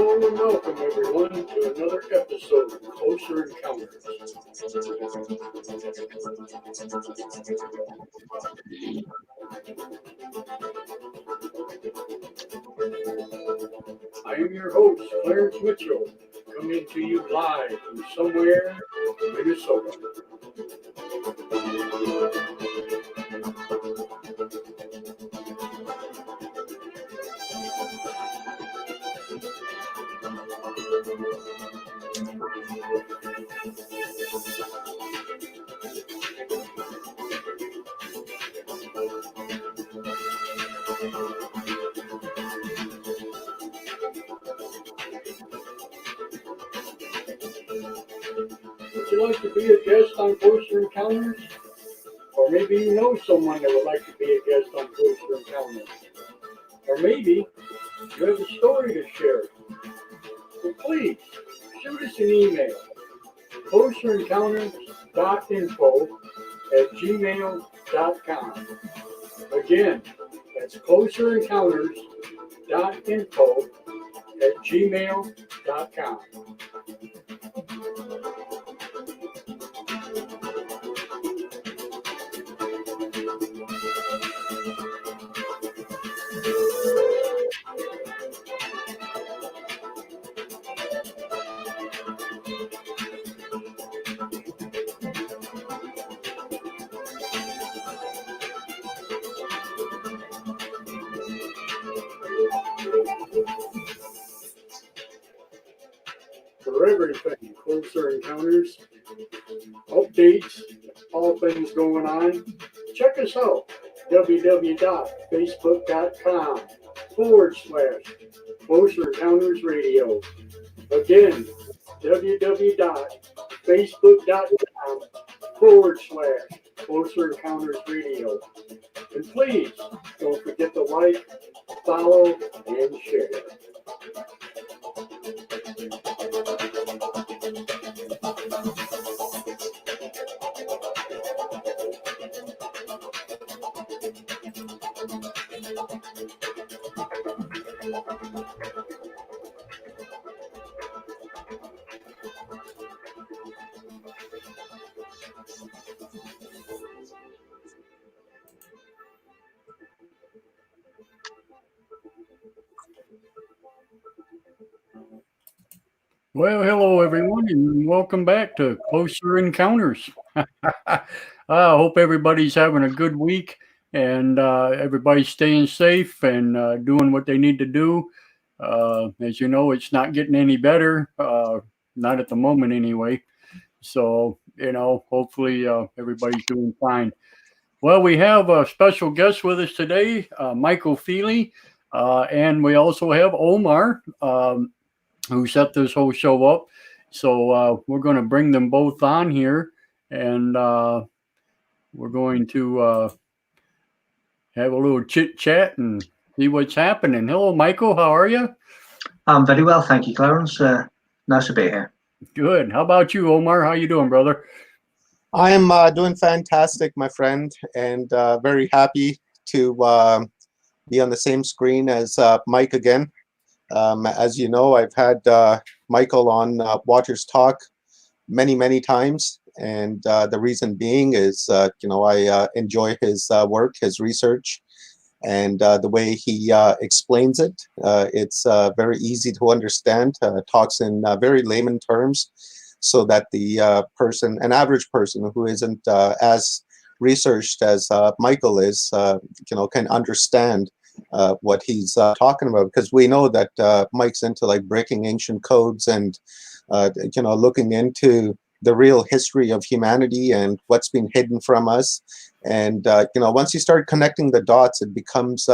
Hello and welcome everyone to another episode of Closer Encounters. I am your host, Clarence Mitchell, coming to you live from somewhere in Minnesota. Would you like to be a guest on Closer Encounters? Or maybe you know someone that would like to be a guest on Closer Encounters. Or maybe you have a story to share. So please, shoot us an email, closerencounters.info@gmail.com. Again, that's closerencounters.info@gmail.com. For everything Closer Encounters, updates, all things going on, check us out, www.facebook.com/Closer Encounters Radio. Again, www.facebook.com/Closer Encounters Radio. And please don't forget to like, follow, and share. Well, hello everyone, and welcome back to Closer Encounters. I hope everybody's having a good week and everybody's staying safe and doing what they need to do. As you know, it's not getting any better, not at the moment anyway. So, hopefully everybody's doing fine. Well, we have a special guest with us today, Michael Feeley, and we also have Omar. Who set this whole show up. So we're going to bring them both on here, and we're going to have a little chit chat and see what's happening. Hello, Michael. How are you? I'm very well, thank you, Clarence. Nice to be here. Good. How about you, Omar? How you doing, brother? I am doing fantastic, my friend, and very happy to be on the same screen as Mike again. As you know, I've had Michael on Watchers Talk many times, and the reason being is, I enjoy his work, his research, and the way he explains it. It's very easy to understand, talks in very layman terms, so that the an average person who isn't as researched as Michael is, can understand what he's talking about, because we know that Mike's into like breaking ancient codes and looking into the real history of humanity and what's been hidden from us. And once you start connecting the dots, it becomes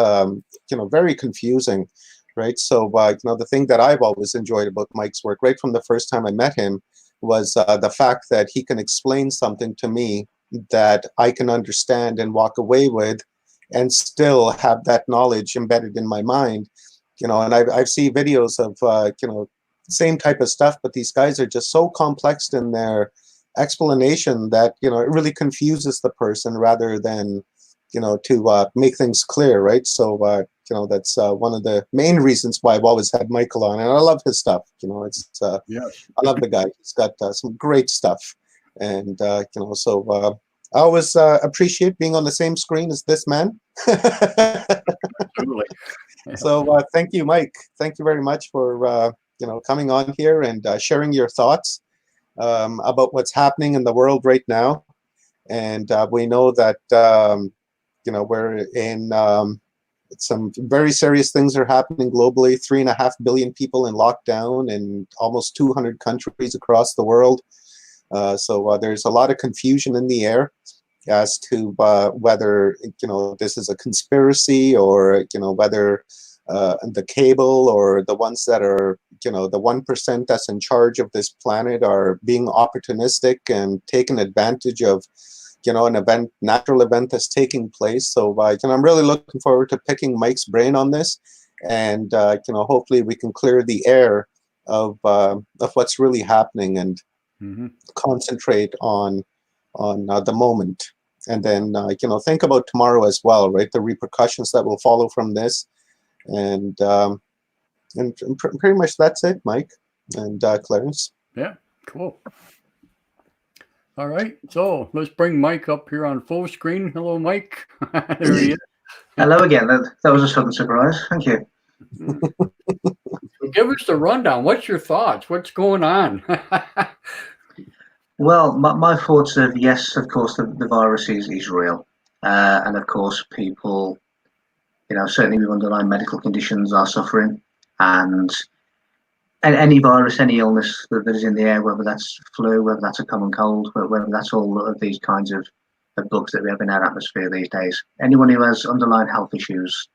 very confusing, right? So the thing that I've always enjoyed about Mike's work, right from the first time I met him, was the fact that he can explain something to me that I can understand and walk away with, and still have that knowledge embedded in my mind, and I've seen videos of, same type of stuff, but these guys are just so complex in their explanation that, it really confuses the person rather than, to make things clear, right? So that's one of the main reasons why I've always had Michael on, and I love his stuff. It's Yes. I love the guy. He's got some great stuff, and so I always appreciate being on the same screen as this man. Absolutely. So thank you, Mike. Thank you very much for coming on here and sharing your thoughts about what's happening in the world right now. And we know that we're in some very serious things are happening globally. 3.5 billion people in lockdown in almost 200 countries across the world. So there's a lot of confusion in the air as to whether this is a conspiracy, or whether the cable or the ones that are the 1% that's in charge of this planet are being opportunistic and taking advantage of an natural event that's taking place. So I'm really looking forward to picking Mike's brain on this, and hopefully we can clear the air of what's really happening and concentrate on the moment, and then think about tomorrow as well, right? The repercussions that will follow from this, and pretty much that's it, Mike and Clarence. Yeah, cool. All right, so let's bring Mike up here on full screen. Hello, Mike. There he is. Hello again. That was a sudden surprise. Thank you. So give us the rundown. What's your thoughts? What's going on? Well, my thoughts of, yes, of course, the virus is real. And of course, people, certainly with underlying medical conditions are suffering. And any virus, any illness that is in the air, whether that's flu, whether that's a common cold, whether that's all of these kinds of bugs that we have in our atmosphere these days, anyone who has underlying health issues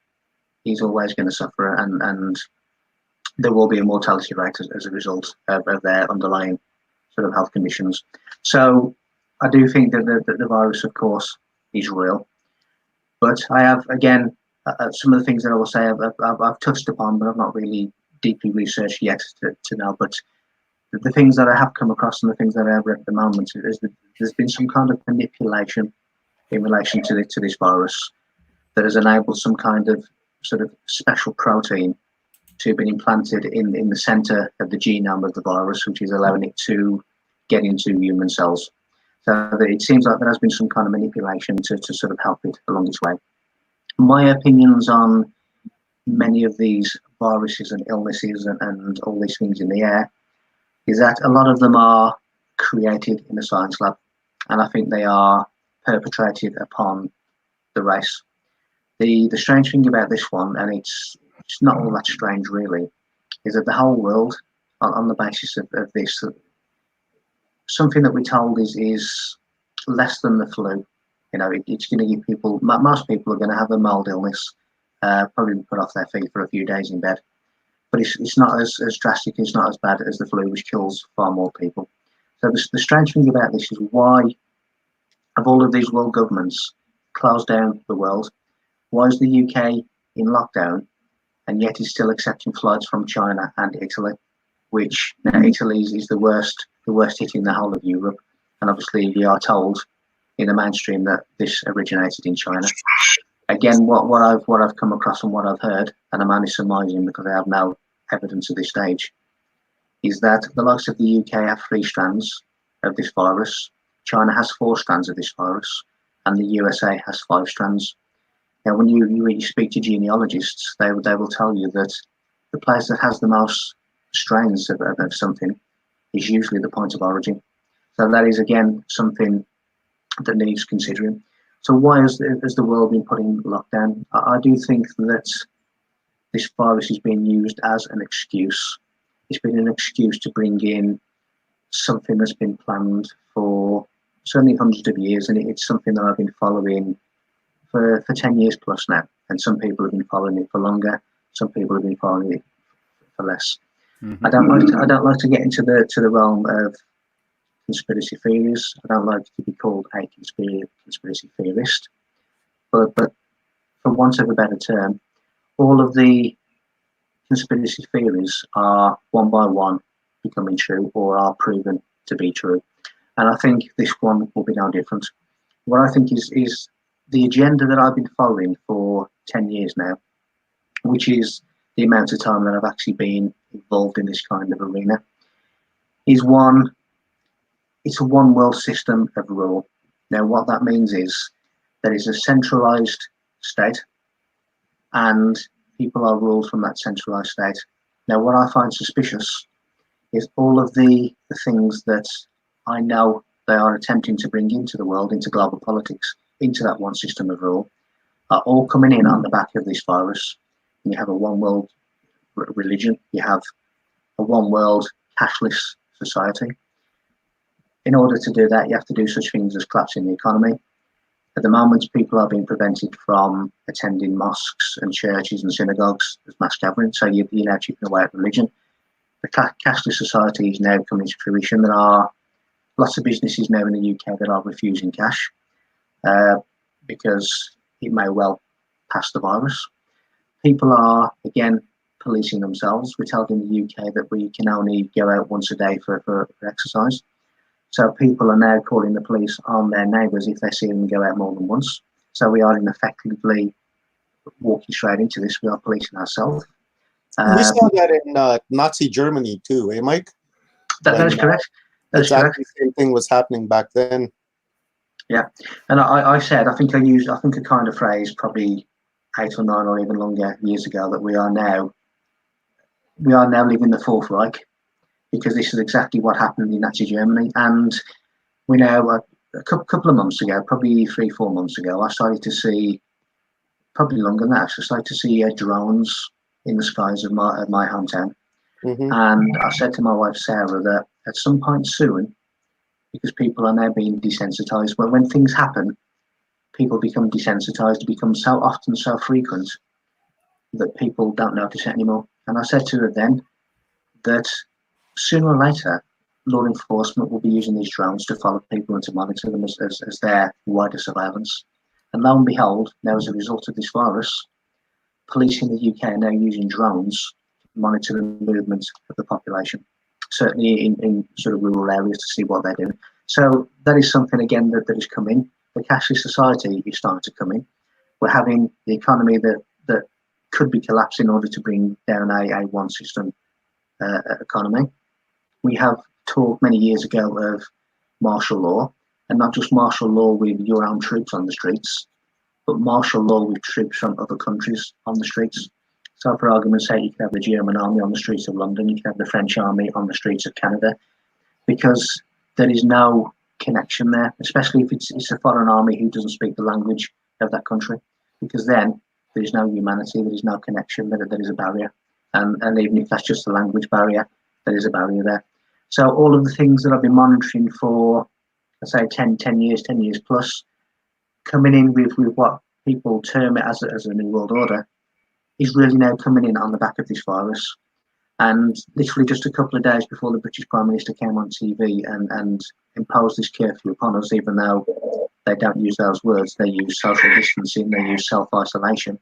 is always going to suffer, and there will be a mortality rate as a result of their underlying sort of health conditions. So I do think that the virus, of course, is real. But I have, again, some of the things that I will say I've touched upon, but I've not really deeply researched yet to know. But the things that I have come across and the things that I have read at the moment is that there's been some kind of manipulation in relation to this virus that has enabled some kind of sort of special protein to have been implanted in the center of the genome of the virus, which is allowing it to get into human cells. So it seems like there has been some kind of manipulation to sort of help it along its way. My opinions on many of these viruses and illnesses and all these things in the air is that a lot of them are created in a science lab, and I think they are perpetrated upon the race. The strange thing about this one, and it's not all that strange really, is that the whole world, on the basis of this, something that we're told is less than the flu. It's going to give people, most people are going to have a mild illness, probably put off their feet for a few days in bed, but it's not as drastic, it's not as bad as the flu, which kills far more people. So the strange thing about this is why have all of these world governments closed down the world? Why is the UK in lockdown and yet is still accepting flights from China and Italy, which Italy is the worst hit in the whole of Europe, and obviously we are told in the mainstream that this originated in China. Again, what I've come across and what I've heard, and I'm only surmising because I have no evidence at this stage, is that the likes of the UK have 3 strands of this virus, China has 4 strands of this virus, and the USA has 5 strands. Now, when you really speak to genealogists, they will tell you that the place that has the most strains of something is usually the point of origin. So that is, again, something that needs considering. So why has the world been put in lockdown? I do think that this virus is being used as an excuse. It's been an excuse to bring in something that's been planned for certainly hundreds of years, and it's something that I've been following for 10 years plus now, and some people have been following it for longer, some people have been following it for less. I don't like to get into the realm of conspiracy theories. I don't like to be called a conspiracy theorist, but for want of a better term, all of the conspiracy theories are one by one becoming true or are proven to be true, and I think this one will be no different. What I think is the agenda that I've been following for 10 years now which is the amount of time that I've actually been involved in this kind of arena, is one. It's a one world system of rule. Now, what that means is there is a centralized state, and people are ruled from that centralized state. Now, what I find suspicious is all of the things that I know they are attempting to bring into the world, into global politics, into that one system of rule, are all coming in on the back of this virus. And you have a one world religion, you have a one world cashless society. In order to do that, you have to do such things as collapsing the economy. At the moment, people are being prevented from attending mosques and churches and synagogues as mass gatherings, so you're now chipping away at religion. The cashless society is now coming to fruition. There are lots of businesses now in the UK that are refusing cash because it may well pass the virus. People are, again, policing themselves. We're told in the UK that we can only go out once a day for exercise. So people are now calling the police on their neighbours if they see them go out more than once. So we are effectively walking straight into this. We are policing ourselves. We saw that in Nazi Germany too, eh, Mike? That is correct. That's exactly correct. The same thing was happening back then. Yeah, and I said, I think a kind of phrase probably 8 or 9 or even longer years ago, that we are now living the Fourth Reich, because this is exactly what happened in Nazi Germany. And we know a couple of months ago, probably 3-4 months ago, I started to see, probably longer than that, I started to see drones in the skies of my hometown. Mm-hmm. And I said to my wife Sarah that at some point soon, because people are now being desensitized, but when things happen, people become desensitized, become so often so frequent that people don't notice it anymore. And I said to her then that sooner or later, law enforcement will be using these drones to follow people and to monitor them as their wider surveillance. And lo and behold, now as a result of this virus, police in the UK are now using drones to monitor the movement of the population, certainly in sort of rural areas, to see what they're doing. So that is something, again, that is coming. The cashless society is starting to come in. We're having the economy that could be collapsed in order to bring down a one system economy. We have talked many years ago of martial law, and not just martial law with your own troops on the streets, but martial law with troops from other countries on the streets. So for argument's sake, you could have the German army on the streets of London, you could have the French army on the streets of Canada, because there is no connection there, especially if it's a foreign army who doesn't speak the language of that country, because then there is no humanity, there is no connection, there is a barrier. And even if that's just a language barrier, there is a barrier there. So all of the things that I've been monitoring for, let's say, 10 years plus, coming in with what people term it as a new world order, is really now coming in on the back of this virus. And literally just a couple of days before the British Prime Minister came on TV and imposed this curfew upon us, even though they don't use those words, they use social distancing, they use self-isolation.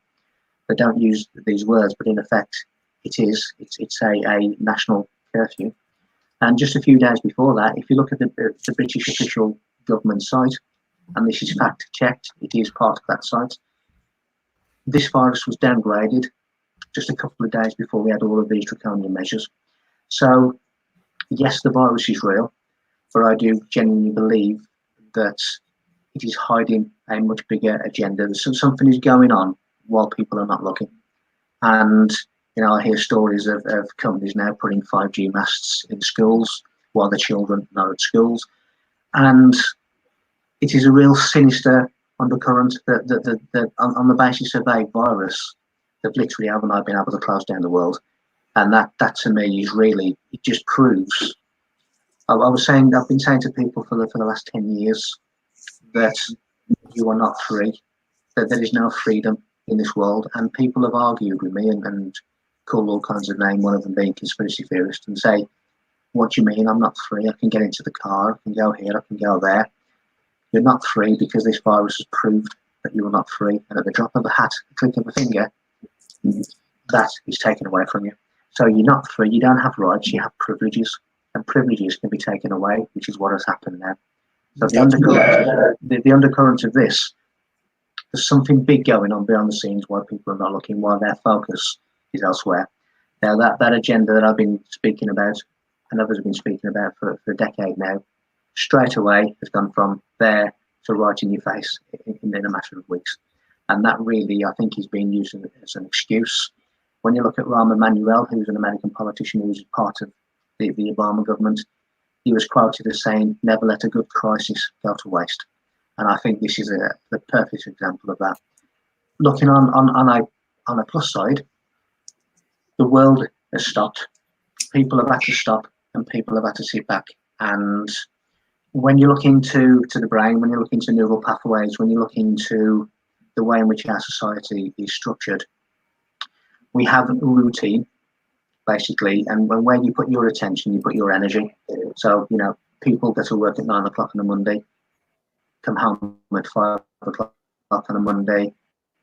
They don't use these words, but in effect, it's a national curfew. And just a few days before that, if you look at the British official government site, and this is fact checked, it is part of that site, this virus was downgraded just a couple of days before we had all of these draconian measures. So yes, the virus is real, but I do genuinely believe that it is hiding a much bigger agenda. Something is going on while people are not looking. And I hear stories of companies now putting 5G masts in schools while the children are not at schools. And it is a real sinister undercurrent that on the basis of a virus, they've literally overnight been able to close down the world. And that to me is really, it just proves, I've been saying to people for the last 10 years that you are not free, that there is no freedom in this world. And people have argued with me and call all kinds of names, one of them being conspiracy theorist, and say, what do you mean I'm not free? I can get into the car, I can go here, I can go there. You're not free because this virus has proved that you are not free. And at the drop of a hat, a click of a finger, that is taken away from you. So you're not free, you don't have rights, you have privileges. And privileges can be taken away, which is what has happened now. So the undercurrent of this there's something big going on behind the scenes while people are not looking, while their focus is elsewhere. Now, that agenda that I've been speaking about, and others have been speaking about for a decade now, straight away has gone from there to right in your face in a matter of weeks. And that really, I think, is being used as an excuse. When you look at Rahm Emanuel, who's an American politician who was part of the Obama government, he was quoted as saying, "Never let a good crisis go to waste." And I think this is the perfect example of that. Looking on a plus side, the world has stopped. People have had to stop, and people have had to sit back. And when you look into the brain, when you look into neural pathways, when you look into the way in which our society is structured, we have a routine, basically, and where you put your attention, you put your energy. So, people go to work at 9 o'clock on a Monday, come home at 5 o'clock on a Monday,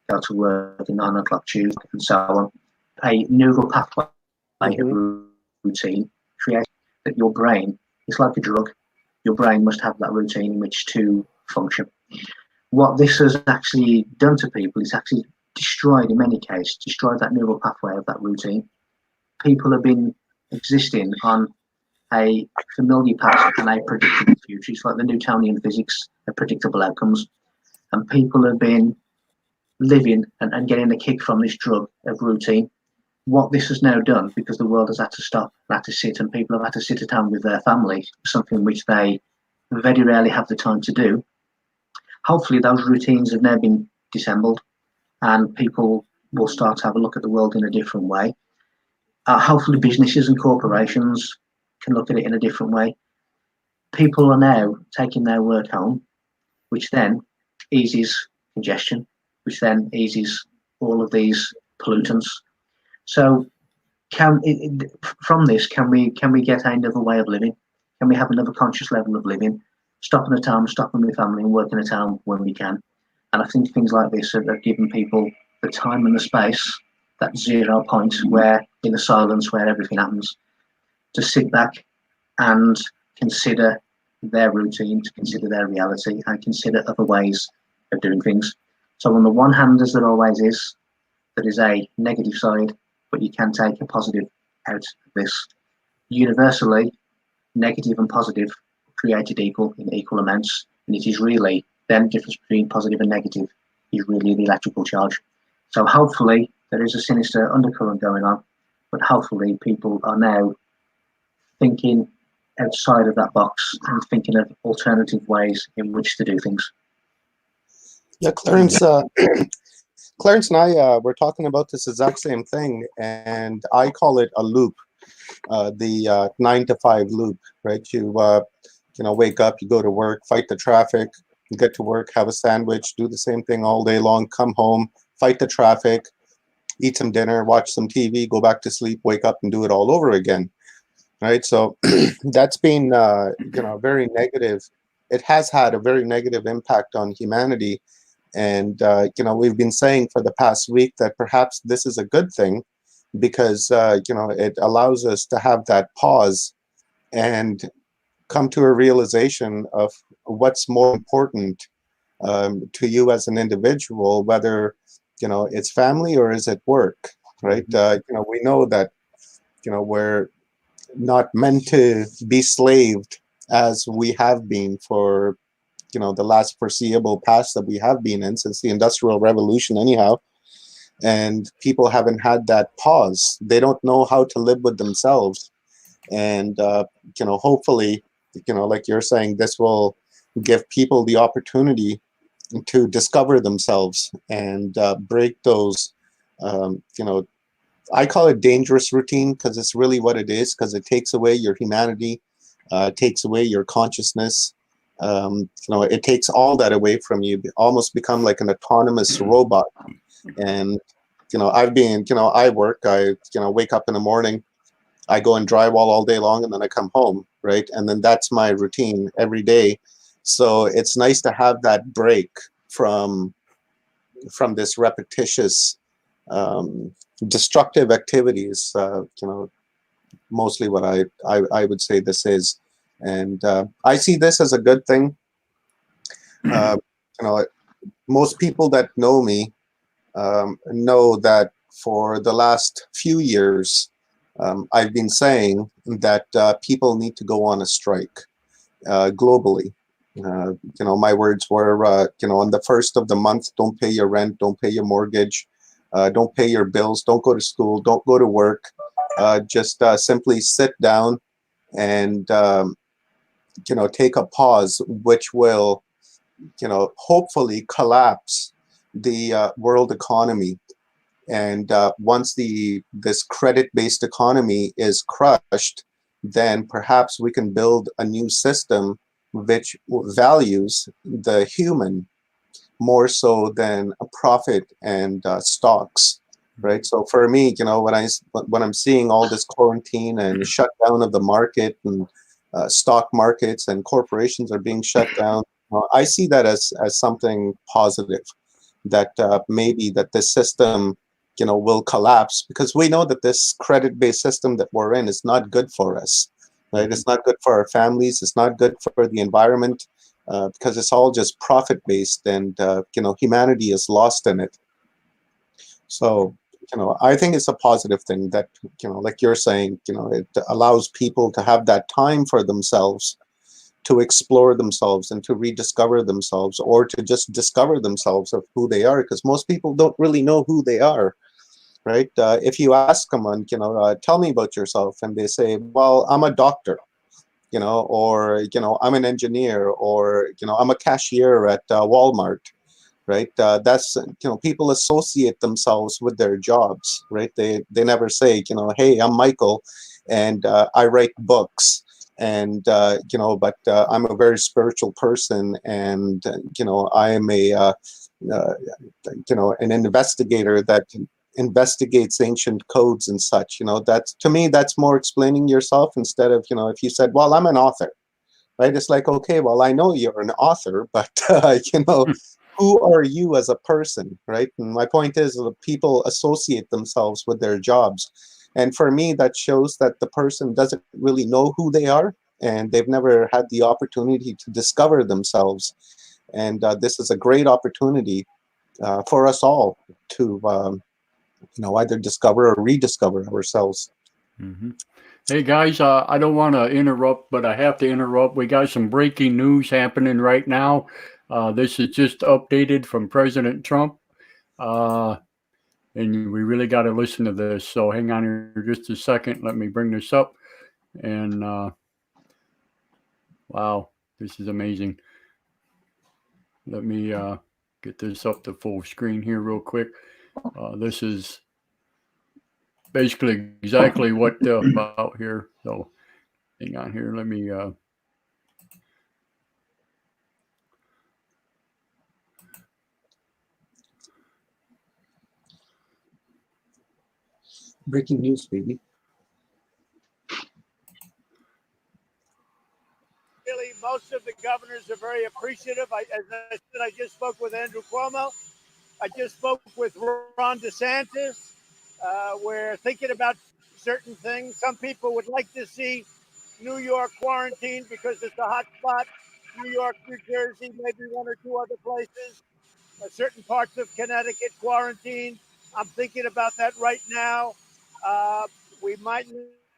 go to work at 9 o'clock Tuesday, and so on. A neural pathway of routine creates that your brain is like a drug. Your brain must have that routine in which to function. What this has actually done to people is actually destroyed, in many cases, destroyed that neural pathway of that routine. People have been existing on a familiar past and a predictable future. It's like the Newtonian physics of predictable outcomes. And people have been living and getting a kick from this drug of routine. What this has now done, because the world has had to stop, had to sit, and people have had to sit at home with their families, something which they very rarely have the time to do. Hopefully those routines have now been dissembled and people will start to have a look at the world in a different way. Hopefully businesses and corporations can look at it in a different way. People are now taking their work home, which then eases congestion, which then eases all of these pollutants. So from this, can we get another way of living? Can we have another conscious level of living? Stopping at home, stopping with family, and working at home when we can. And I think things like this have given people the time and the space, that 0 point where, in the silence where everything happens, to sit back and consider their routine, to consider their reality, and consider other ways of doing things. So on the one hand, as there always is, there is a negative side, but you can take a positive out of this. Universally, negative and positive created equal in equal amounts, and it is really then the difference between positive and negative is really the electrical charge. So hopefully there is a sinister undercurrent going on, but hopefully people are now thinking outside of that box and thinking of alternative ways in which to do things. Yeah, Clarence. Clarence and I were talking about this exact same thing, and I call it a loop, the 9 to 5 loop, right? You wake up, you go to work, fight the traffic, get to work, have a sandwich, do the same thing all day long, come home, fight the traffic, eat some dinner, watch some TV, go back to sleep, wake up, and do it all over again, right? So that's been, very negative. It has had a very negative impact on humanity. And, we've been saying for the past week that perhaps this is a good thing because, it allows us to have that pause and come to a realization of what's more important to you as an individual, whether, it's family or is it work, right? We know that, we're not meant to be slaved as we have been for the last foreseeable past that we have been in since the Industrial Revolution anyhow. And people haven't had that pause. They don't know how to live with themselves. And, hopefully, like you're saying, this will give people the opportunity to discover themselves and break those, I call it dangerous routine because it's really what it is, because it takes away your humanity, takes away your consciousness. It takes all that away from you, almost become like an autonomous robot. And, I work, I wake up in the morning, I go and drywall all day long, and then I come home, right? And then that's my routine every day. So it's nice to have that break from this repetitious, destructive activities, mostly what I would say this is. And I see this as a good thing. most people that know me know that for the last few years, I've been saying that people need to go on a strike globally. My words were, on the first of the month, don't pay your rent, don't pay your mortgage, don't pay your bills, don't go to school, don't go to work. Just simply sit down and, take a pause, which will, hopefully collapse the world economy. And once this credit-based economy is crushed, then perhaps we can build a new system which values the human more so than a profit and stocks, right? So for me, when I'm seeing all this quarantine and shutdown of the market and stock markets and corporations are being shut down, I see that as something positive. That maybe that this system will collapse, because we know that this credit-based system that we're in is not good for us, right? It's not good for our families. It's not good for the environment, because it's all just profit-based, and humanity is lost in it. So I think it's a positive thing that like you're saying, it allows people to have that time for themselves, to explore themselves and to rediscover themselves, or to just discover themselves of who they are, because most people don't really know who they are, right? If you ask someone, tell me about yourself, and they say, well, I'm a doctor, or I'm an engineer, or I'm a cashier at Walmart, right? That's people associate themselves with their jobs, right? They never say, hey, I'm Michael, and I write books, and but I'm a very spiritual person, and I am a an investigator that investigates ancient codes and such. That's, to me, that's more explaining yourself, instead of if you said, well, I'm an author, right? It's like, okay, well, I know you're an author, but who are you as a person, right? And my point is that people associate themselves with their jobs. And for me, that shows that the person doesn't really know who they are, and they've never had the opportunity to discover themselves. And this is a great opportunity for us all to, either discover or rediscover ourselves. Mm-hmm. Hey guys, I don't want to interrupt, but I have to interrupt. We got some breaking news happening right now. This is just updated from President Trump, uh, and we really got to listen to this. So hang on here just a second. Let me bring this up. And wow, this is amazing. Let me get this up to full screen here real quick. This is basically exactly what about here. So hang on here. Let me. Breaking news, baby. Really, most of the governors are very appreciative. As I said, I just spoke with Andrew Cuomo. I just spoke with Ron DeSantis. We're thinking about certain things. Some people would like to see New York quarantined because it's a hot spot. New York, New Jersey, maybe one or two other places. Certain parts of Connecticut quarantined. I'm thinking about that right now. We might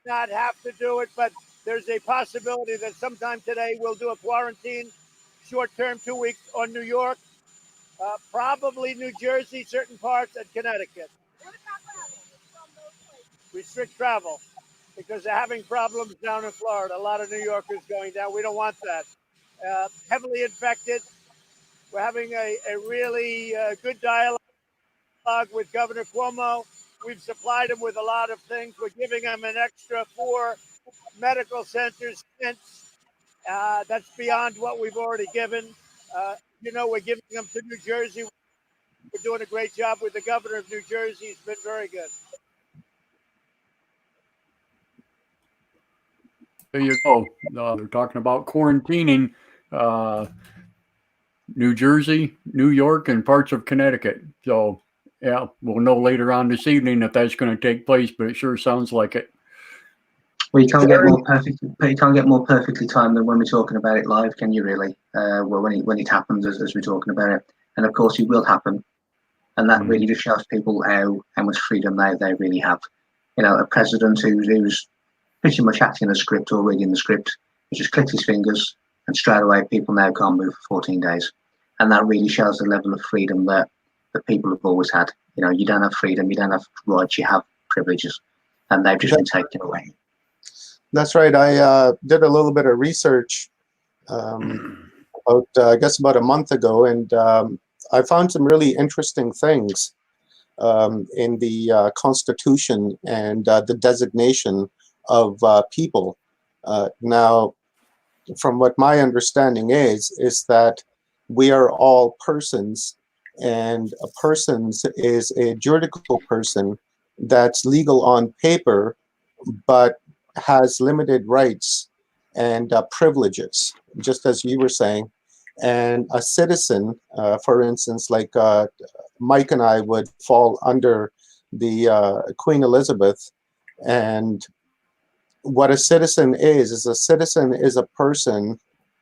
not have to do it, but there's a possibility that sometime today we'll do a quarantine, short term, 2 weeks on New York, probably New Jersey, certain parts, and Connecticut. Restrict travel because they're having problems down in Florida. A lot of New Yorkers going down. We don't want that. Heavily infected. We're having a really good dialogue with Governor Cuomo. We've supplied him with a lot of things. We're giving him an extra 4 medical centers since that's beyond what we've already given. We're giving them to New Jersey. We're doing a great job with the governor of New Jersey. He's been very good. There you go. They're talking about quarantining uh, New Jersey, New York, and parts of Connecticut. So, yeah, we'll know later on this evening if that's going to take place, but it sure sounds like it. Well, you can't get more perfect. You can't get more perfectly timed than when we're talking about it live, can you? Really? Well, when it happens, as we're talking about it, and of course it will happen. And that Mm. really just shows people how much freedom they really have. You know, a president who's pretty much acting a script or reading the script, he just clicks his fingers and straight away people now can't move for 14 days. And that really shows the level of freedom that people have always had. You know, you don't have freedom, you don't have rights, you have privileges, and they've just been taken away. That's right. I did a little bit of research about, I guess, about a month ago, and I found some really interesting things in the Constitution and the designation of people. Now, from what my understanding is that we are all persons, and a persons is a juridical person that's legal on paper, but has limited rights and privileges, just as you were saying. And a citizen, for instance, like Mike and I would fall under the Queen Elizabeth. And what a citizen is a person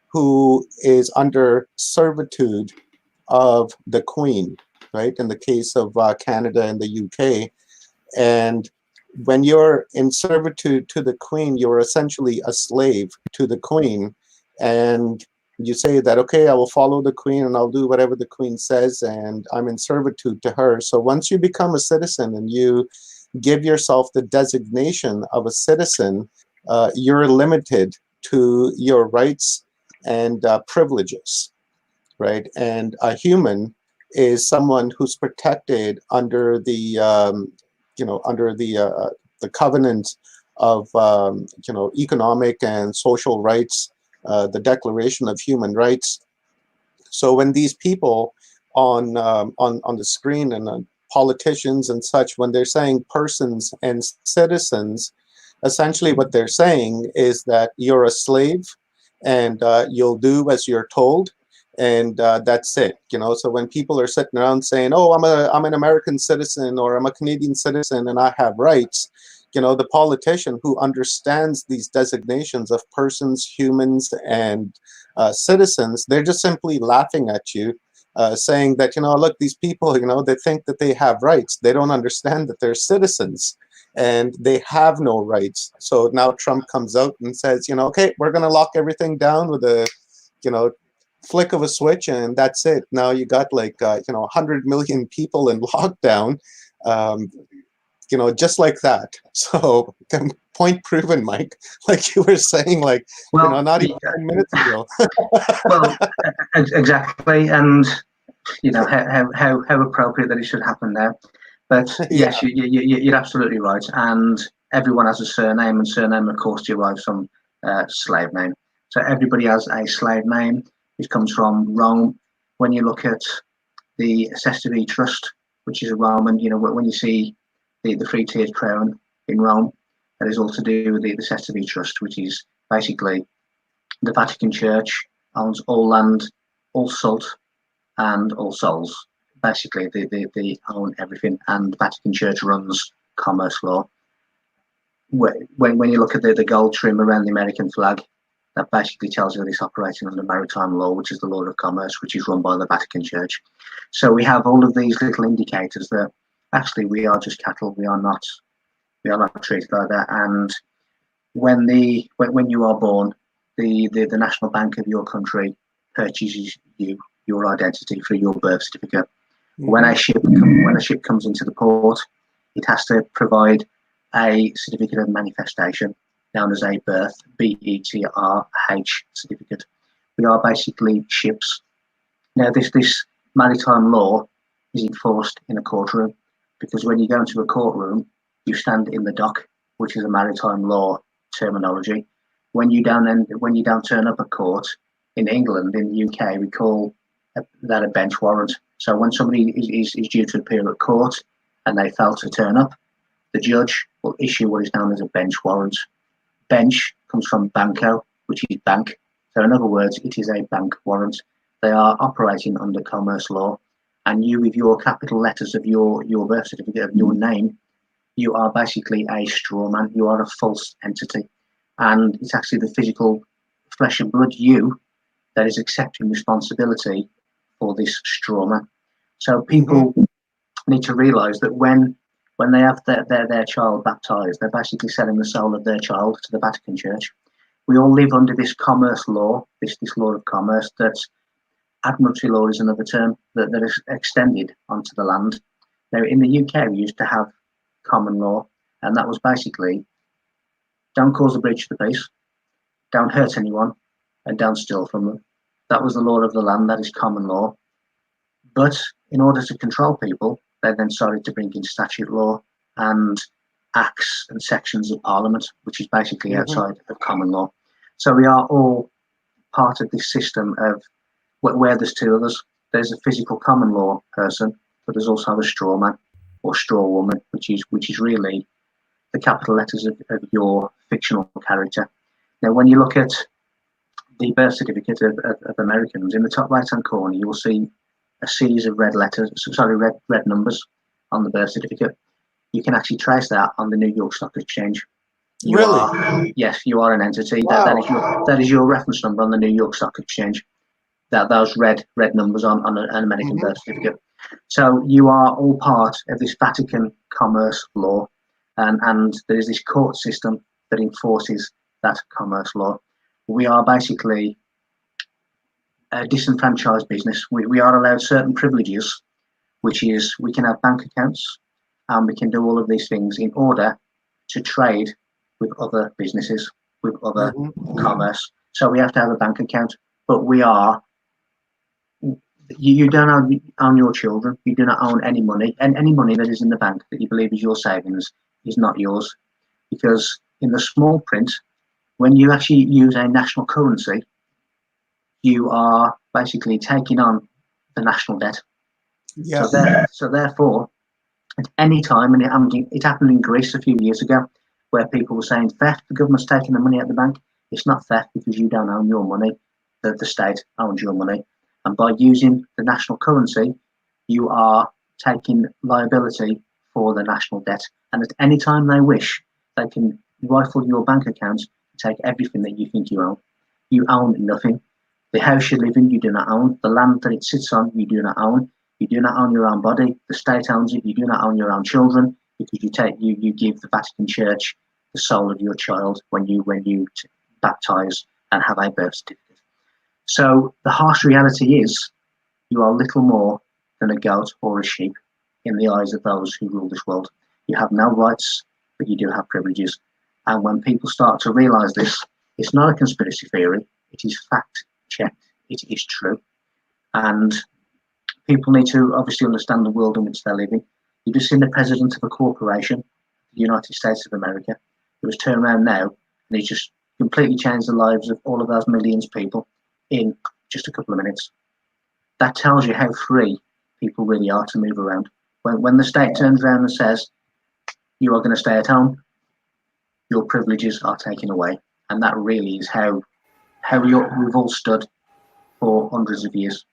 who is under servitude of the Queen, right? In the case of Canada and the UK. And when you're in servitude to the Queen, you're essentially a slave to the Queen. And you say that, okay, I will follow the Queen and I'll do whatever the Queen says, and I'm in servitude to her. So once you become a citizen and you give yourself the designation of a citizen, you're limited to your rights and privileges, right? And a human is someone who's protected under the under the covenant of economic and social rights, the Declaration of Human Rights. So when these people on the screen and politicians and such, when they're saying persons and citizens, essentially what they're saying is that you're a slave and you'll do as you're told, and that's it. So when people are sitting around saying, oh, I'm an American citizen or I'm a Canadian citizen and I have rights, the politician who understands these designations of persons, humans, and citizens, they're just simply laughing at you, saying that, look, these people, they think that they have rights. They don't understand that they're citizens and they have no rights. So now Trump comes out and says, okay, we're going to lock everything down with a, flick of a switch, and that's it. Now you got 100 million people in lockdown, just like that. So point proven, Mike, like you were saying, not even 10 minutes ago. Well, exactly. And, how appropriate that it should happen now. But yes, yeah. You're absolutely right. And everyone has a surname, and surname, of course, derives from slave name. So everybody has a slave name. It comes from Rome. When you look at the Sestri Trust, which is a Roman, when you see the three-tiered crown in Rome, that is all to do with the Sestri Trust, which is basically the Vatican Church owns all land, all salt, and all souls. Basically, they own everything, and the Vatican Church runs commerce law. When you look at the gold trim around the American flag, that basically tells you that it's operating under maritime law, which is the law of commerce, which is run by the Vatican Church. So we have all of these little indicators that actually we are just cattle. We are not treated like that. And when you are born, the National Bank of your country purchases your identity through your birth certificate. Mm-hmm. When a ship comes into the port, it has to provide a certificate of manifestation, known as a birth, BETRH certificate. We are basically ships. Now, this maritime law is enforced in a courtroom, because when you go into a courtroom, you stand in the dock, which is a maritime law terminology. When you don't turn up at court in England, in the UK, we call that a bench warrant. So when somebody is due to appear at court and they fail to turn up, the judge will issue what is known as a bench warrant. Bench comes from banco, which is bank. So in other words, it is a bank warrant. They are operating under commerce law, and you, with your capital letters of your birth certificate, of your name, you are basically a straw man. You are a false entity, and it's actually the physical flesh and blood you that is accepting responsibility for this straw man. So people need to realise that when they have their child baptised, they're basically selling the soul of their child to the Vatican Church. We all live under this commerce law, this law of commerce, that admiralty law is another term that is extended onto the land. Now, in the UK, we used to have common law, and that was basically don't cause a breach of the peace, don't hurt anyone, and don't steal from them. That was the law of the land, that is common law. But in order to control people, they then started to bring in statute law and acts and sections of parliament, which is basically outside of common law. So we are all part of this system of where there's two of us. There's a physical common law person, but there's also a straw man or straw woman, which is really the capital letters of your fictional character. Now, when you look at the birth certificate of Americans, in the top right-hand corner, you will see a series of red numbers on the birth certificate. You can actually trace that on the New York Stock Exchange. You are an entity. Wow. That is your reference number on the New York Stock Exchange. Those red numbers on an American birth certificate. So you are all part of this Vatican commerce law, and there is this court system that enforces that commerce law. We are basically a disenfranchised business. We are allowed certain privileges, which is we can have bank accounts and we can do all of these things in order to trade with other businesses, with other commerce. So we have to have a bank account, but you don't own your children. You do not own any money, and any money that is in the bank that you believe is your savings is not yours, because in the small print, when you actually use a national currency, you are basically taking on the national debt. Yes. So therefore, at any time, and it happened in Greece a few years ago, where people were saying theft, the government's taking the money out of the bank. It's not theft because you don't own your money, the state owns your money. And by using the national currency, you are taking liability for the national debt. And at any time they wish, they can rifle your bank account and take everything that you think you own. You own nothing. The house you live in, you do not own. The land that it sits on, you do not own. You do not own your own body. The state owns it. You do not own your own children, because you give the Vatican Church the soul of your child when you baptize and have a birth certificate. So the harsh reality is you are little more than a goat or a sheep in the eyes of those who rule this world. You have no rights, but you do have privileges. And when people start to realize this, it's not a conspiracy theory. It is fact checked. It is true. And people need to obviously understand the world in which they're living. You've just seen the president of a corporation, the United States of America, who has turned around now and he's just completely changed the lives of all of those millions of people in just a couple of minutes. That tells you how free people really are to move around. When the state turns around and says, you are going to stay at home, your privileges are taken away. And that really is how we've all stood for hundreds of years.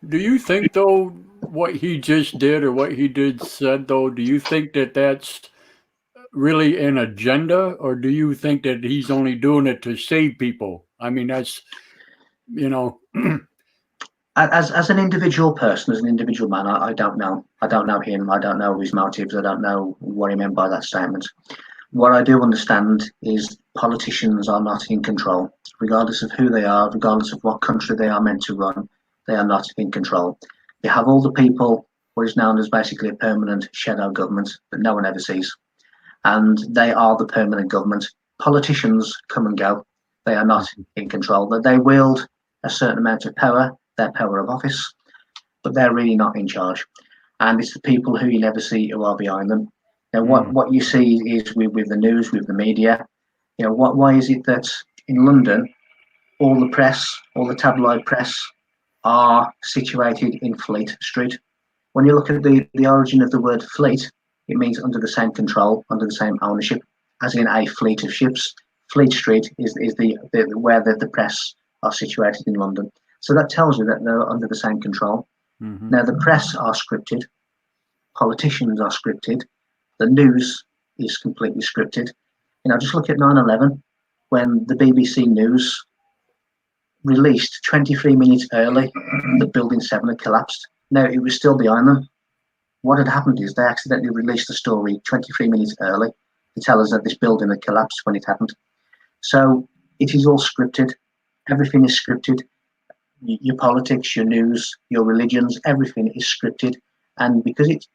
Do you think, though, what he just did or what he said, though, do you think that that's really an agenda, or do you think that he's only doing it to save people? I mean, that's, As an individual person, as an individual man, I don't know. I don't know him. I don't know his motives. I don't know what he meant by that statement. What I do understand is politicians are not in control, regardless of who they are, regardless of what country they are meant to run. They are not in control. You have all the people, what is known as basically a permanent shadow government that no one ever sees, and they are the permanent government. Politicians come and go. They are not in control. That they wield a certain amount of power, their power of office, but they're really not in charge. And it's the people who you never see who are behind them. Now, what you see is with the news, with the media, why is it that in London, all the press, all the tabloid press are situated in Fleet Street? When you look at the origin of the word fleet, it means under the same control, under the same ownership, as in a fleet of ships. Fleet Street is where the press are situated in London. So that tells you that they're under the same control. Now, the press are scripted, politicians are scripted, the news is completely scripted. Just look at 9/11, when the BBC News released 23 minutes early. The building 7 had collapsed. No, it was still behind them. What had happened is they accidentally released the story 23 minutes early to tell us that this building had collapsed when it hadn't. So it is all scripted. Everything is scripted. Your politics, your news, your religions, everything is scripted. And because it's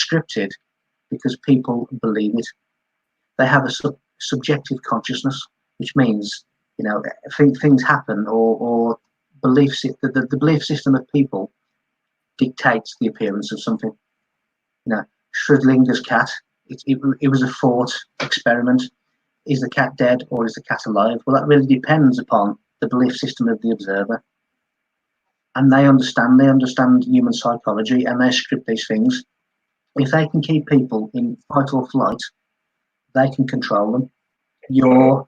scripted, because people believe it, they have a subjective consciousness, which means, you know, things happen, or the belief system of people dictates the appearance of something. You know, Schrödinger's cat, it was a thought experiment. Is the cat dead or is the cat alive? Well, that really depends upon the belief system of the observer. And they understand human psychology, and they script these things. If they can keep people in fight or flight, they can control them. Your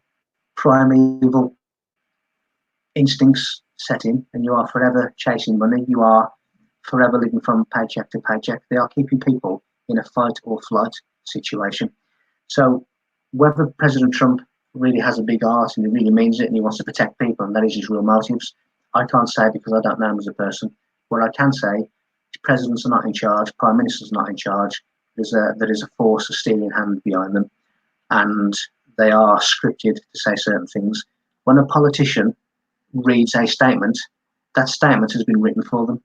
primeval instincts set in, and you are forever chasing money. You are forever living from paycheck to paycheck. They are keeping people in a fight or flight situation. So whether President Trump really has a big heart and he really means it and he wants to protect people and that is his real motives, I can't say because I don't know him as a person. What I can say is presidents are not in charge, prime ministers are not in charge. There is a force, a steering hand behind them, and they are scripted to say certain things. When a politician reads a statement, that statement has been written for them.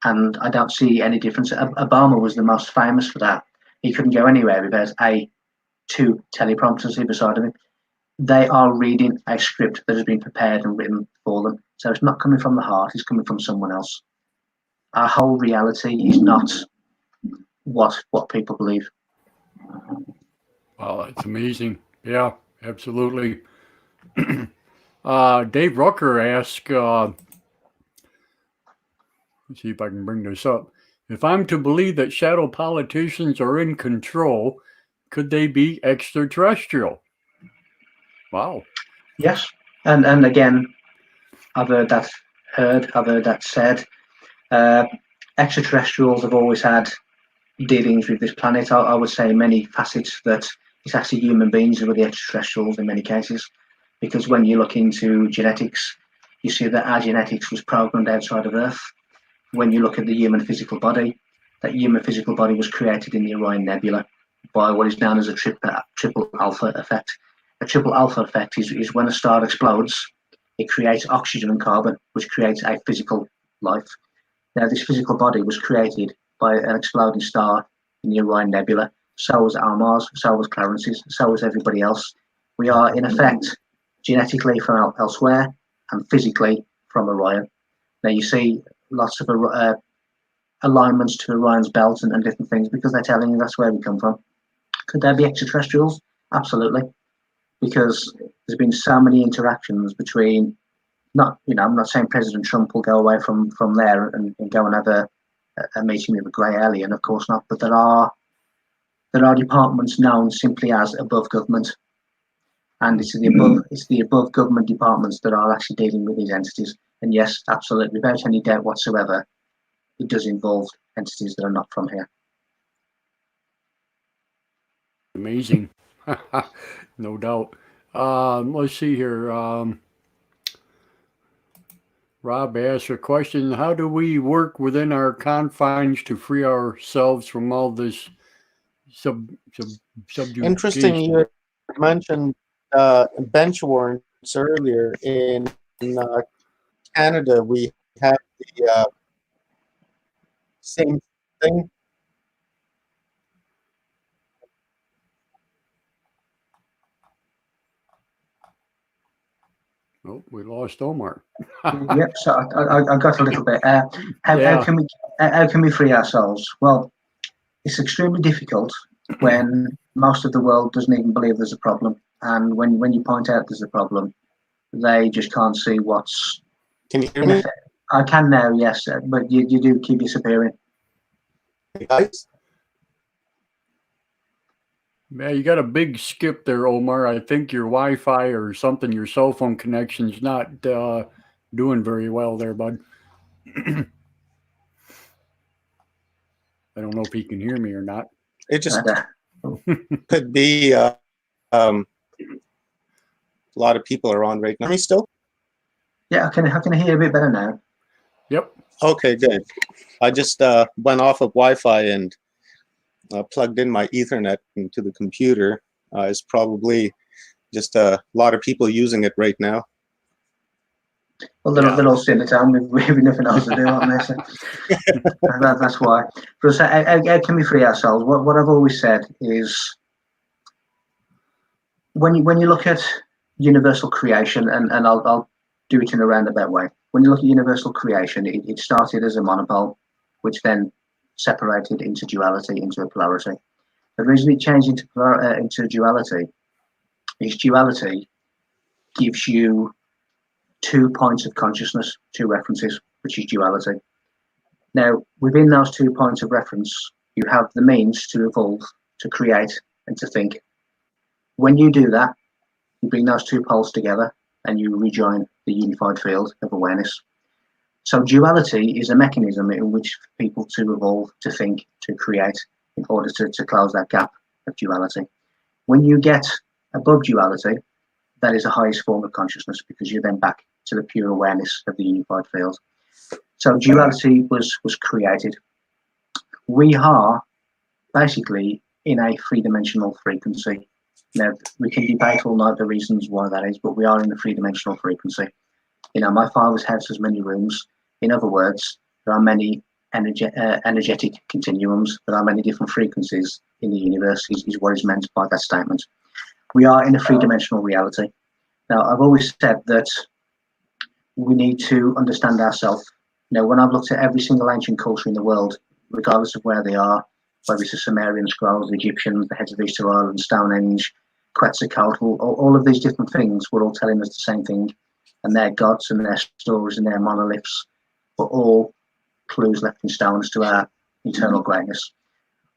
And I don't see any difference. Obama was the most famous for that. He couldn't go anywhere without two teleprompters beside of him. They are reading a script that has been prepared and written for them. So it's not coming from the heart, it's coming from someone else. Our whole reality is not what people believe. Wow, that's amazing. Yeah, absolutely. Dave Rucker asked, let's see if I can bring this up. If I'm to believe that shadow politicians are in control, could they be extraterrestrial? Wow. Yes. And again, I've heard that said. Extraterrestrials have always had dealings with this planet. I would say many facets that it's actually human beings who are the extraterrestrials in many cases, because when you look into genetics, you see that our genetics was programmed outside of Earth. When you look at the human physical body, that human physical body was created in the Orion Nebula by what is known as a triple alpha effect. A triple alpha effect is when a star explodes, it creates oxygen and carbon, which creates a physical life. Now, this physical body was created by an exploding star in the Orion Nebula. So was our Mars, so was Clarence's, so was everybody else. We are, in effect, genetically from elsewhere and physically from Orion. Now, you see lots of alignments to Orion's belt and different things because they're telling you that's where we come from. Could there be extraterrestrials? Absolutely. Because there's been so many interactions between, I'm not saying President Trump will go away from there and go and have a meeting with a grey alien, of course not, but there are departments known simply as above government, and it's the above government departments that are actually dealing with these entities. And yes, absolutely, without any doubt whatsoever, it does involve entities that are not from here. Amazing. No doubt. Let's see here. Rob asked a question. How do we work within our confines to free ourselves from all this subjugation? Interesting, you mentioned bench warrants earlier. In Canada, we have the same thing. Oh, we lost Omar. Yep. So I got a little bit. How can we free ourselves? Well, it's extremely difficult when most of the world doesn't even believe there's a problem, and when you point out there's a problem, they just can't see what's. Can you hear me? I can now, yes, but you do keep disappearing. Guys? Yeah, you got a big skip there, Omar. I think your Wi-Fi or something, your cell phone connection's not doing very well there, bud. I don't know if he can hear me or not. It just could be a lot of people are on right now. Me still? Yeah, I can hear a bit better now. Yep. Okay, good. I just went off of Wi-Fi and plugged in my Ethernet into the computer. It's probably just a lot of people using it right now. Well, they're all sitting at home with nothing else to do, aren't they? So that's why. For us, how can we free ourselves? What I've always said is, when you look at universal creation, and I'll do it in a roundabout way. When you look at universal creation, it started as a monopole, which then separated into duality, into a polarity. The reason it changed into duality is duality gives you 2 points of consciousness, 2 references, which is duality. Now, within those 2 points of reference, you have the means to evolve, to create, and to think. When you do that, you bring those 2 poles together and you rejoin the unified field of awareness. So duality is a mechanism in which people to evolve, to think, to create, in order to close that gap of duality. When you get above duality, that is the highest form of consciousness, because you're then back to the pure awareness of the unified field. So duality was created. We are basically in a 3-dimensional frequency. Now, we can debate all night the reasons why that is, but we are in the 3-dimensional frequency. My father's house has many rooms. In other words, there are many energetic continuums. There are many different frequencies in the universe, is what is meant by that statement. We are in a 3-dimensional reality. Now, I've always said that we need to understand ourselves. Now, when I've looked at every single ancient culture in the world, regardless of where they are, whether it's the Sumerian scrolls, the Egyptians, the heads of Easter Island, Stonehenge, Quetzalcoatl, all of these different things were all telling us the same thing. And their gods and their stories and their monoliths were all clues left in stone as to our internal greatness.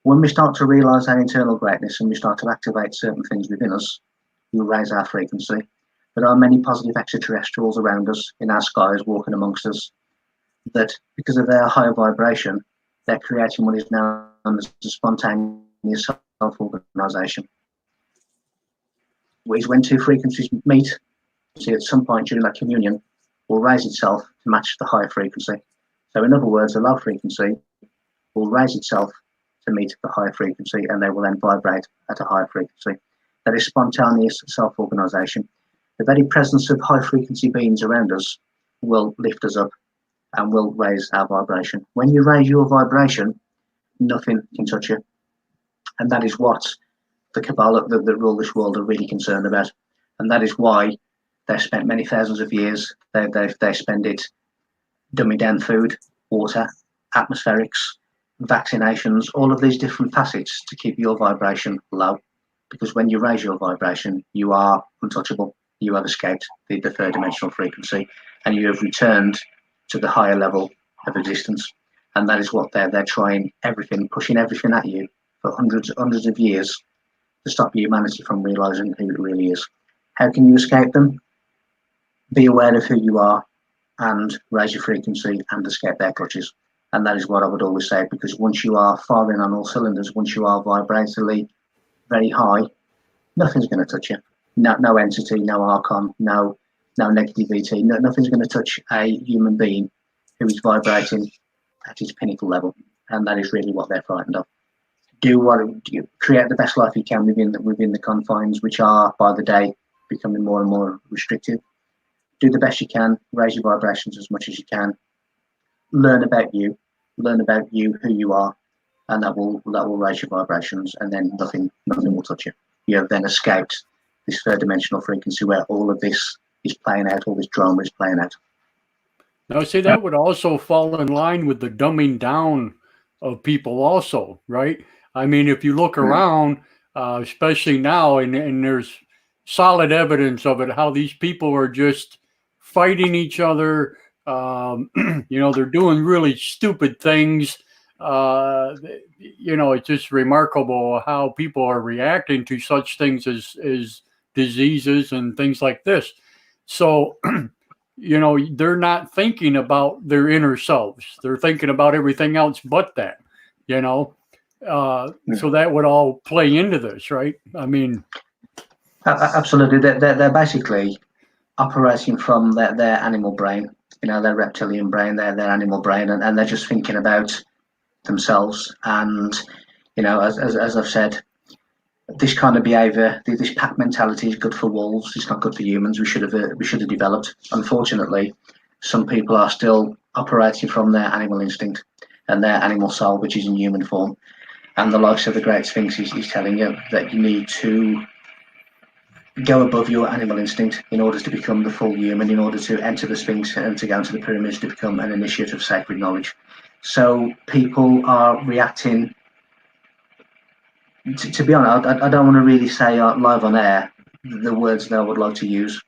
When we start to realise our internal greatness and we start to activate certain things within us, we raise our frequency. There are many positive extraterrestrials around us in our skies, walking amongst us, that because of their higher vibration, they're creating what is known as a spontaneous self-organisation. Which, when 2 frequencies meet, see at some point during that communion, will raise itself to match the higher frequency. So in other words, the low frequency will raise itself to meet the higher frequency, and they will then vibrate at a higher frequency. That is spontaneous self-organisation. The very presence of high frequency beings around us will lift us up and will raise our vibration. When you raise your vibration, nothing can touch you. And that is what the Kabbalah that rule this world are really concerned about. And that is why they've spent many thousands of years, they spend it dumbing down food, water, atmospherics, vaccinations, all of these different facets to keep your vibration low. Because when you raise your vibration, you are untouchable. You have escaped the 3rd-dimensional frequency, and you have returned to the higher level of existence. And that is what they're trying everything, pushing everything at you for hundreds of years to stop humanity from realizing who it really is. How can you escape them? Be aware of who you are and raise your frequency and escape their clutches. And that is what I would always say, because once you are firing on all cylinders, once you are vibrationally very high, nothing's going to touch you. No entity, no archon, no negativity, nothing's going to touch a human being who is vibrating at its pinnacle level. And that is really what they're frightened of. Create the best life you can within the confines, which are by the day becoming more and more restrictive. Do the best you can, raise your vibrations as much as you can. Learn about you, who you are, and that will raise your vibrations, and then nothing will touch you. You have then escaped this 3rd-dimensional frequency where all of this is playing out, all this drama is playing out. Now, see, that would also fall in line with the dumbing down of people also, right? I mean, if you look around, especially now, and there's solid evidence of it, how these people are just fighting each other. They're doing really stupid things. It's just remarkable how people are reacting to such things as diseases and things like this. So, they're not thinking about their inner selves. They're thinking about everything else but that, So that would all play into this, right? I mean, absolutely. They're basically operating from their animal brain, their reptilian brain, their animal brain, and they're just thinking about themselves. And as I've said, this kind of behaviour, this pack mentality, is good for wolves. It's not good for humans. We should have developed. Unfortunately, some people are still operating from their animal instinct and their animal soul, which is in human form. And the likes of the Great Sphinx is telling you that you need to go above your animal instinct in order to become the full human, in order to enter the Sphinx and to go into the pyramids to become an initiate of sacred knowledge. So people are reacting. To be honest, I don't want to really say live on air the words that I would like to use,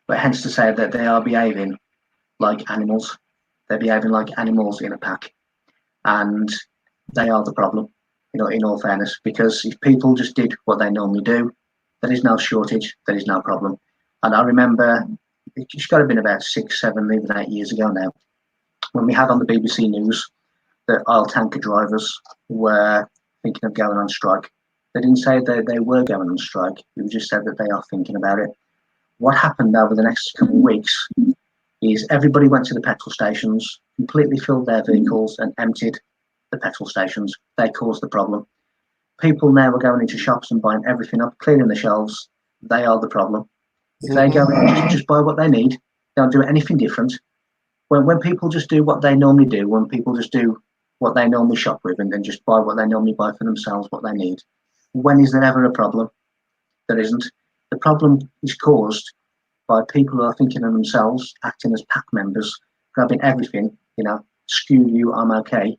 but hence to say that they are behaving like animals. They're behaving like animals in a pack, and they are the problem. In all fairness, because if people just did what they normally do, there is no shortage, there is no problem. And I remember it's got to have been about 6, 7, even 8 years ago now, when we had on the BBC News that oil tanker drivers were thinking of going on strike. They didn't say that they were going on strike. It just said that they are thinking about it. What happened over the next couple of weeks is everybody went to the petrol stations, completely filled their vehicles and emptied the petrol stations. They caused the problem. People now are going into shops and buying everything up, clearing the shelves. They are the problem. If they go in and just buy what they need, don't do anything different. When people just do what they normally do, when people just do what they normally shop with and then just buy what they normally buy for themselves, what they need, when is there ever a problem? There isn't. The problem is caused by people who are thinking of themselves, acting as pack members, grabbing everything, screw you, I'm okay.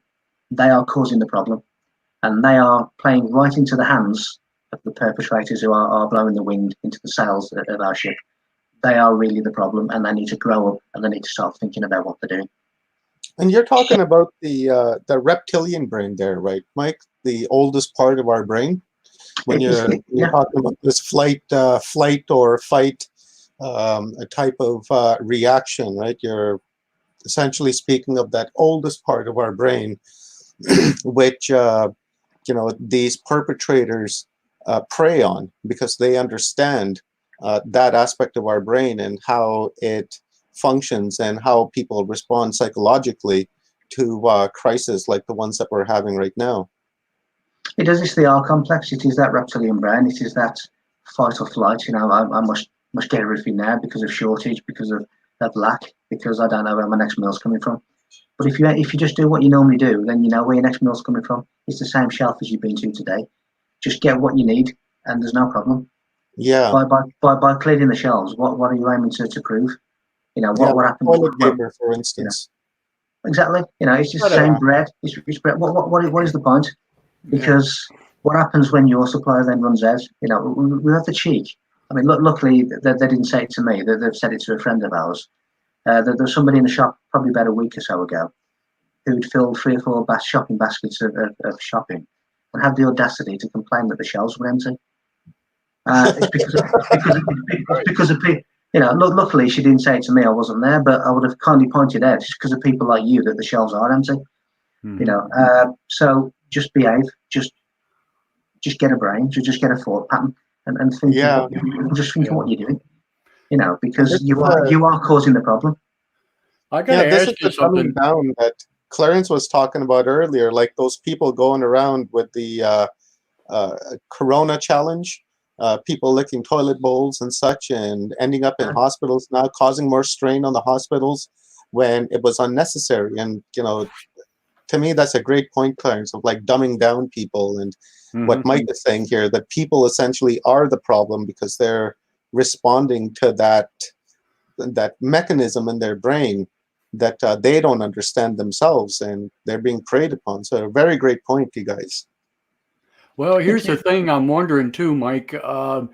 They are causing the problem, and they are playing right into the hands of the perpetrators who are blowing the wind into the sails of our ship. They are really the problem, and they need to grow up and they need to start thinking about what they're doing. And you're talking about the reptilian brain there, right, Mike? The oldest part of our brain. When you're talking about this flight or fight, a type of reaction, right? You're essentially speaking of that oldest part of our brain, which these perpetrators prey on because they understand that aspect of our brain and how it functions and how people respond psychologically to crises like the ones that we're having right now. It is. It's the R complex. It is that reptilian brain. It is that fight or flight. I must get everything now because of shortage, because of lack, because I don't know where my next meal's coming from. But if you just do what you normally do, then you know where your next meal's coming from. It's the same shelf as you've been to today. Just get what you need, and there's no problem. Yeah. By clearing the shelves, what are you aiming to prove? What happens? Toilet paper, for instance. Exactly. It's just the same bread. It's bread. What is the point? Because what happens when your supplier then runs out? We have the cheek. I mean, luckily they didn't say it to me. They've said it to a friend of ours. There was somebody in the shop probably about a week or so ago who'd filled 3 or 4 shopping baskets of shopping and had the audacity to complain that the shelves were empty. It's because of people. Luckily she didn't say it to me. I wasn't there, but I would have kindly pointed out it's because of people like you that the shelves are empty. Mm-hmm. So just behave. Just get a brain. Just get a thought pattern and think. Just think of what you're doing. Because you are causing the problem. I gotta ask you something. Down that Clarence was talking about earlier, like those people going around with the Corona challenge, people licking toilet bowls and such, and ending up in hospitals now, causing more strain on the hospitals when it was unnecessary. And to me, that's a great point, Clarence, of like dumbing down people. And what Mike is saying here, that people essentially are the problem because they're responding to that mechanism in their brain that they don't understand themselves, and they're being preyed upon. So a very great point, you guys. Well, here's the thing I'm wondering too, Mike. Do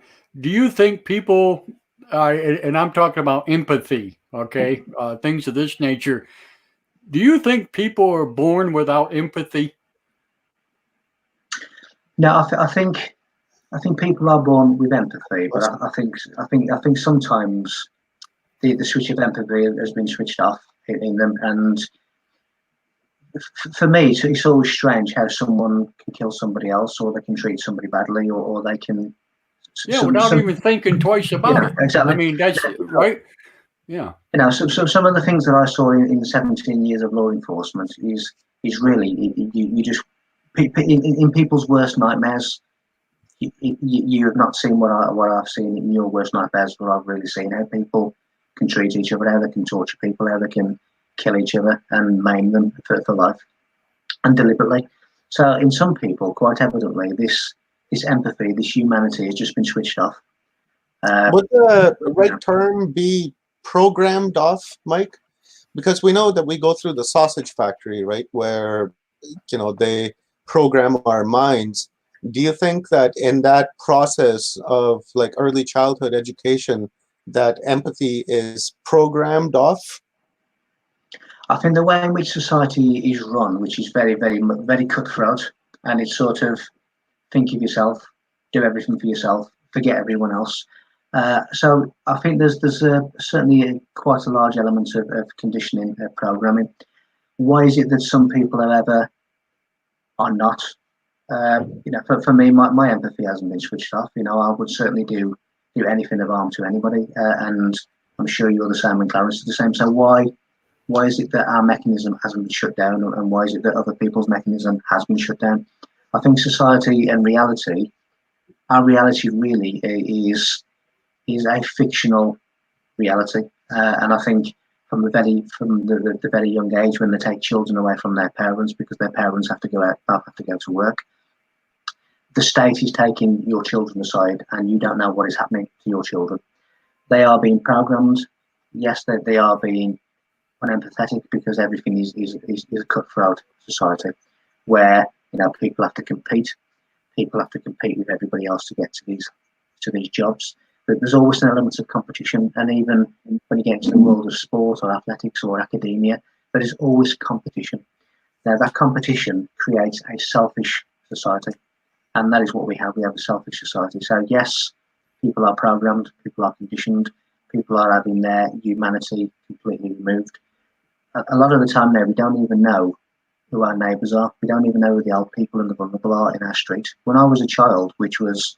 you think people, and I'm talking about empathy, okay, things of this nature, do you think people are born without empathy? No, I think people are born with empathy, but I think sometimes the switch of empathy has been switched off in them, and for me, it's always strange how someone can kill somebody else, or they can treat somebody badly, or they can without even thinking twice about it. Exactly. I mean, that's right. Yeah. So some of the things that I saw in the 17 years of law enforcement is really you just in people's worst nightmares. You have not seen what I've seen in your worst nightmares. What I've really seen, how people can treat each other, how they can torture people, how they can kill each other and maim them for life, and deliberately. So in some people, quite evidently, this empathy, this humanity has just been switched off. Would the You know, right term be programmed off, Mike? Because we know that we go through the sausage factory, right, where they program our minds. Do you think that in that process of like early childhood education, that empathy is programmed off? I think the way in which society is run, which is very cutthroat, and it's sort of think of yourself, do everything for yourself, forget everyone else. So I think there's certainly quite a large element of conditioning, programming. Why is it that some people are ever are not? For me, my empathy hasn't been switched off. I would certainly do anything of harm to anybody, and I'm sure you're the same and Clarence is the same. So why is it that our mechanism hasn't been shut down, and why is it that other people's mechanism has been shut down? I think society and reality, our reality really is a fictional reality, and I think from the very young age when they take children away from their parents because their parents have to go out, have to go to work, the state is taking your children aside, and you don't know what is happening to your children. They are being programmed. Yes, they are being unempathetic because everything is a cutthroat society where people have to compete. People have to compete with everybody else to get to these jobs. But there's always an element of competition, and even when you get into the world of sport or athletics or academia, there is always competition. Now that competition creates a selfish society, and that is what we have. We have a selfish society. So yes, people are programmed, people are conditioned, people are having their humanity completely removed. A lot of the time now, we don't even know who our neighbours are. We don't even know who the old people and the vulnerable are in our street. When I was a child, which was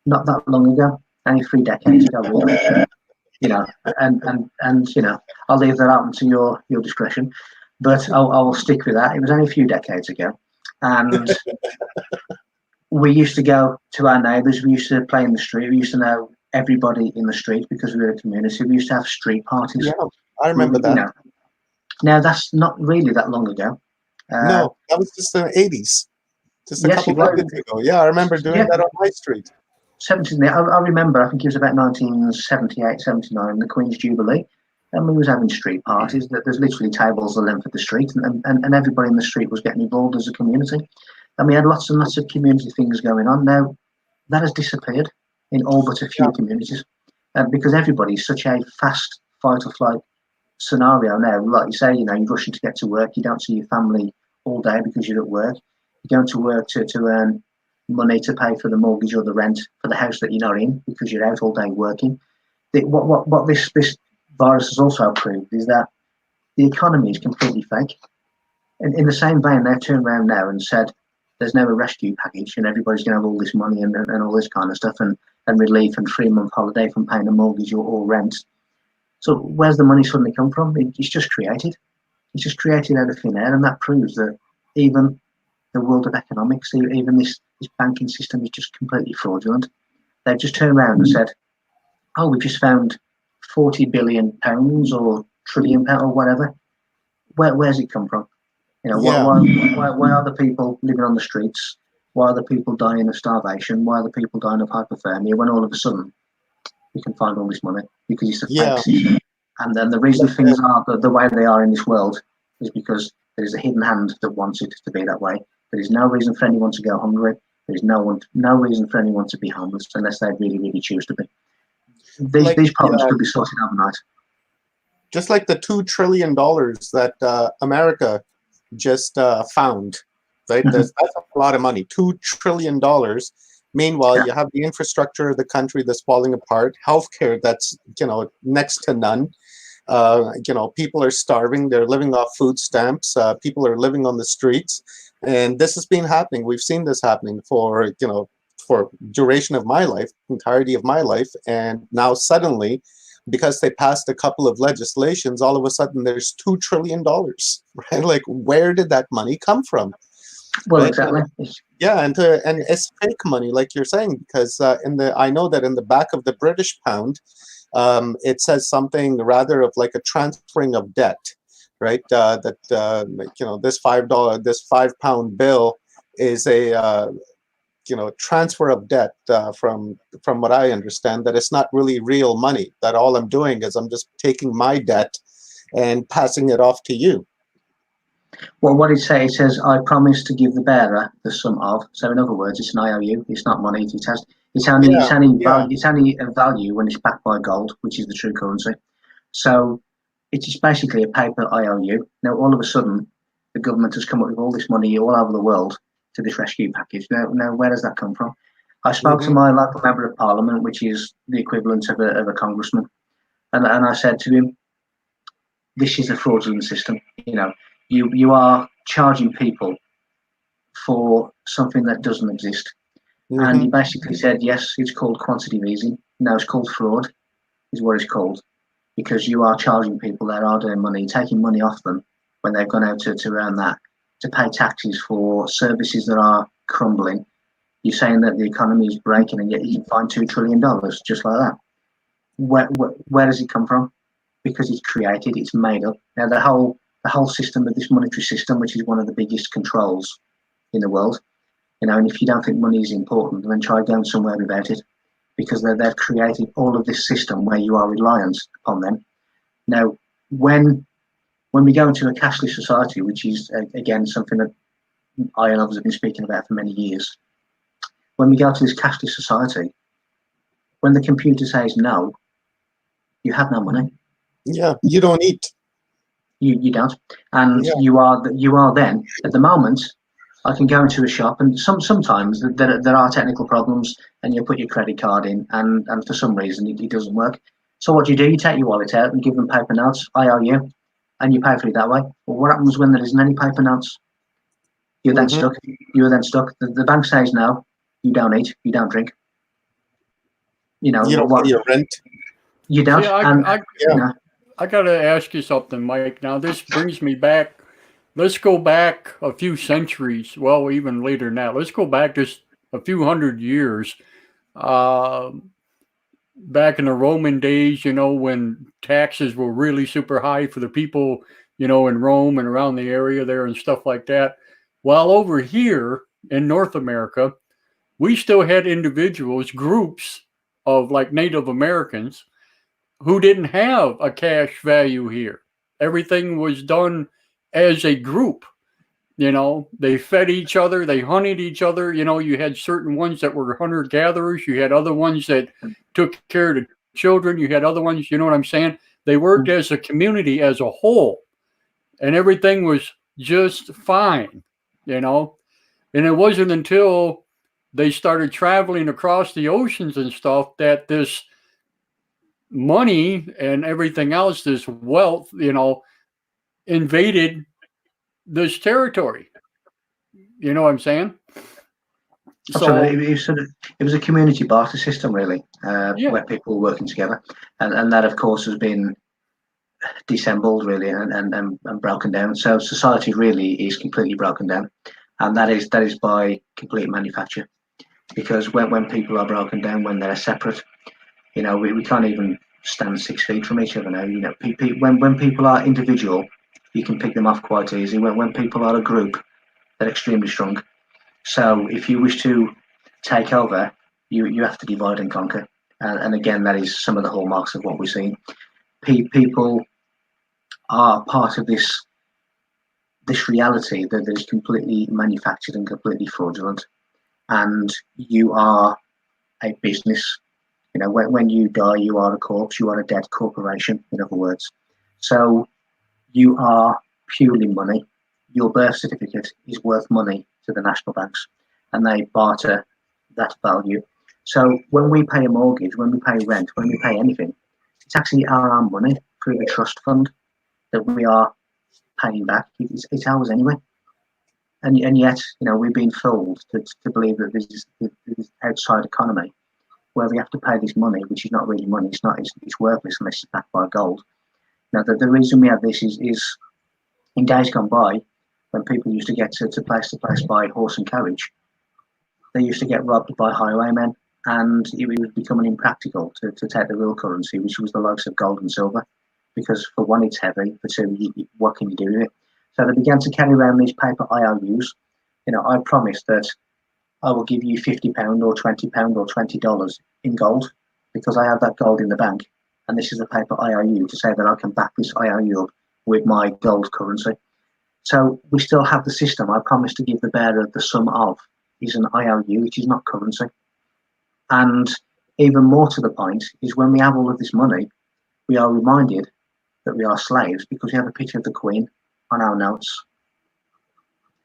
not that long ago, only 3 decades ago, really, and I'll leave that out to your discretion, but I will stick with that. It was only a few decades ago, and we used to go to our neighbours. We used to play in the street. We used to know everybody in the street because we were a community. We used to have street parties. Yeah, I remember that. Now that's not really that long ago. No, that was just in the 80s, just a Yes, couple it was. decades ago. Yeah, I remember doing Yeah, that on my street. 17. I remember. I think it was about 1978, 79, the Queen's Jubilee, and we was having street parties. That there's literally tables the length of the street, and everybody in the street was getting involved as a community. And we had lots and lots of community things going on. Now that has disappeared in all but a few Yeah, communities, because everybody's such a fast fight or flight scenario now. Like you say, you're rushing to get to work. You don't see your family all day because you're at work. You're going to work to earn money to pay for the mortgage or the rent for the house that you're not in because you're out all day working. What this virus has also proved is that the economy is completely fake. In the same vein, they've turned around now and said there's now a rescue package and everybody's going to have all this money and all this kind of stuff and relief and 3 month holiday from paying a mortgage or rent. So where's the money suddenly come from? It's just created. It's just created out of thin air, and that proves that even the world of economics, even this banking system is just completely fraudulent. They've just turned around and said, "Oh, we've just found 40 billion pounds or trillion pounds or whatever. Where's it come from? yeah, Why are the people living on the streets? Why are the people dying of starvation? Why are the people dying of hypothermia? When all of a sudden we can find all this money because it's a fake yeah. system. And then the reason things are the way they are in this world is because there is a hidden hand that wants it to be that way. There is no reason for anyone to go hungry. There is no reason for anyone to be homeless unless they really choose to be. Like, These problems could be sorted overnight. just like the $2 trillion that America just found, right? That's a lot of money. $2 trillion. Meanwhile, Yeah. you have the infrastructure of the country that's falling apart, healthcare that's next to none. People are starving. They're living off food stamps. People are living on the streets, and this has been happening. We've seen this happening for duration of my life, entirety of my life, and now suddenly because they passed a couple of legislations, all of a sudden there's $2 trillion, right? Like, where did that money come from? Well, Right? exactly. Yeah, and it's fake money, like you're saying, because I know that in the back of the British pound, it says something rather of like a transferring of debt, right? This this £5 bill is a transfer of debt, from what I understand, that it's not really real money. That all I'm doing is I'm just taking my debt and passing it off to you. Well, what it says, I promise to give the bearer the sum of. So in other words, it's an IOU. It's not money. It's only a value when it's backed by gold, which is the true currency. So it is basically a paper IOU. Now all of a sudden, the government has come up with all this money all over the world to this rescue package. Now where does that come from? I spoke to my local member of parliament, which is the equivalent of a congressman, and I said to him, "This is a fraudulent system. You are charging people for something that doesn't exist." And he basically said, yes, it's called quantitative easing. No, it's called fraud, is what it's called, because you are charging people that are doing money, taking money off them when they've gone out to earn that, to pay taxes for services that are crumbling. You're saying that the economy is breaking, and yet you can find $2 trillion just like that. Where does it come from? Because it's created, it's made up. Now the whole system of this monetary system, which is one of the biggest controls in the world, and if you don't think money is important, then try going somewhere without it, because they've created all of this system where you are reliant upon them. Now, when we go into a cashless society, which is again something that I and others have been speaking about for many years, when we go to this cashless society, when the computer says no, you have no money. Yeah, you don't eat. You don't, and you are then at the moment. I can go into a shop, and sometimes there are technical problems, and you put your credit card in, and for some reason it doesn't work. So what do? You take your wallet out and give them paper notes, IOU, and you pay for it that way. Well, what happens when there isn't any paper notes? You're then stuck. You're then stuck. The bank says no, you don't eat, you don't drink. You don't pay your rent. You don't. See, I got to ask you something, Mike. Now, this brings me back. Let's go back a few centuries. Well, even later than that. Let's go back just a few hundred years. Back in the Roman days, when taxes were really super high for the people, in Rome and around the area there and stuff like that. While over here in North America, we still had individuals, groups of like Native Americans who didn't have a cash value here. Everything was done as a group. They fed each other, they hunted each other. You had certain ones that were hunter gatherers, you had other ones that took care of the children, you had other ones, you know what I'm saying? They worked as a community as a whole, and everything was just fine, And it wasn't until they started traveling across the oceans and stuff that this money and everything else, this wealth, invaded this territory. You know what I'm saying? Absolutely. It was a community barter system, really, where people were working together, and that, of course, has been dissembled, really, and broken down. So society really is completely broken down, and that is by complete manufacture. Because when people are broken down, when they're separate, we can't even stand 6 feet from each other now. When people are individual, you can pick them off quite easy. When people are a group, they're extremely strong. So if you wish to take over, you have to divide and conquer. And again, that is some of the hallmarks of what we're seeing. People are part of this reality that is completely manufactured and completely fraudulent. And you are a business. When you die, you are a corpse. You are a dead corporation, in other words. So you are purely money. Your birth certificate is worth money to the national banks, and they barter that value. So when we pay a mortgage, when we pay rent, when we pay anything, it's actually our money through the trust fund that we are paying back. It's ours anyway. And yet, we've been fooled to believe that this outside economy where we have to pay this money, which is not really money. It's worthless unless it's backed by gold. Now, the reason we have this is in days gone by, when people used to get to place by horse and carriage, they used to get robbed by highwaymen, and it was becoming impractical to take the real currency, which was the likes of gold and silver, because for one, it's heavy, for two, what can you do with it? So they began to carry around these paper IOUs. I promised that I will give you £50 or £20 or $20 in gold because I have that gold in the bank, and this is a paper IOU to say that I can back this IOU up with my gold currency. So we still have the system. I promised to give the bearer the sum of is an IOU, which is not currency. And even more to the point is when we have all of this money, we are reminded that we are slaves because we have a picture of the Queen on our notes,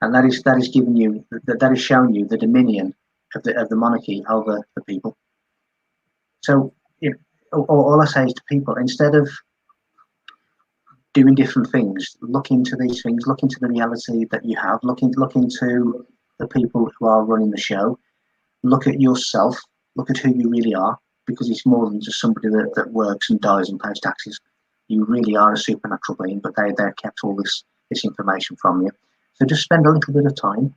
and that is giving you that is showing you the dominion of the monarchy over the people. So all I say is to people, instead of doing different things, look into these things, look into the reality that you have, look into the people who are running the show, look at yourself, look at who you really are, because it's more than just somebody that works and dies and pays taxes. You really are a supernatural being, but they've kept all this information from you. So just spend a little bit of time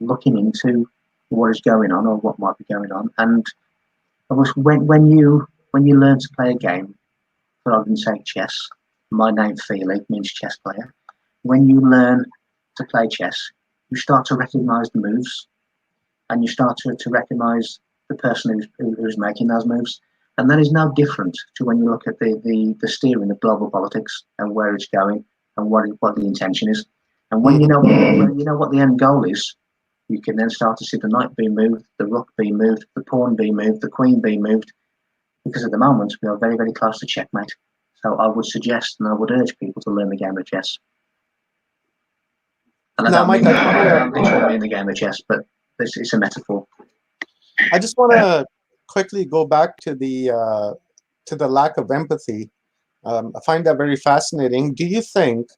looking into what is going on or what might be going on. And of course, when you learn to play a game, for argument's sake, chess, my name Feeley means chess player. When you learn to play chess, you start to recognise the moves, and you start to recognise the person who's making those moves. And that is no different to when you look at the steering of global politics and where it's going and what the intention is. And when you know what the end goal is, you can then start to see the knight being moved, the rook being moved, the pawn being moved, the queen being moved, because at the moment we are very, very close to checkmate. So I would suggest and I would urge people to learn the game of chess. And I don't literally mean the game of chess, but it's a metaphor. I just want to quickly go back to the lack of empathy. I find that very fascinating. Do you think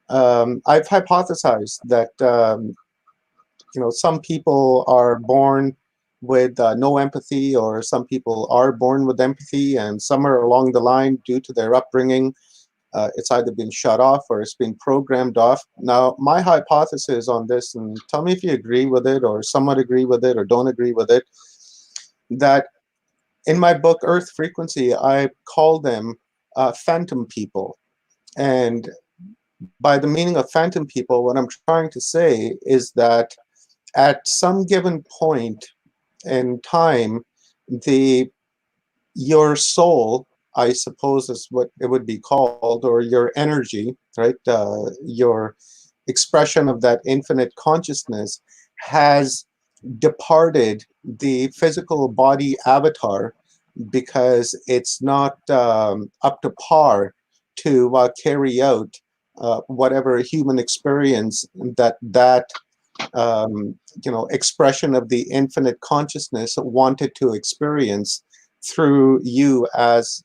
I've hypothesized that some people are born with no empathy, or some people are born with empathy, and somewhere along the line, due to their upbringing, it's either been shut off or it's been programmed off. Now, my hypothesis on this, and tell me if you agree with it or somewhat agree with it or don't agree with it, that in my book, Earth Frequency, I call them phantom people. And by the meaning of phantom people, what I'm trying to say is that at some given point in time, your soul, I suppose is what it would be called, or your energy, right? Your expression of that infinite consciousness has departed the physical body avatar because it's not up to par to carry out whatever human experience that expression of the infinite consciousness wanted to experience through you as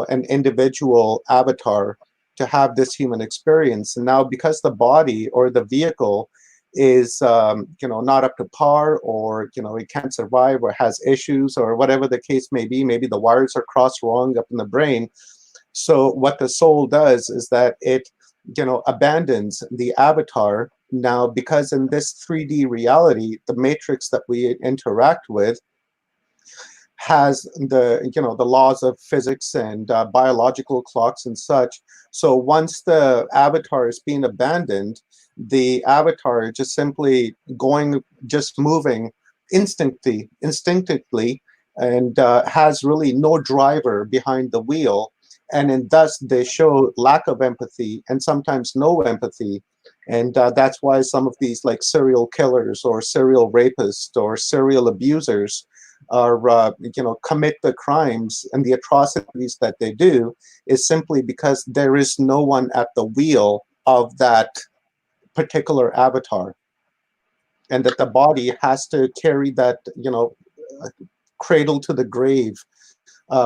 an individual avatar to have this human experience. And now, because the body or the vehicle is not up to par, or it can't survive, or has issues, or whatever the case may be, maybe the wires are crossed wrong up in the brain. So what the soul does is that it abandons the avatar now, because in this 3D reality, the matrix that we interact with has the laws of physics and biological clocks and such. So once the avatar is being abandoned, the avatar is just simply moving instinctively, and has really no driver behind the wheel. And thus they show lack of empathy and sometimes no empathy. And that's why some of these, like serial killers or serial rapists or serial abusers, are commit the crimes and the atrocities that they do, is simply because there is no one at the wheel of that particular avatar, and that the body has to carry that cradle to the grave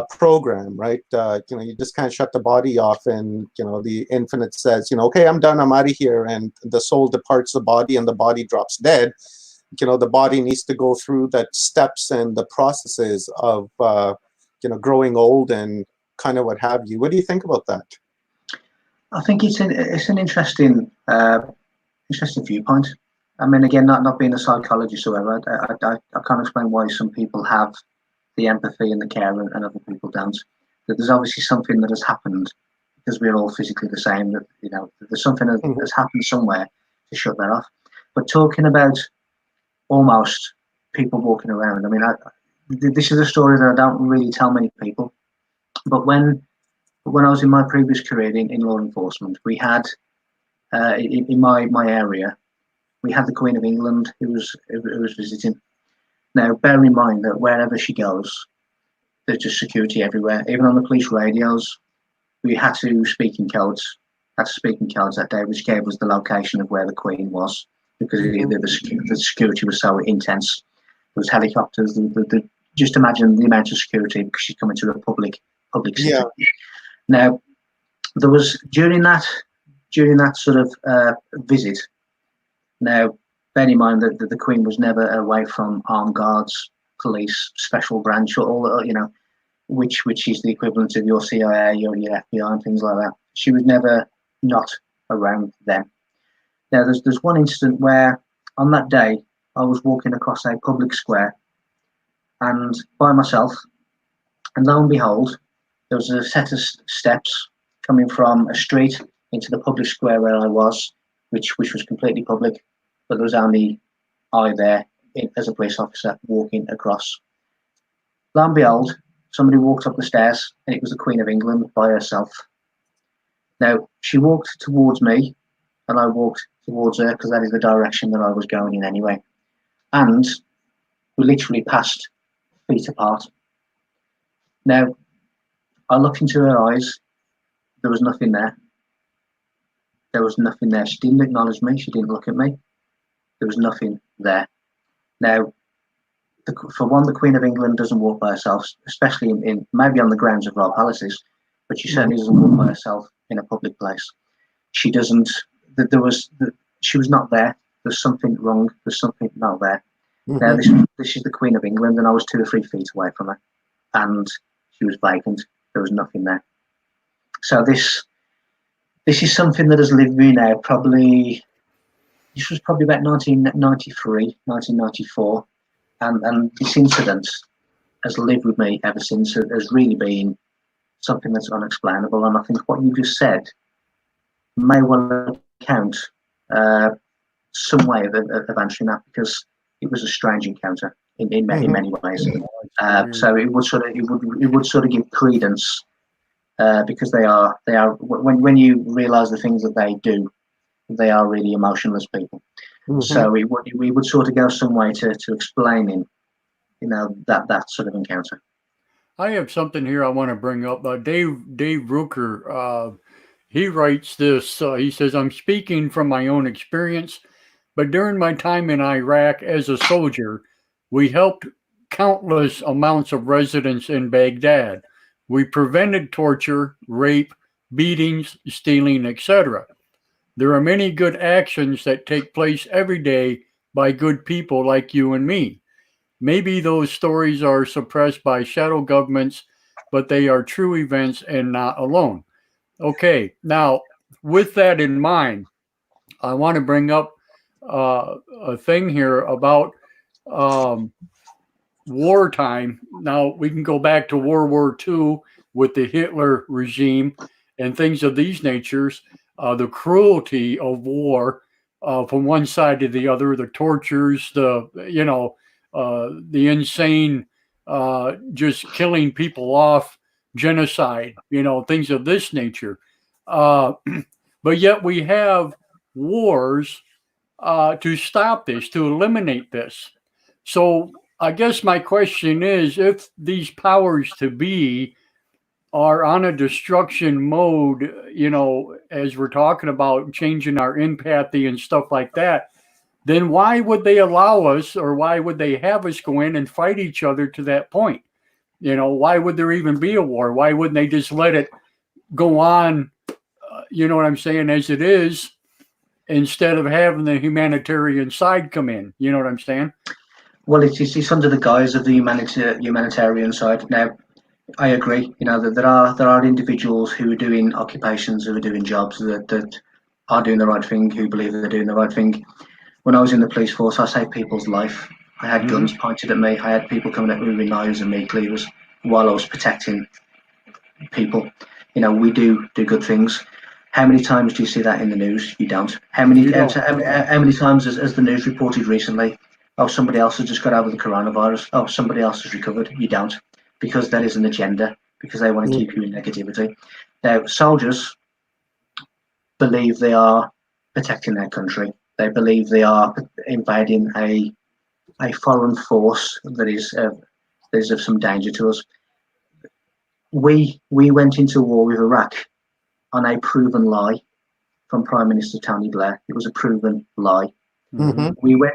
program, right? You just can't shut the body off, and the infinite says, okay, I'm done, I'm out of here, and the soul departs the body and the body drops dead. the body needs to go through that steps and the processes of growing old and kind of what have you. What do you think about that? I think it's an interesting viewpoint. I mean, again, not being a psychologist or whatever, I can't explain why some people have the empathy and the care and other people don't. That there's obviously something that has happened because we're all physically the same. That there's something that has happened somewhere to shut that off. But talking about almost people walking around, I mean, this is a story that I don't really tell many people. But when I was in my previous career in law enforcement, we had in my area, we had the Queen of England who was visiting. Now, bear in mind that wherever she goes, there's just security everywhere. Even on the police radios, we had to speak in codes. That day, which gave us the location of where the Queen was, because the security was so intense. There was helicopters. Just imagine the amount of security because she's coming to a public city. Yeah. Now, there was during that sort of visit. Now, bear in mind that the Queen was never away from armed guards, police, special branch, or all which is the equivalent of your CIA or your FBI and things like that. She was never not around them. Now, there's one incident where on that day I was walking across a public square and by myself, and lo and behold, there was a set of steps coming from a street into the public square where I was, which was completely public, but there was only I there as a police officer walking across. Lo and behold, somebody walked up the stairs, and it was the Queen of England by herself. Now, she walked towards me, and I walked towards her because that is the direction that I was going in anyway. And we literally passed feet apart. Now, I looked into her eyes. There was nothing there. There was nothing there. She didn't acknowledge me. She didn't look at me. There was nothing there. Now, for one, the Queen of England doesn't walk by herself, especially in maybe on the grounds of royal palaces, but she certainly doesn't walk by herself in a public place. She doesn't. She was not there. There's something wrong. There's something not there. Now, this is the Queen of England, and I was 2 or 3 feet away from her, and she was vacant. There was nothing there. So this is something that has lived with me now. This was probably about 1993, 1994. And this incident has lived with me ever since. It has really been something that's unexplainable. And I think what you just said may well account some way of answering that, because it was a strange encounter in many ways. So it would sort of give credence because they are when you realise the things that they do, they are really emotionless people. So we would sort of go some way to explaining, that sort of encounter. I have something here I want to bring up. Dave Rooker, he writes this. He says, "I'm speaking from my own experience, but during my time in Iraq as a soldier, we helped countless amounts of residents in Baghdad. We prevented torture, rape, beatings, stealing, etc. There are many good actions that take place every day by good people like you and me. Maybe those stories are suppressed by shadow governments, but they are true events and not alone." Okay, now with that in mind, I want to bring up a thing here about wartime. Now we can go back to World War II with the Hitler regime and things of these natures. The cruelty of war from one side to the other, the tortures, the insane, just killing people off, genocide, things of this nature. But yet we have wars to stop this, to eliminate this. So I guess my question is, if these powers to be are on a destruction mode, as we're talking about changing our empathy and stuff like that, then why would they allow us, or why would they have us go in and fight each other to that point? Why would there even be a war? Why wouldn't they just let it go on, you know what I'm saying, as it is, instead of having the humanitarian side come in. You know what I'm saying? Well, it's under the guise of the humanitarian side. Now, I agree. You know that there are individuals who are doing occupations, who are doing jobs that are doing the right thing, who believe they're doing the right thing. When I was in the police force, I saved people's life. I had guns pointed at me. I had people coming at me with knives and meat cleavers while I was protecting people. You know, we do good things. How many times do you see that in the news? You don't. How many You don't. how many times has the news reported recently? Oh, somebody else has just got over the coronavirus. Oh, somebody else has recovered. You don't, because that is an agenda. Because they want to keep you in negativity. Now, soldiers believe they are protecting their country. They believe they are invading a foreign force that is of some danger to us. We went into war with Iraq on a proven lie from Prime Minister Tony Blair. It was a proven lie. Mhm. We went,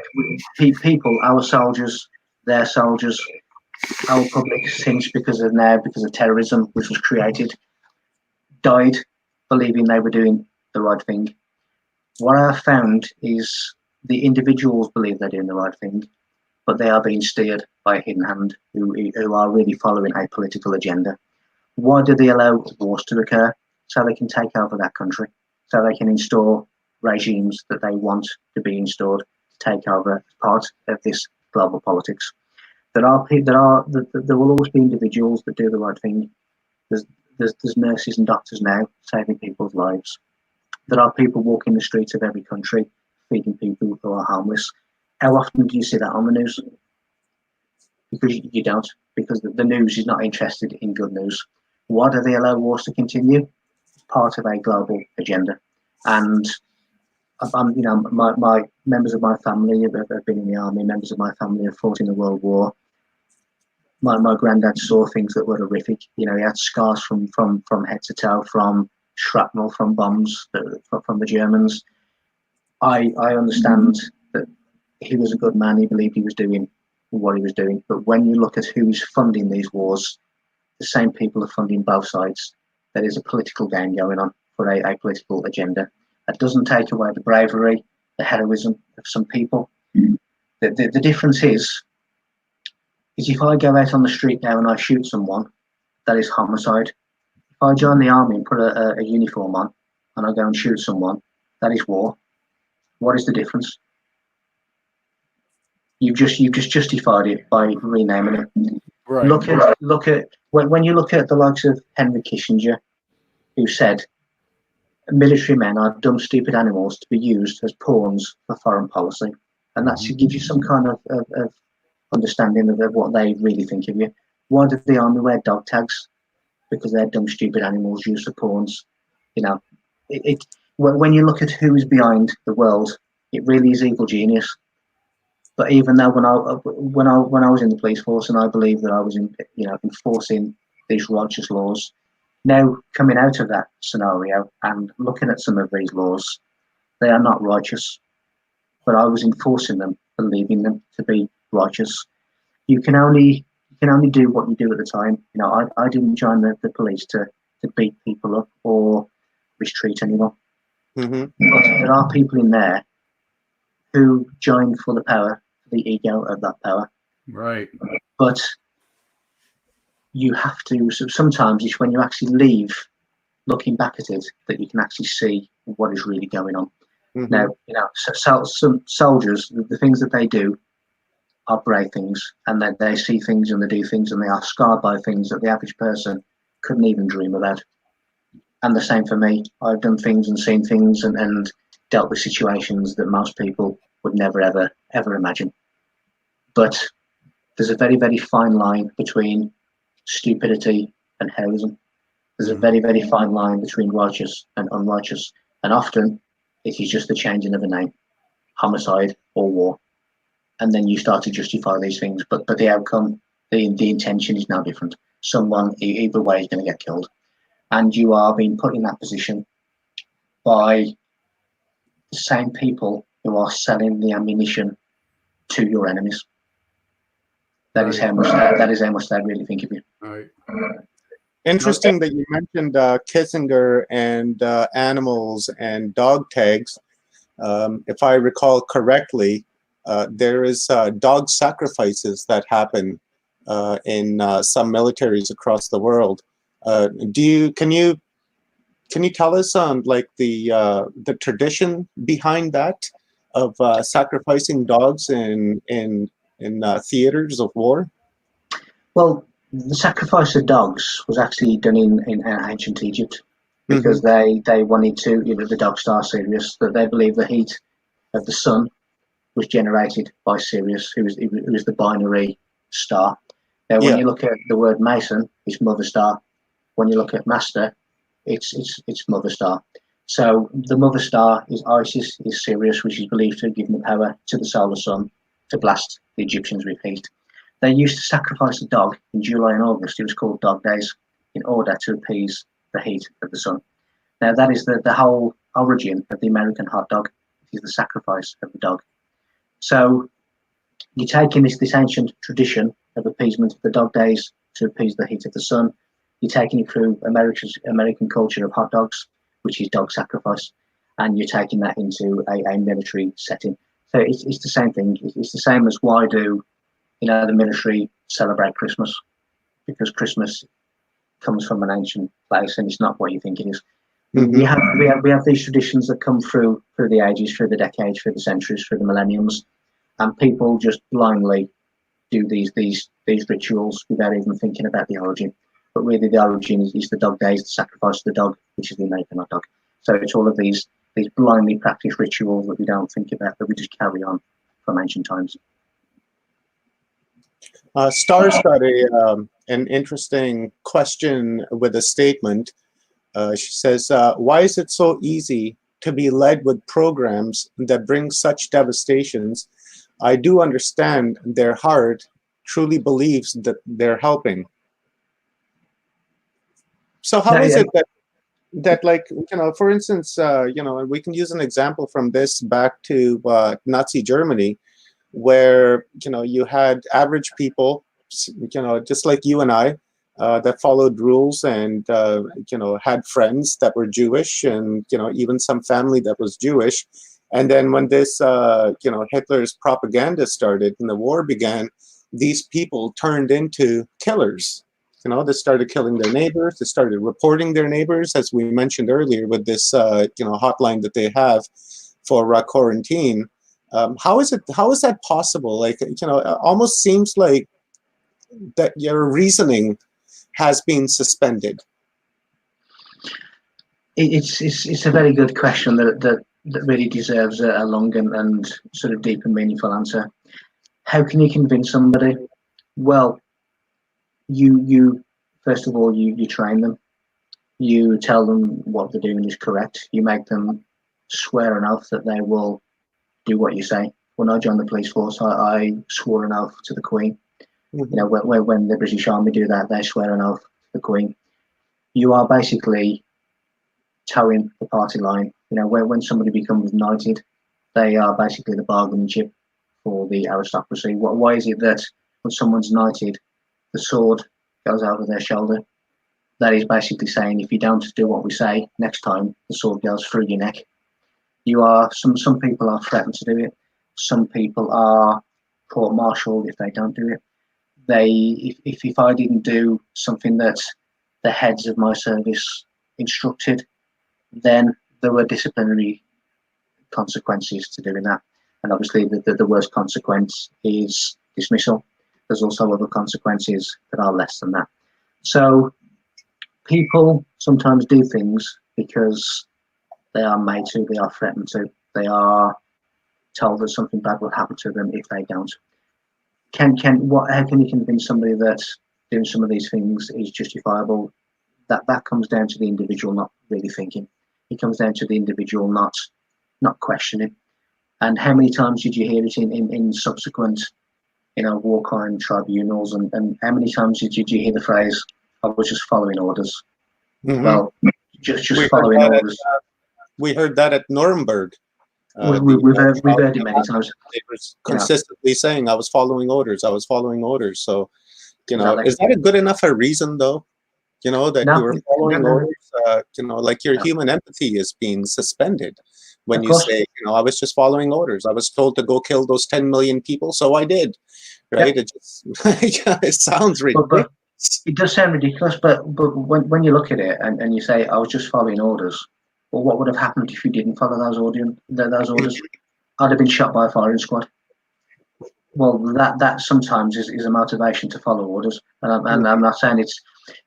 people, our soldiers, their soldiers, our public, since because of terrorism, which was created, died believing they were doing the right thing. What I have found is the individuals believe they're doing the right thing, but they are being steered by a hidden hand who are really following a political agenda. Why do they allow wars to occur? So they can take over that country, so they can install regimes that they want to be installed to take over part of this global politics. There will always be individuals that do the right thing. There's nurses and doctors now saving people's lives. There are people walking the streets of every country feeding people who are homeless. How often do you see that on the news? Because you don't, because the news is not interested in good news. Why do they allow wars to continue? Part of a global agenda. And my members of my family have been in the army. Members of my family have fought in the World War. My granddad saw things that were horrific. You know, he had scars from head to toe, from shrapnel, from bombs, from the Germans. I understand that he was a good man. He believed he was doing what he was doing. But when you look at who's funding these wars, the same people are funding both sides. There is a political game going on for a political agenda. That doesn't take away the bravery, the heroism of some people. The difference is if I go out on the street now and I shoot someone, that is homicide. If I join the army and put a uniform on and I go and shoot someone, that is war. What is the difference? You've just justified it by renaming it. Right. Look at when you look at the likes of Henry Kissinger, who said military men are dumb, stupid animals to be used as pawns for foreign policy, and that should give you some kind of understanding of what they really think of you. Why do the army wear dog tags? Because they're dumb, stupid animals used for pawns. You know, when you look at who is behind the world, it really is evil genius. But even though when I was in the police force and I believed that I was enforcing these righteous laws, now coming out of that scenario and looking at some of these laws, they are not righteous. But I was enforcing them, believing them to be righteous. You can only do what you do at the time. You know, I didn't join the police to beat people up or mistreat anyone. Mm-hmm. But there are people in there who join for the power, the ego of that power. Right. But you have to. So sometimes it's when you actually leave, looking back at it, that you can actually see what is really going on. Mm-hmm. Now, some soldiers, the things that they do are brave things, and that they see things and they do things, and they are scarred by things that the average person couldn't even dream about. And the same for me. I've done things and seen things and dealt with situations that most people would never ever imagine. But there's a very, very fine line between stupidity and heroism. There's a very, very fine line between righteous and unrighteous, and often it is just the changing of a name, homicide or war. And then you start to justify these things, but the outcome, the intention is now different. Someone either way is going to get killed, and you are being put in that position by the same people who are selling the ammunition to your enemies. That is how much they really think of you. Right. Interesting that you mentioned Kissinger and animals and dog tags. if I recall correctly, there is dog sacrifices that happen in some militaries across the world. Can you tell us like the tradition behind that of sacrificing dogs in theaters of war? Well, the sacrifice of dogs was actually done in ancient Egypt because they wanted to, the dog star Sirius, that they believed the heat of the sun was generated by Sirius, who is the binary star. Now, when Yeah. you look at the word Mason, it's Mother Star. When you look at Master, it's Mother Star. So the Mother Star is Isis, is Sirius, which is believed to have given the power to the solar sun to blast the Egyptians with heat. They used to sacrifice a dog in July and August. It was called Dog Days in order to appease the heat of the sun. Now that is the whole origin of the American hot dog. It is the sacrifice of the dog. So you're taking this ancient tradition of appeasement of the dog days to appease the heat of the sun. You're taking it through American culture of hot dogs, which is dog sacrifice, and you're taking that into a military setting. So it's the same thing. It's the same as why do the military celebrate Christmas? Because Christmas comes from an ancient place, and it's not what you think it is. We have these traditions that come through the ages, through the decades, through the centuries, through the millenniums, and people just blindly do these rituals without even thinking about the origin. But really, the origin is the dog days, the sacrifice of the dog, which is the American hot dog. So it's all of these blindly practiced rituals that we don't think about, that we just carry on from ancient times. Star's got an interesting question with a statement. She says, why is it so easy to be led with programs that bring such devastations? I do understand their heart truly believes that they're helping. So how is it that like, for instance, we can use an example from this back to Nazi Germany, where, you had average people, just like you and I, that followed rules and, had friends that were Jewish and, even some family that was Jewish. And then when this, Hitler's propaganda started and the war began, these people turned into killers. They started killing their neighbors. They started reporting their neighbors, as we mentioned earlier, with this, hotline that they have for quarantine. How is that possible? Like, it almost seems like that your reasoning has been suspended. It's a very good question that really deserves a long and sort of deep and meaningful answer. How can you convince somebody? Well, you first of all, you train them. You tell them what they're doing is correct. You make them swear an oath that they will do what you say. When I joined the police force, I swore an oath to the Queen. When the British Army do that, they swear an oath to the Queen. You are basically towing the party line. When somebody becomes knighted, they are basically the bargaining chip for the aristocracy. Why is it that when someone's knighted, the sword goes over their shoulder? That is basically saying, if you don't do what we say, next time the sword goes through your neck. Some people are threatened to do it. Some people are court-martialed if they don't do it. If I didn't do something that the heads of my service instructed, then there were disciplinary consequences to doing that. And obviously the worst consequence is dismissal. There's also other consequences that are less than that. So people sometimes do things because they are made to, they are threatened to, they are told that something bad will happen to them if they don't. How can you convince somebody that doing some of these things is justifiable? That comes down to the individual not really thinking. It comes down to the individual not questioning. And how many times did you hear it in subsequent, war crime tribunals? And how many times did you hear the phrase, "I was just following orders"? Well, just following orders. We heard that at Nuremberg. We've heard it many times. They were consistently saying, "I was following orders. I was following orders." So, Exactly. Is that a good enough a reason, though? That you were following orders. Like your human empathy is being suspended when Of you course. say, I was just following orders. I was told to go kill those 10 million people, so I did. Right? Yep. It just it sounds But ridiculous. it does sound ridiculous, but when you look at it and you say, I was just following orders, well, what would have happened if you didn't follow those orders? I'd have been shot by a firing squad. Well, that sometimes is a motivation to follow orders, and I'm not saying it's,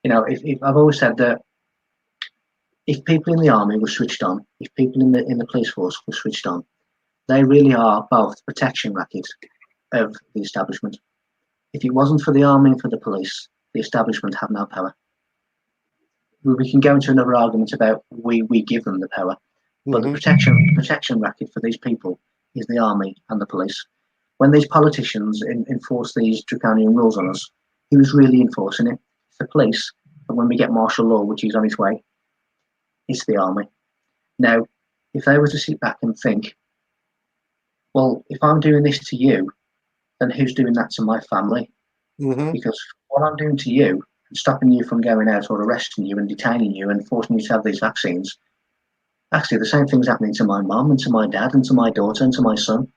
if I've always said that if people in the army were switched on, if people in the police force were switched on, they really are both the protection racket of the establishment. If it wasn't for the army and for the police, the establishment have no power. We can go into another argument about we give them the power, but the protection racket for these people is the army and the police. When these politicians enforce these draconian rules on us, who's really enforcing it? It's the police. And when we get martial law, which is on its way, it's the army. Now, if they were to sit back and think, well, if I'm doing this to you, then who's doing that to my family? Because what I'm doing to you, stopping you from going out or arresting you and detaining you and forcing you to have these vaccines, actually the same thing's happening to my mum and to my dad and to my daughter and to my son.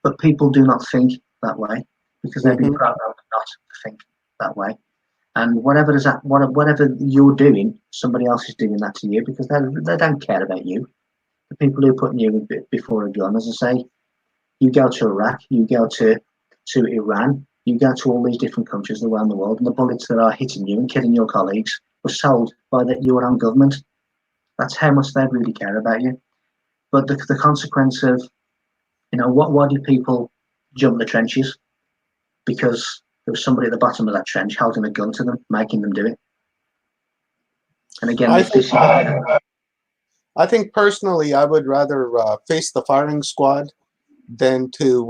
But people do not think that way because they've been programmed not to think that way. And whatever you're doing, somebody else is doing that to you because they don't care about you. The people who are putting you before a gun, as I say, you go to Iraq, you go to Iran, you go to all these different countries around the world, and the bullets that are hitting you and killing your colleagues were sold by your own government. That's how much they really care about you. But the consequence of, why do people jump the trenches? Because there was somebody at the bottom of that trench holding a gun to them, making them do it. And again, I think personally, I would rather face the firing squad than to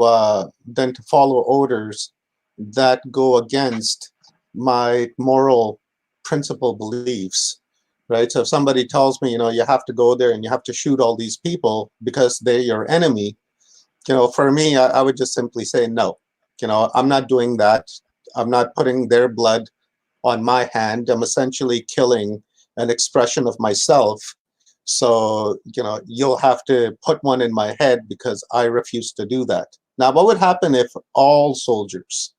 follow orders that go against my moral principle beliefs. Right. So if somebody tells me, you have to go there and you have to shoot all these people because they're your enemy, for me, I would just simply say no. I'm not doing that. I'm not putting their blood on my hand. I'm essentially killing an expression of myself. So, you'll have to put one in my head because I refuse to do that. Now, what would happen if all soldiers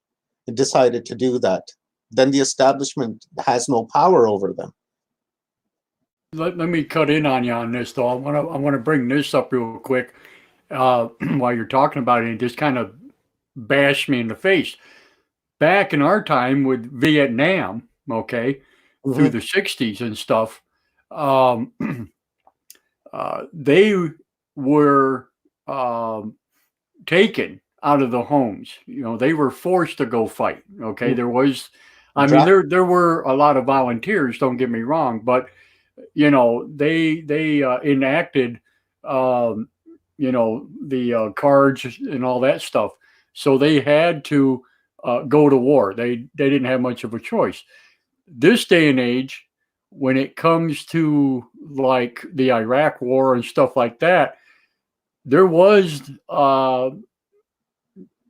decided to do that? Then the establishment has no power over them. Let me cut in on you on this, though. I want to bring this up real quick while you're talking about it and just kind of bash me in the face. Back in our time with Vietnam, okay, through the 60s and stuff, they were taken out of the homes. They were forced to go fight. Okay, there was, there were a lot of volunteers. Don't get me wrong, but they enacted, the cards and all that stuff. So they had to go to war. They didn't have much of a choice. This day and age, when it comes to like the Iraq war and stuff like that, there was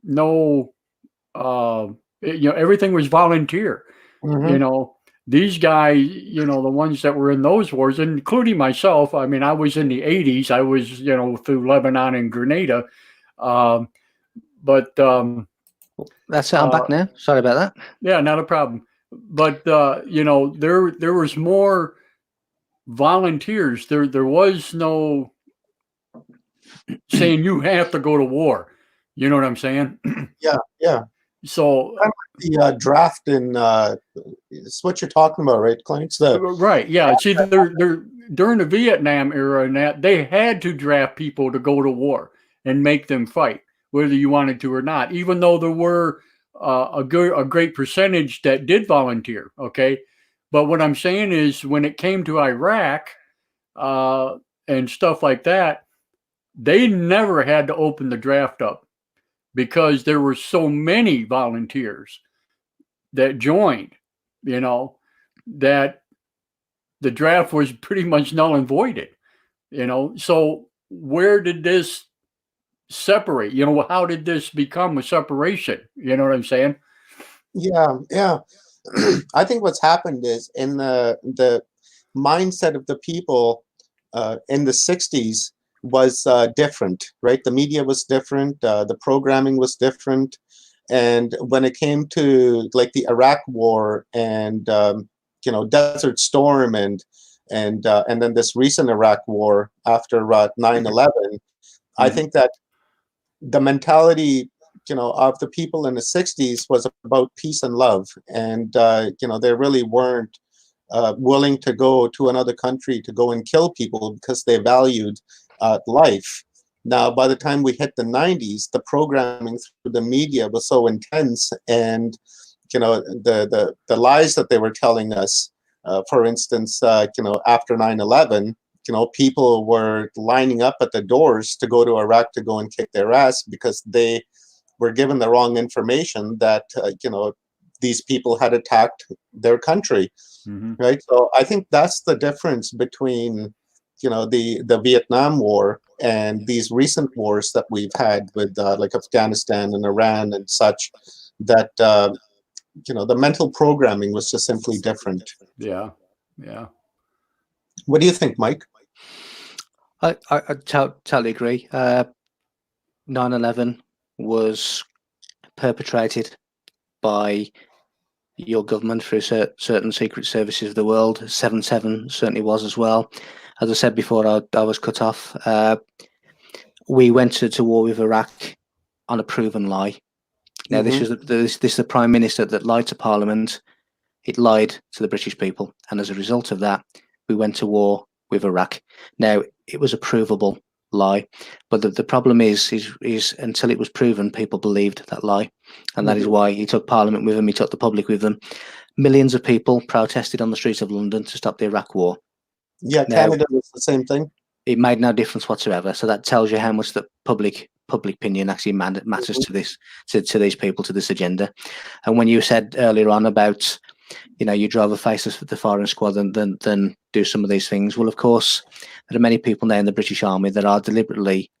no, everything was volunteer. These guys, the ones that were in those wars, including myself. I mean, I was in the 80s. I was, through Lebanon and Grenada. But that's it. I'm back now. Sorry about that. Yeah, not a problem. But there was more volunteers. There was no saying you have to go to war. You know what I'm saying? Yeah. So the draft in it's what you're talking about, right, Clarence? Right. Yeah. See, they're during the Vietnam era and that they had to draft people to go to war and make them fight, whether you wanted to or not. Even though there were a great percentage that did volunteer. Okay, but what I'm saying is, when it came to Iraq and stuff like that, they never had to open the draft up because there were so many volunteers that joined. That the draft was pretty much null and voided. So where did this separate? How did this become a separation? You know what I'm saying? Yeah. I think what's happened is in the mindset of the people in the 60s, was different, right? The media was different, the programming was different. And when it came to like the Iraq War and Desert Storm and then this recent Iraq War after 9/11, I think that the mentality of the people in the 60s was about peace and love, and they really weren't willing to go to another country to go and kill people because they valued life. Now, by the time we hit the 90s, the programming through the media was so intense, and the lies that they were telling us. For instance, after 9/11, people were lining up at the doors to go to Iraq to go and kick their ass because they were given the wrong information that these people had attacked their country. Right. So I think that's the difference between the Vietnam War and these recent wars that we've had with like Afghanistan and Iran and such, that the mental programming was just simply different. Yeah. What do you think, Mike? I totally agree. 9/11 was perpetrated by your government through certain secret services of the world. 7/7 certainly was as well. As I said before, I was cut off. We went to war with Iraq on a proven lie. Now, this is the Prime Minister that lied to Parliament. It lied to the British people, and as a result of that, we went to war with Iraq. Now, it was a provable lie, but the problem is until it was proven, people believed that lie, and that is why he took Parliament with him. He took the public with them. Millions of people protested on the streets of London to stop the Iraq War. Yeah, Canada was the same thing. It made no difference whatsoever. So that tells you how much the public opinion actually matters to this, to these people, to this agenda. And when you said earlier on about, you'd rather face the firing squad than do some of these things. Well, of course, there are many people now in the British Army that are deliberately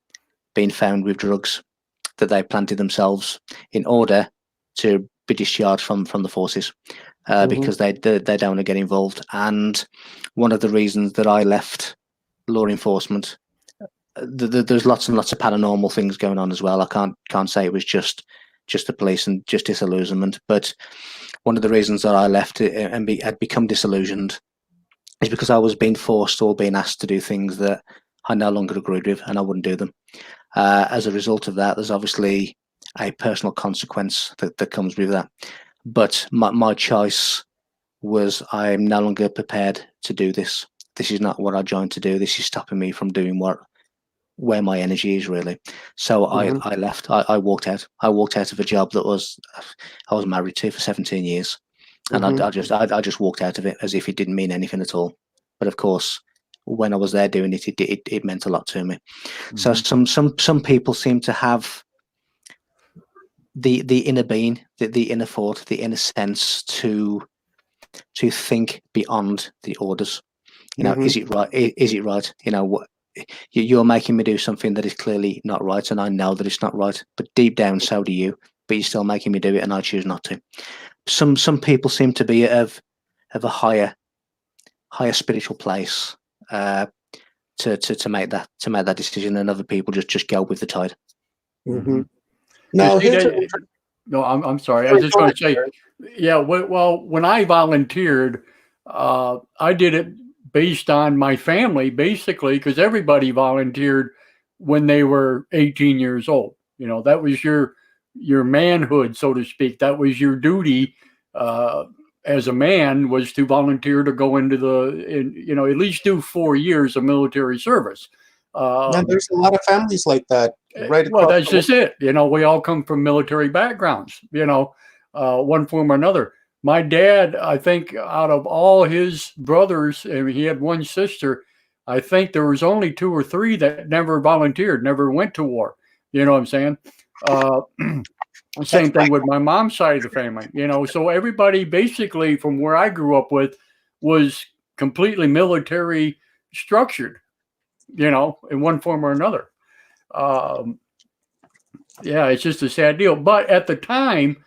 being found with drugs that they planted themselves in order to be discharged from the forces because they don't want to get involved. And one of the reasons that I left law enforcement, there's lots and lots of paranormal things going on as well. I can't say it was just the police and just disillusionment, but one of the reasons that I left it and had become disillusioned is because I was being forced or being asked to do things that I no longer agreed with, and I wouldn't do them. As a result of that, there's obviously a personal consequence that comes with that. But my choice was, I'm no longer prepared to do this. This is not what I joined to do. This is stopping me from doing where my energy is, really. So I left. I walked out. I walked out of a job that I was married to for 17 years, and I just walked out of it as if it didn't mean anything at all. But of course, when I was there doing it, it meant a lot to me. So some people seem to have the inner being, the inner thought, the inner sense to think beyond the orders. Is it right? Is it right? You're making me do something that is clearly not right, and I know that it's not right. But deep down, so do you. But you're still making me do it, and I choose not to. Some people seem to be of a higher spiritual place to make that decision, and other people just go with the tide. No, I'm sorry. I was just going to say, yeah. Well, when I volunteered, I did it based on my family, basically, because everybody volunteered when they were 18 years old. That was your manhood, so to speak. That was your duty as a man, was to volunteer to go into at least do 4 years of military service. There's a lot of families like that. Right. Well, that's just it. We all come from military backgrounds, one form or another. My dad, I think out of all his brothers, and he had one sister, I think there was only 2 or 3 that never volunteered, never went to war. You know what I'm saying? Same thing with my mom's side of the family, so everybody basically from where I grew up with was completely military structured, in one form or another. Yeah, it's just a sad deal. But at the time,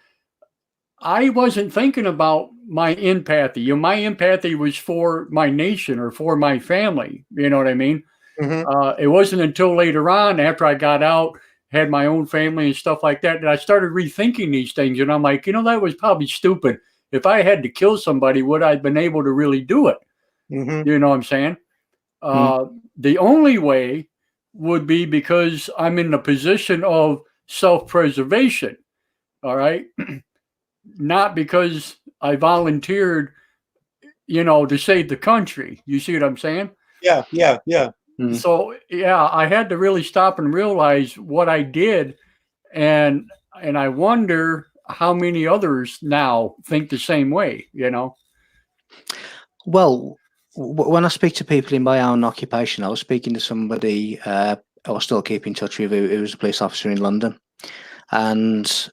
I wasn't thinking about my empathy. My empathy was for my nation or for my family. You know what I mean? It wasn't until later on, after I got out, had my own family and stuff like that, that I started rethinking these things. And I'm like, that was probably stupid. If I had to kill somebody, would I have been able to really do it? You know what I'm saying? The only way would be because I'm in the position of self-preservation. All right. Not because I volunteered, to save the country. You see what I'm saying? Yeah. So yeah, I had to really stop and realize what I did, and I wonder how many others now think the same way. Well, when I speak to people in my own occupation, I was speaking to somebody I was still keep in touch with who was a police officer in London, and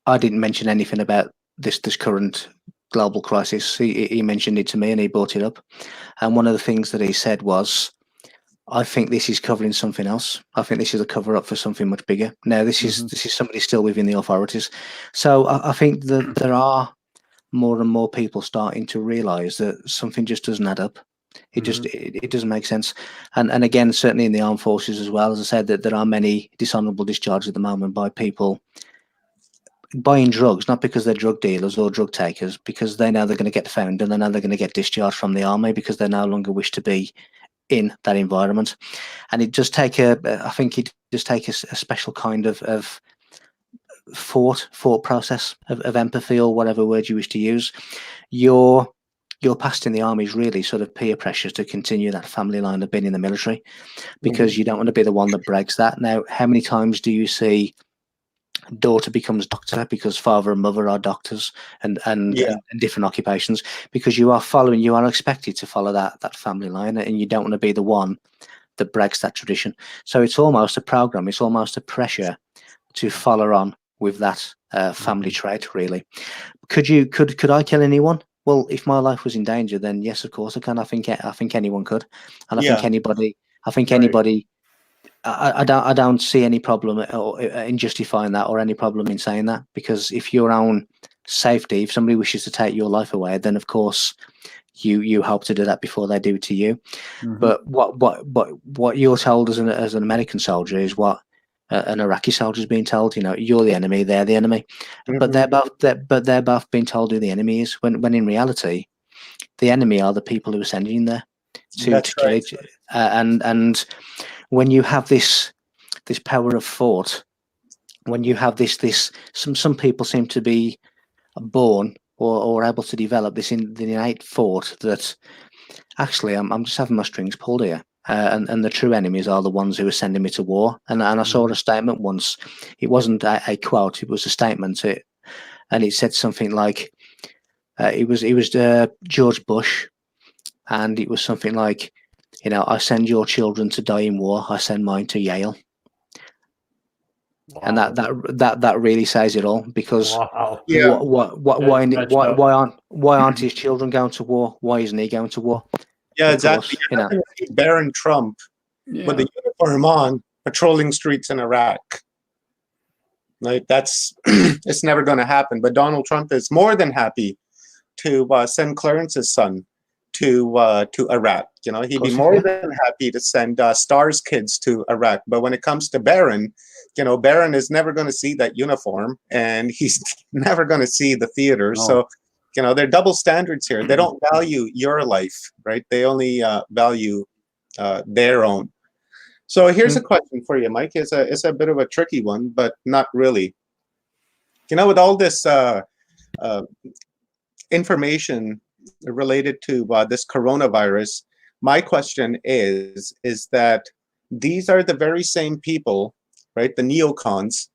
I didn't mention anything about this current global crisis. He mentioned it to me and he brought it up. And one of the things that he said was, I think this is covering something else. I think this is a cover up for something much bigger. Now, this is somebody still within the authorities. So I think that there are more and more people starting to realise that something just doesn't add up. It just it doesn't make sense. And again, certainly in the armed forces as well, as I said, that there are many dishonourable discharges at the moment by people buying drugs, not because they're drug dealers or drug takers, because they know they're going to get found and they know they're going to get discharged from the army because they no longer wish to be in that environment. And it does take I think it does take a special kind of thought process of empathy, or whatever word you wish to use. Your past in the army is really sort of peer pressure to continue that family line of being in the military, because you don't want to be the one that breaks that. Now, how many times do you see daughter becomes doctor because father and mother are doctors and different occupations, because you are expected to follow that family line, and you don't want to be the one that breaks that tradition. So it's almost a program, it's almost a pressure to follow on with that family trait, really. Could I kill anyone? Well, if my life was in danger, then yes, of course I can. I think anyone could, and I think anybody. I don't see any problem in justifying that, or any problem in saying that, because if your own safety, if somebody wishes to take your life away, then of course you help to do that before they do it to you. But what you're told as an American soldier is what an Iraqi soldier is being told. You're the enemy, they're the enemy, but they're both being told who the enemy is, when in reality the enemy are the people who are sending you there to kill each and when you have this power of thought, when you have this some people seem to be born or able to develop this in the innate thought that actually I'm just having my strings pulled here, and the true enemies are the ones who are sending me to war. And I saw a statement once. It wasn't a quote; it was a statement. And it said something like, it was George Bush, and it was something like, I send your children to die in war, I send mine to Yale. Wow. And that really says it all, because why aren't his children going to war? Why isn't he going to war? Yeah, exactly. You're not going to see Baron Trump with the uniform on patrolling streets in Iraq. Like, that's it's never going to happen. But Donald Trump is more than happy to send Clarence's son to Iraq. He'd be more than happy to send Star's kids to Iraq. But when it comes to Barron, Barron is never going to see that uniform, and he's never going to see the theater. No. So, there are double standards here. They don't value your life, right? They only value their own. So here's a question for you, Mike. It's a bit of a tricky one, but not really. With all this information related to this coronavirus, my question is that these are the very same people, right? The neocons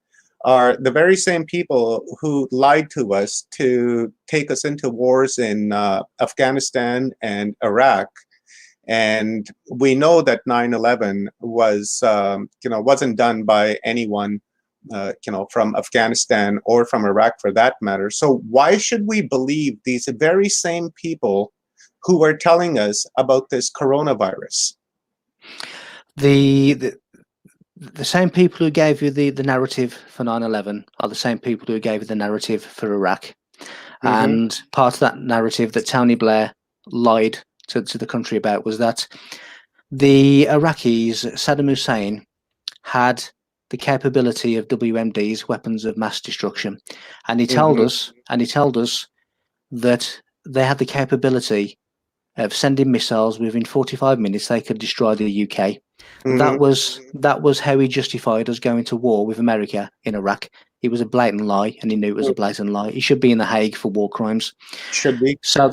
are the very same people who lied to us to take us into wars in Afghanistan and Iraq. And we know that 9/11 was, wasn't done by anyone, from Afghanistan or from Iraq for that matter. So why should we believe these very same people who are telling us about this coronavirus? The same people who gave you the narrative for 9/11 are the same people who gave you the narrative for Iraq. And part of that narrative that Tony Blair lied to the country about was that The Iraqis, Saddam Hussein, had the capability of WMDs, weapons of mass destruction, and he told us, that they had the capability of sending missiles within 45 minutes. They could destroy the UK. That was how he justified us going to war with America in Iraq. It was a blatant lie, and he knew it was a blatant lie. He should be in the Hague for war crimes. Should be. So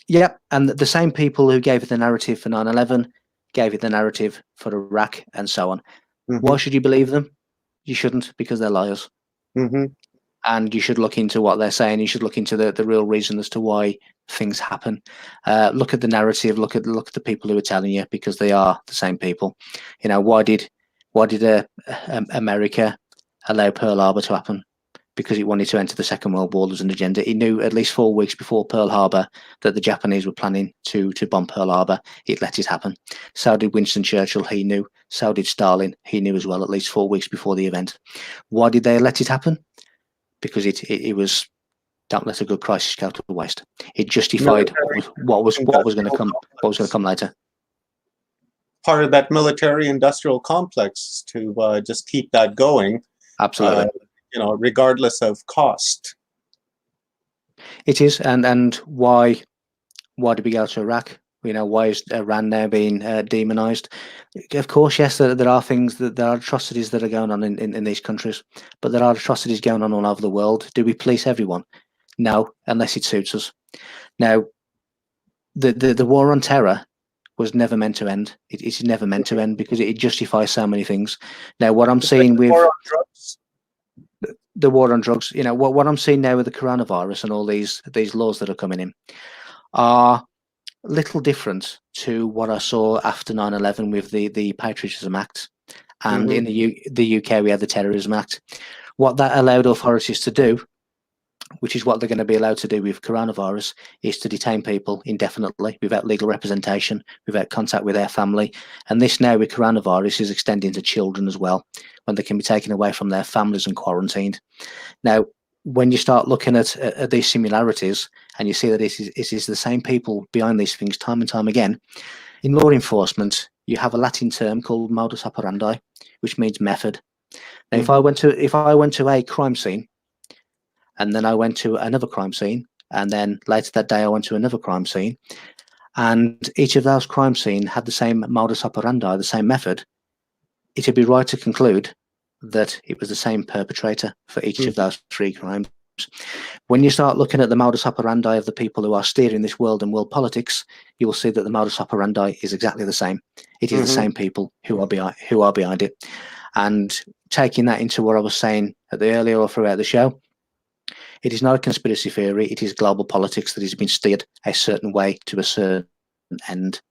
yeah, and the same people who gave it the narrative for 9/11 gave it the narrative for Iraq, and so on. Why should you believe them? You shouldn't, because they're liars. And you should look into what they're saying. You should look into the real reason as to why things happen. Look at the narrative. Look at the people who are telling you, because they are the same people. You know, why did America allow Pearl Harbor to happen? Because it wanted to enter the Second World War as an agenda. It knew at least 4 weeks before Pearl Harbor that the Japanese were planning to bomb Pearl Harbor. It let it happen. So did Winston Churchill. He knew. So did Stalin. He knew as well, at least 4 weeks before the event. Why did they let it happen? Because it was, don't let a good crisis go to waste. It justified what was going to come later. Part of that military-industrial complex to just keep that going. Absolutely. You know, regardless of cost. It is, and why did we go to Iraq? You know, why is Iran now being demonized? Of course, yes, there are things, there are atrocities that are going on in these countries, but there are atrocities going on all over the world. Do we police everyone? No, unless it suits us. Now, the war on terror was never meant to end. It's never meant to end, because it justifies so many things. Now, what I'm seeing with the war on drugs, you know, what I'm seeing now with the coronavirus and all these laws that are coming in are little different to what I saw after 9/11 with the Patriotism Act, and in the UK we had the Terrorism Act. What that allowed authorities to do, which is what they're going to be allowed to do with coronavirus, is to detain people indefinitely without legal representation, without contact with their family. And this now with coronavirus is extending to children as well, when they can be taken away from their families and quarantined. Now, when you start looking at these similarities, and you see that it is the same people behind these things time and time again, in law enforcement, you have a Latin term called modus operandi, which means method. Now, if I went to a crime scene, and then I went to another crime scene, and then later that day I went to another crime scene, and each of those crime scenes had the same modus operandi, the same method, it would be right to conclude that it was the same perpetrator for each of those 3 crimes. When you start looking at the modus operandi of the people who are steering this world and world politics, you will see that the modus operandi is exactly the same. It is the same people who are behind it. And taking that into what I was saying at the earlier or throughout the show, it is not a conspiracy theory. It is global politics that has been steered a certain way to a certain end.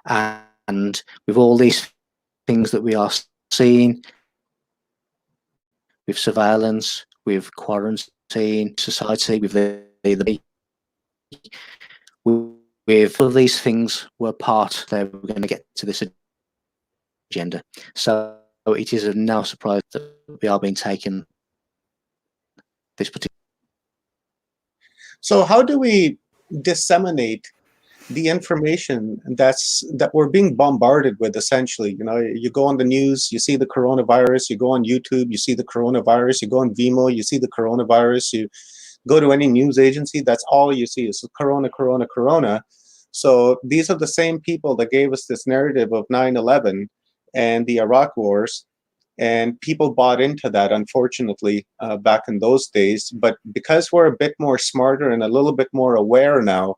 And with all these things that we are seeing, with surveillance, with quarantine, society, with with all these things were part that we're going to get to this agenda. So it is no surprise that we are being taken this particular. So how do we disseminate the information that we're being bombarded with, essentially? You know, you go on the news, you see the coronavirus, you go on YouTube, you see the coronavirus, you go on Vimeo, you see the coronavirus, you go to any news agency, that's all you see is corona, corona, corona. So these are the same people that gave us this narrative of 9/11 and the Iraq wars. And people bought into that, unfortunately, back in those days. But because we're a bit more smarter and a little bit more aware now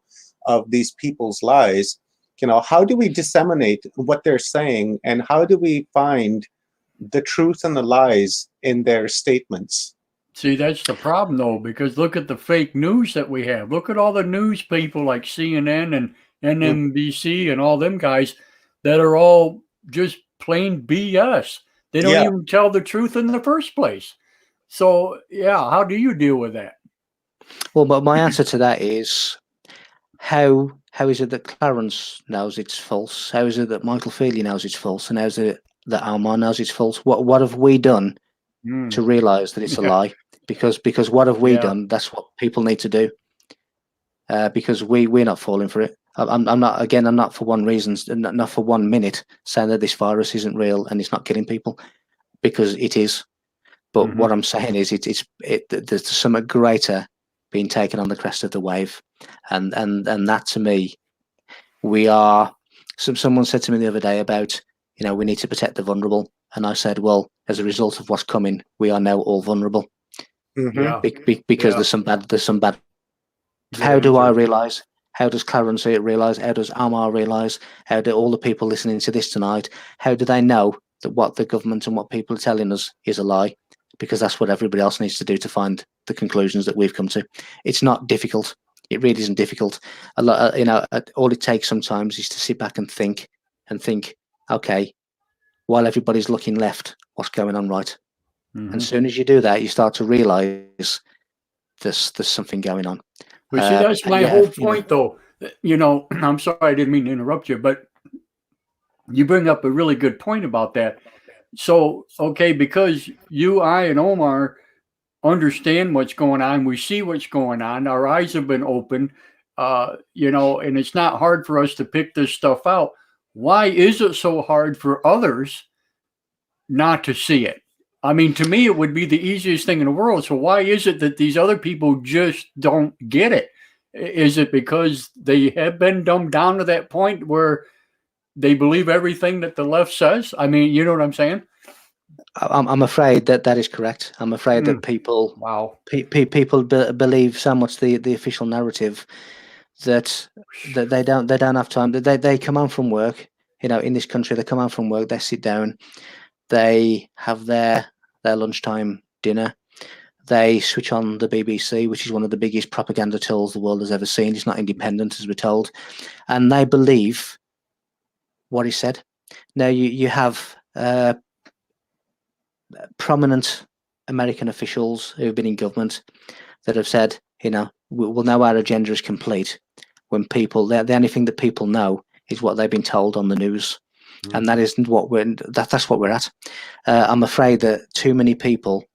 of these people's lies, you know, how do we disseminate what they're saying, and how do we find the truth and the lies in their statements? See, that's the problem, though, because look at the fake news that we have. Look at all the news people like CNN and NBC and all them guys that are all just plain BS. They don't even tell the truth in the first place. So, yeah, how do you deal with that? Well, but my answer to that is, how is it that Clarence knows it's false? How is it that Michael Feeley knows it's false? And how is it that Almar knows it's false? What have we done to realise that it's a lie? Because what have we done? That's what people need to do. Because we're not falling for it. I'm not, again, I'm not for one reason, not for 1 minute saying that this virus isn't real and it's not killing people, because it is. But what I'm saying is there's something greater being taken on the crest of the wave. And that, to me, we are, someone said to me the other day about, we need to protect the vulnerable. And I said, well, as a result of what's coming, we are now all vulnerable. Yeah. Because there's some bad. How do I realise? How does Clarence realise? How does Amar realise? How do all the people listening to this tonight, how do they know that what the government and what people are telling us is a lie? Because that's what everybody else needs to do to find the conclusions that we've come to. It's not difficult. It really isn't difficult. A lot, all it takes sometimes is to sit back and think, okay, while everybody's looking left, what's going on right? And as soon as you do that, you start to realise there's something going on. But see, that's my whole point, though. I'm sorry, I didn't mean to interrupt you, but you bring up a really good point about that. So, okay, because you, I, and Omar understand what's going on, we see what's going on, our eyes have been opened, and it's not hard for us to pick this stuff out. Why is it so hard for others not to see it? I mean, to me, it would be the easiest thing in the world. So why is it that these other people just don't get it? Is it because they have been dumbed down to that point where they believe everything that the left says? I mean, you know what I'm saying? I'm afraid that is correct. I'm afraid that people, people believe so much the official narrative that they don't have time. They come home from work. In this country, they come home from work. They sit down. They have their lunchtime dinner. They switch on the BBC, which is one of the biggest propaganda tools the world has ever seen. It's not independent, as we're told, and they believe what he said. Now you have prominent American officials who have been in government that have said, we'll know our agenda is complete when people, the only thing that people know is what they've been told on the news. And that isn't what that's what we're at. I'm afraid that too many people,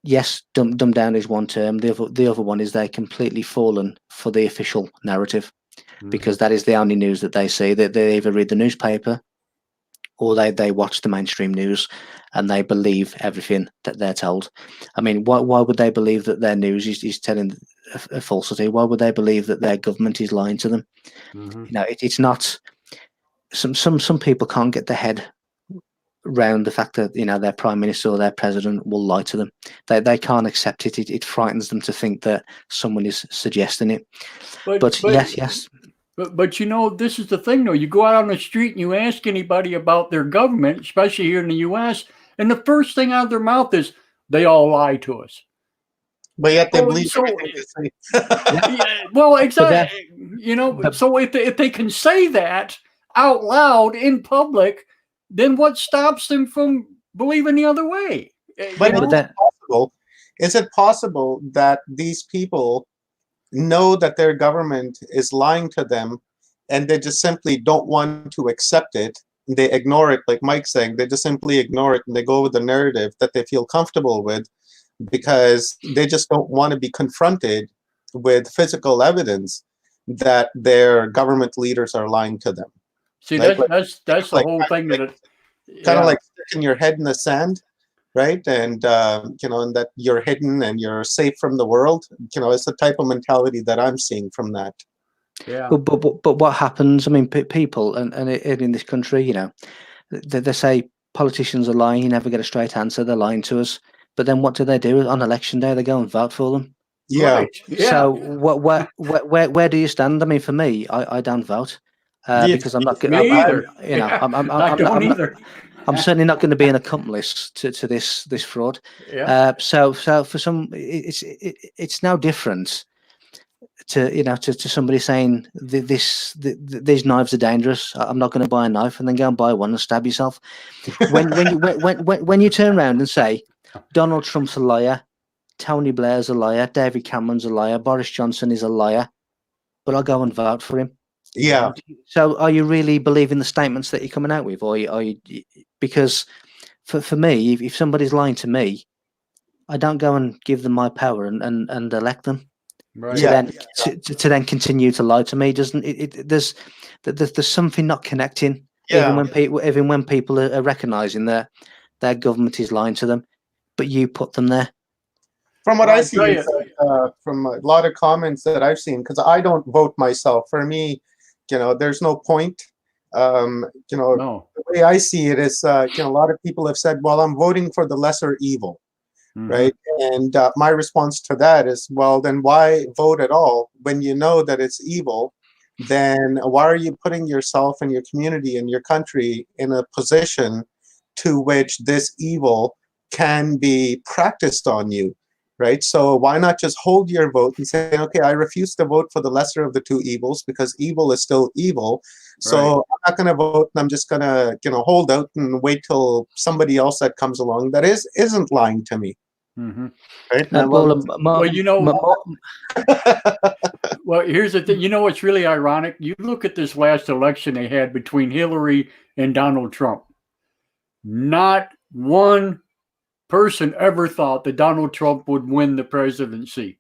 yes, dumb down is one term. The other one is they're completely fallen for the official narrative, because that is the only news that they see. That they either read the newspaper or they watch the mainstream news, and they believe everything that they're told. I mean, why would they believe that their news is telling a falsity? Why would they believe that their government is lying to them? It's not. Some people can't get their head around the fact that their prime minister or their president will lie to them. They can't accept it. It frightens them to think that someone is suggesting it. But yes. But this is the thing, though. You go out on the street and you ask anybody about their government, especially here in the U.S., and the first thing out of their mouth is they all lie to us. But yet they believe everything they say. Well, exactly. So if they can say that out loud in public, then what stops them from believing the other way? But is it possible that these people know that their government is lying to them and they just simply don't want to accept it? They ignore it, like Mike's saying, they just simply ignore it and they go with the narrative that they feel comfortable with, because they just don't want to be confronted with physical evidence that their government leaders are lying to them. See, right? that's the whole thing that kind of like sticking your head in the sand, right? And and that you're hidden and you're safe from the world. It's the type of mentality that I'm seeing from that. Yeah. But what happens? I mean, people and in this country, they say politicians are lying. You never get a straight answer. They're lying to us. But then what do? On election day, they go and vote for them. Yeah. Right. Yeah. So where do you stand? I mean, for me, I don't vote. Because I'm not. Me either. I don't either. I'm certainly not going to be an accomplice to this fraud. Yeah. So for some, it's no different to somebody saying these knives are dangerous. I'm not going to buy a knife, and then go and buy one and stab yourself. When you turn around and say Donald Trump's a liar, Tony Blair's a liar, David Cameron's a liar, Boris Johnson is a liar, but I'll go and vote for him. Yeah. So are you really believing the statements that you're coming out with, or are you? Because for me, if somebody's lying to me, I don't go and give them my power and elect them. Right. to then to then continue to lie to me, doesn't it? There's something not connecting. Yeah. Even when people are recognizing that their government is lying to them, but you put them there. From what Well, I I see, tell is from a lot of comments that I've seen, because I don't vote myself. For me, there's no point. No. The way I see it is, a lot of people have said, "Well, I'm voting for the lesser evil," Mhm. right? And my response to that is, well, then why vote at all when you know that it's evil? Then why are you putting yourself and your community and your country in a position to which this evil can be practiced on you, right? So why not just hold your vote and say, okay, I refuse to vote for the lesser of the two evils because evil is still evil. So Right. I'm not going to vote, and I'm just going to, hold out and wait till somebody else that comes along that isn't lying to me. Mhm. Right? And Well, well, here's the thing. You know what's really ironic? You look at this last election they had between Hillary and Donald Trump. Not one person ever thought that Donald Trump would win the presidency.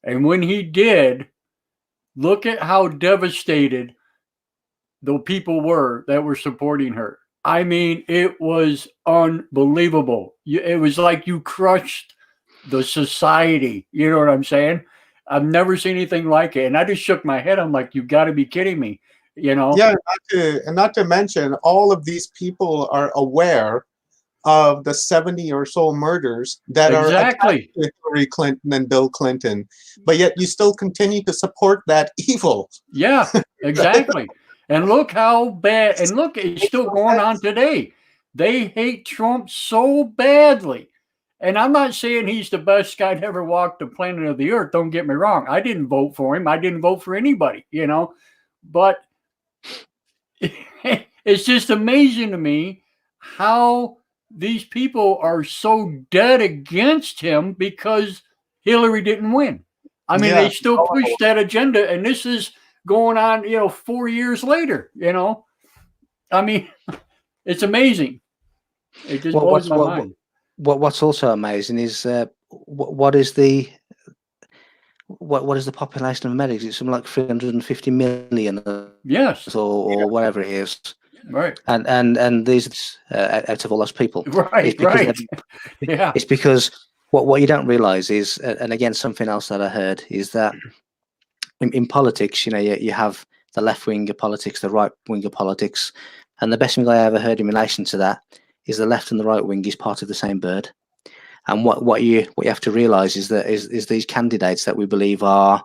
And when he did, look at how devastated the people were that were supporting her. I mean, it was unbelievable. It was like you crushed the society. You know what I'm saying? I've never seen anything like it. And I just shook my head. I'm like, you got to be kidding me. Yeah, not to mention, all of these people are aware of the 70 or so murders that are attached Exactly. to Hillary Clinton and Bill Clinton, but yet you still continue to support that evil. Yeah, exactly. And look how bad, and look, it's still going on today. They hate Trump so badly. And I'm not saying he's the best guy to ever walk the planet of the earth. Don't get me wrong. I didn't vote for him. I didn't vote for anybody, But it's just amazing to me how these people are so dead against him because Hillary didn't win. I mean, Yeah, they still push that agenda, and this is going on, 4 years later. I mean, it's amazing. It just Well, blows my mind. what's also amazing is what is the population of America? It's something like 350 million, Yes, or whatever it is. right, And these out of all those people, right, right. Yeah, it's because what you don't realize is, and again, something else that I heard is that in politics, you have the left wing of politics, the right wing of politics, and the best thing I ever heard in relation to that is the left and the right wing is part of the same bird. And what you have to realize is that is these candidates that we believe are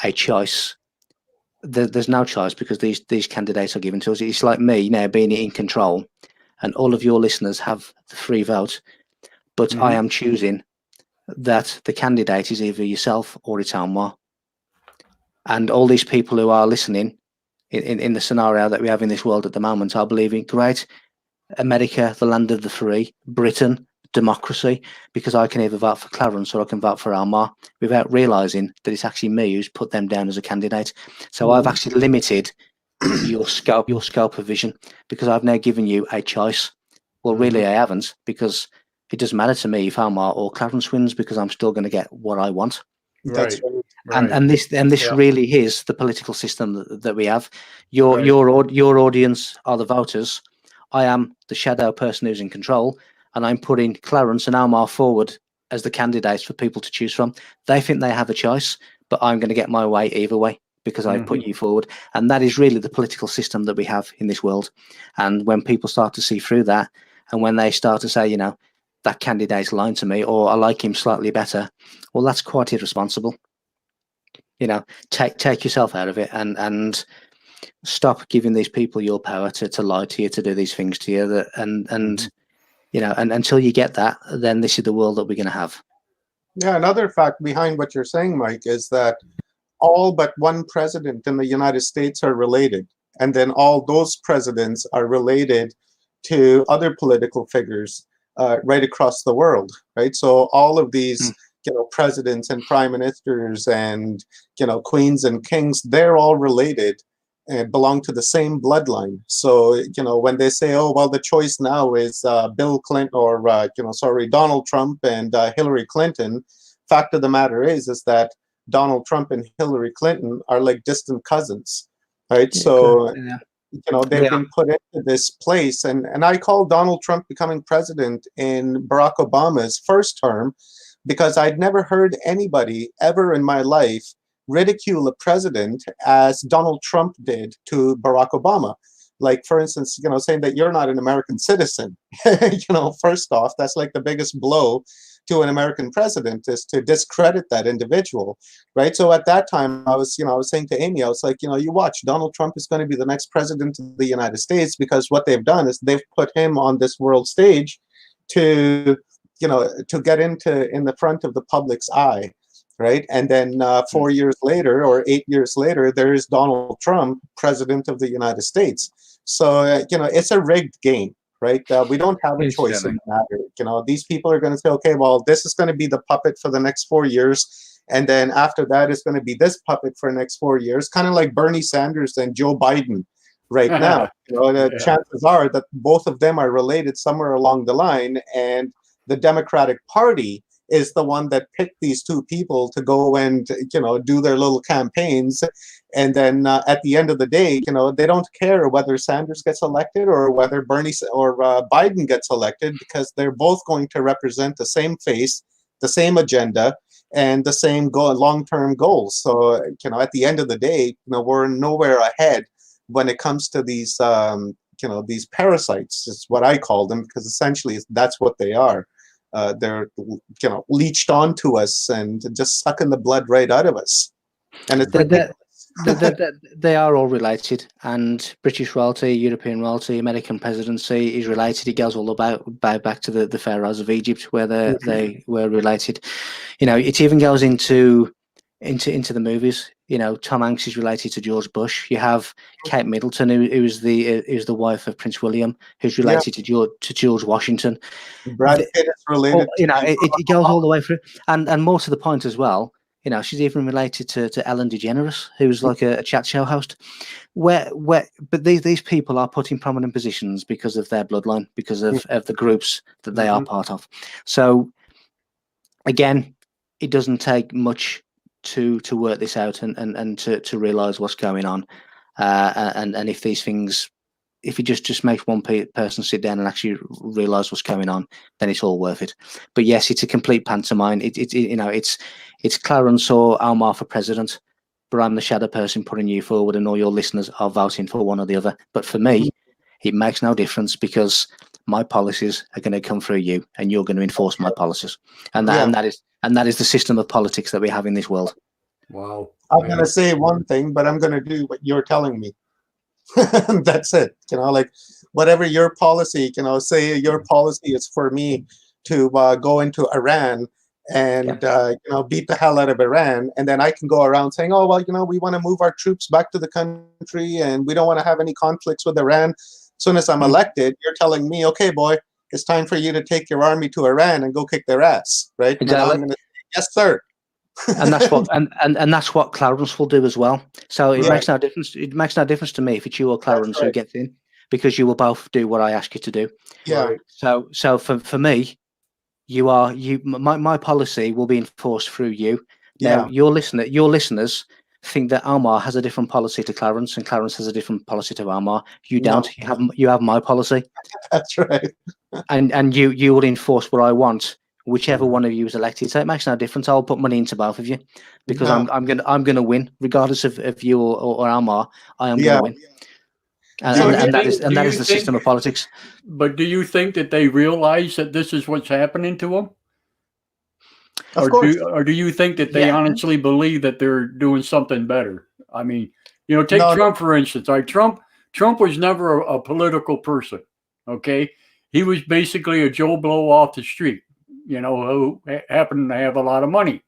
a choice. There's no choice, because these candidates are given to us. It's like me now being in control, and all of your listeners have the free vote, but I am choosing that the candidate is either yourself or it's Almar. And all these people who are listening in the scenario that we have in this world at the moment are believing, great, America, the land of the free, Britain, democracy, because I can either vote for Clarence or I can vote for Almar, without realizing that it's actually me who's put them down as a candidate. So I've actually limited your scope of vision, because I've now given you a choice. Well, really, I haven't, because it doesn't matter to me if Almar or Clarence wins, because I'm still going to get what I want. that's right. right. And this really is the political system that we have. Your audience are the voters. I am the shadow person who's in control, and I'm putting Clarence and Almar forward as the candidates for people to choose from. They think they have a choice, but I'm going to get my way either way, because I've put you forward. And that is really the political system that we have in this world. And when people start to see through that, and when they start to say, that candidate's lying to me, or I like him slightly better, well, that's quite irresponsible. Take yourself out of it, and stop giving these people your power to lie to you, to do these things to you. And until you get that, then this is the world that we're going to have. Yeah, another fact behind what you're saying, Mike, is that all but one president in the United States are related. And then all those presidents are related to other political figures right across the world, right? So all of these, presidents and prime ministers and, queens and kings, they're all related and belong to the same bloodline. So, when they say, oh, well, the choice now is Bill Clinton or, Donald Trump and Hillary Clinton, fact of the matter is that Donald Trump and Hillary Clinton are like distant cousins, right? Yeah, So, yeah. they've Yeah. been put into this place. And I call Donald Trump becoming president in Barack Obama's first term because I'd never heard anybody ever in my life ridicule a president as Donald Trump did to Barack Obama. Like, for instance, saying that you're not an American citizen. First off, that's like the biggest blow to an American president, is to discredit that individual, right? So at that time, I was saying to Amy, I was like, you watch, Donald Trump is going to be the next president of the United States, because what they've done is they've put him on this world stage to, to get in the front of the public's eye, right? And then 4 years later, or 8 years later, there is Donald Trump, president of the United States. So, it's a rigged game, right? We don't have a choice in the matter. These people are going to say, okay, well, this is going to be the puppet for the next 4 years. And then after that, it's going to be this puppet for the next 4 years, kind of like Bernie Sanders and Joe Biden right now. The chances are that both of them are related somewhere along the line. And the Democratic Party is the one that picked these two people to go and, do their little campaigns. And then at the end of the day, they don't care whether Sanders gets elected or whether Bernie or Biden gets elected, because they're both going to represent the same face, the same agenda, and the same long-term goals. So, at the end of the day, we're nowhere ahead when it comes to these, these parasites, is what I call them, because essentially that's what they are. They're leached onto us and just sucking the blood right out of us, and it's they are all related. And British royalty, European royalty, American presidency is related. It goes all back to the pharaohs of Egypt, where they were related. It even goes into the movies. Tom Hanks is related to George Bush. You have Kate Middleton, who's the wife of Prince William, who's related to George Washington. Brad Pitt is related. It goes all the way through, and more to the point as well. She's even related to Ellen DeGeneres, who's like a chat show host. But these people are put in prominent positions because of their bloodline, because of the groups that they are part of. So again, it doesn't take much to work this out and to realize what's going on. And if these things, if you just makes one person sit down and actually realize what's going on, then it's all worth it. But yes, it's a complete pantomime. It's Clarence or Almar for president, but I'm the shadow person putting you forward, and all your listeners are voting for one or the other. But for me, it makes no difference, because my policies are going to come through you, and you're going to enforce my policies, and that is the system of politics that we have in this world. Wow. I'm going to say one thing, but I'm going to do what you're telling me. That's it. Like whatever your policy, say your policy is for me to go into Iran and beat the hell out of Iran, and then I can go around saying, oh well, we want to move our troops back to the country and we don't want to have any conflicts with Iran. As soon as I'm elected, you're telling me, okay, boy, it's time for you to take your army to Iran and go kick their ass, right? Exactly. And I'm going to say, yes, sir. And that's what and that's what Clarence will do as well. So it makes no difference. It makes no difference to me if it's you or Clarence who gets in, because you will both do what I ask you to do. Yeah. So for me, my policy will be enforced through you. Now your listeners think that Almar has a different policy to Clarence, and Clarence has a different policy to Almar. You don't. You have my policy. That's right. and you will enforce what I want, whichever one of you is elected. So it makes no difference. I'll put money into both of you, because I'm gonna win, regardless of you or Almar. I am gonna win. And that is the system of politics. But do you think that they realize that this is what's happening to them? Of course. Or do you think that they honestly believe that they're doing something better? I mean, take Trump, for instance. Trump was never a political person, okay? He was basically a Joe Blow off the street, who happened to have a lot of money.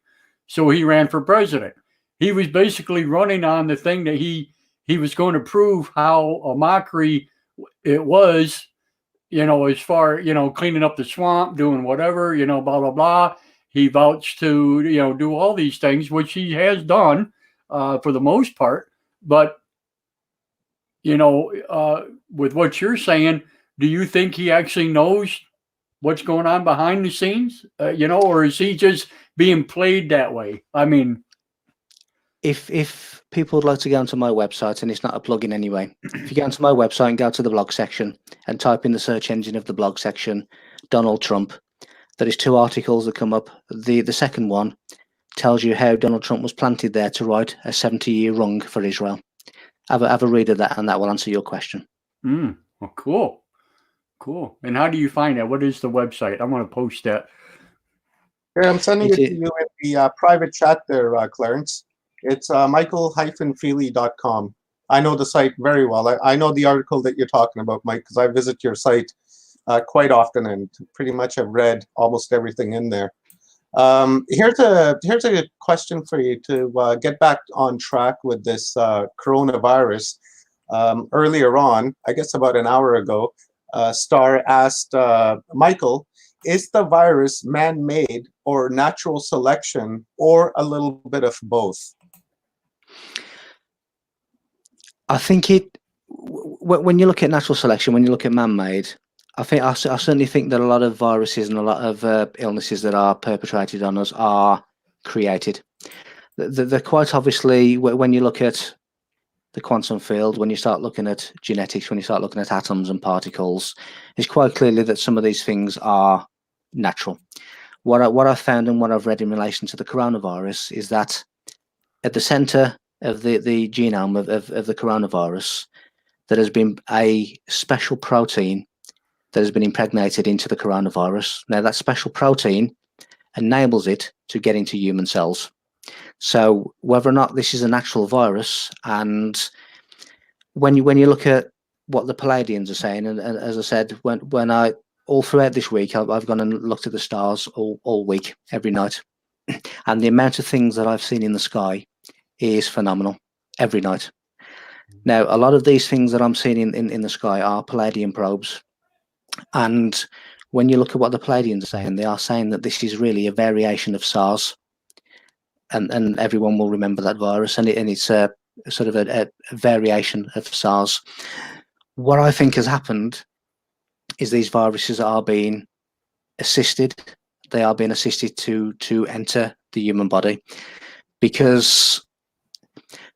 So he ran for president. He was basically running on the thing that he was going to prove how a mockery it was, as far, cleaning up the swamp, doing whatever, blah, blah, blah. He vouched to, do all these things, which he has done for the most part. But, with what you're saying, do you think he actually knows what's going on behind the scenes, or is he just being played that way? I mean, if people would like to go onto my website, and it's not a plug-in anyway, if you go onto my website and go to the blog section and type in the search engine of the blog section, Donald Trump, there is 2 articles that come up. The second one tells you how Donald Trump was planted there to right a 70-year wrong for Israel. Have a read of that, and that will answer your question. Well, cool. And how do you find that? What is the website? I want to post that. Here, I'm sending it to you in the private chat there, Clarence. It's michael-feeley.com. I know the site very well. I know the article that you're talking about, Mike, because I visit your site quite often and pretty much have read almost everything in there. Here's a question for you to get back on track with this coronavirus. Earlier on, I guess about an hour ago, Star asked Michael, is the virus man-made or natural selection or a little bit of both? I think when you look at natural selection, when you look at man-made, I certainly think that a lot of viruses and a lot of illnesses that are perpetrated on us are created. They're quite obviously, when you look at the quantum field, when you start looking at genetics, when you start looking at atoms and particles, it's quite clearly that some of these things are natural. What I've found and what I've read in relation to the coronavirus is that at the center of the genome of the coronavirus, there has been a special protein that has been impregnated into the coronavirus. Now, that special protein enables it to get into human cells. So whether or not this is a natural virus, and when you look at what the Palladians are saying, and as I said, when I all throughout this week, I've gone and looked at the stars all week, every night, and the amount of things that I've seen in the sky is phenomenal every night. Now, a lot of these things that I'm seeing in the sky are Palladian probes, and when you look at what the Palladians are saying, they are saying that this is really a variation of SARS, and everyone will remember that virus, and it's a sort of a variation of SARS. What I think has happened is these viruses are being assisted. They are being assisted to enter the human body, because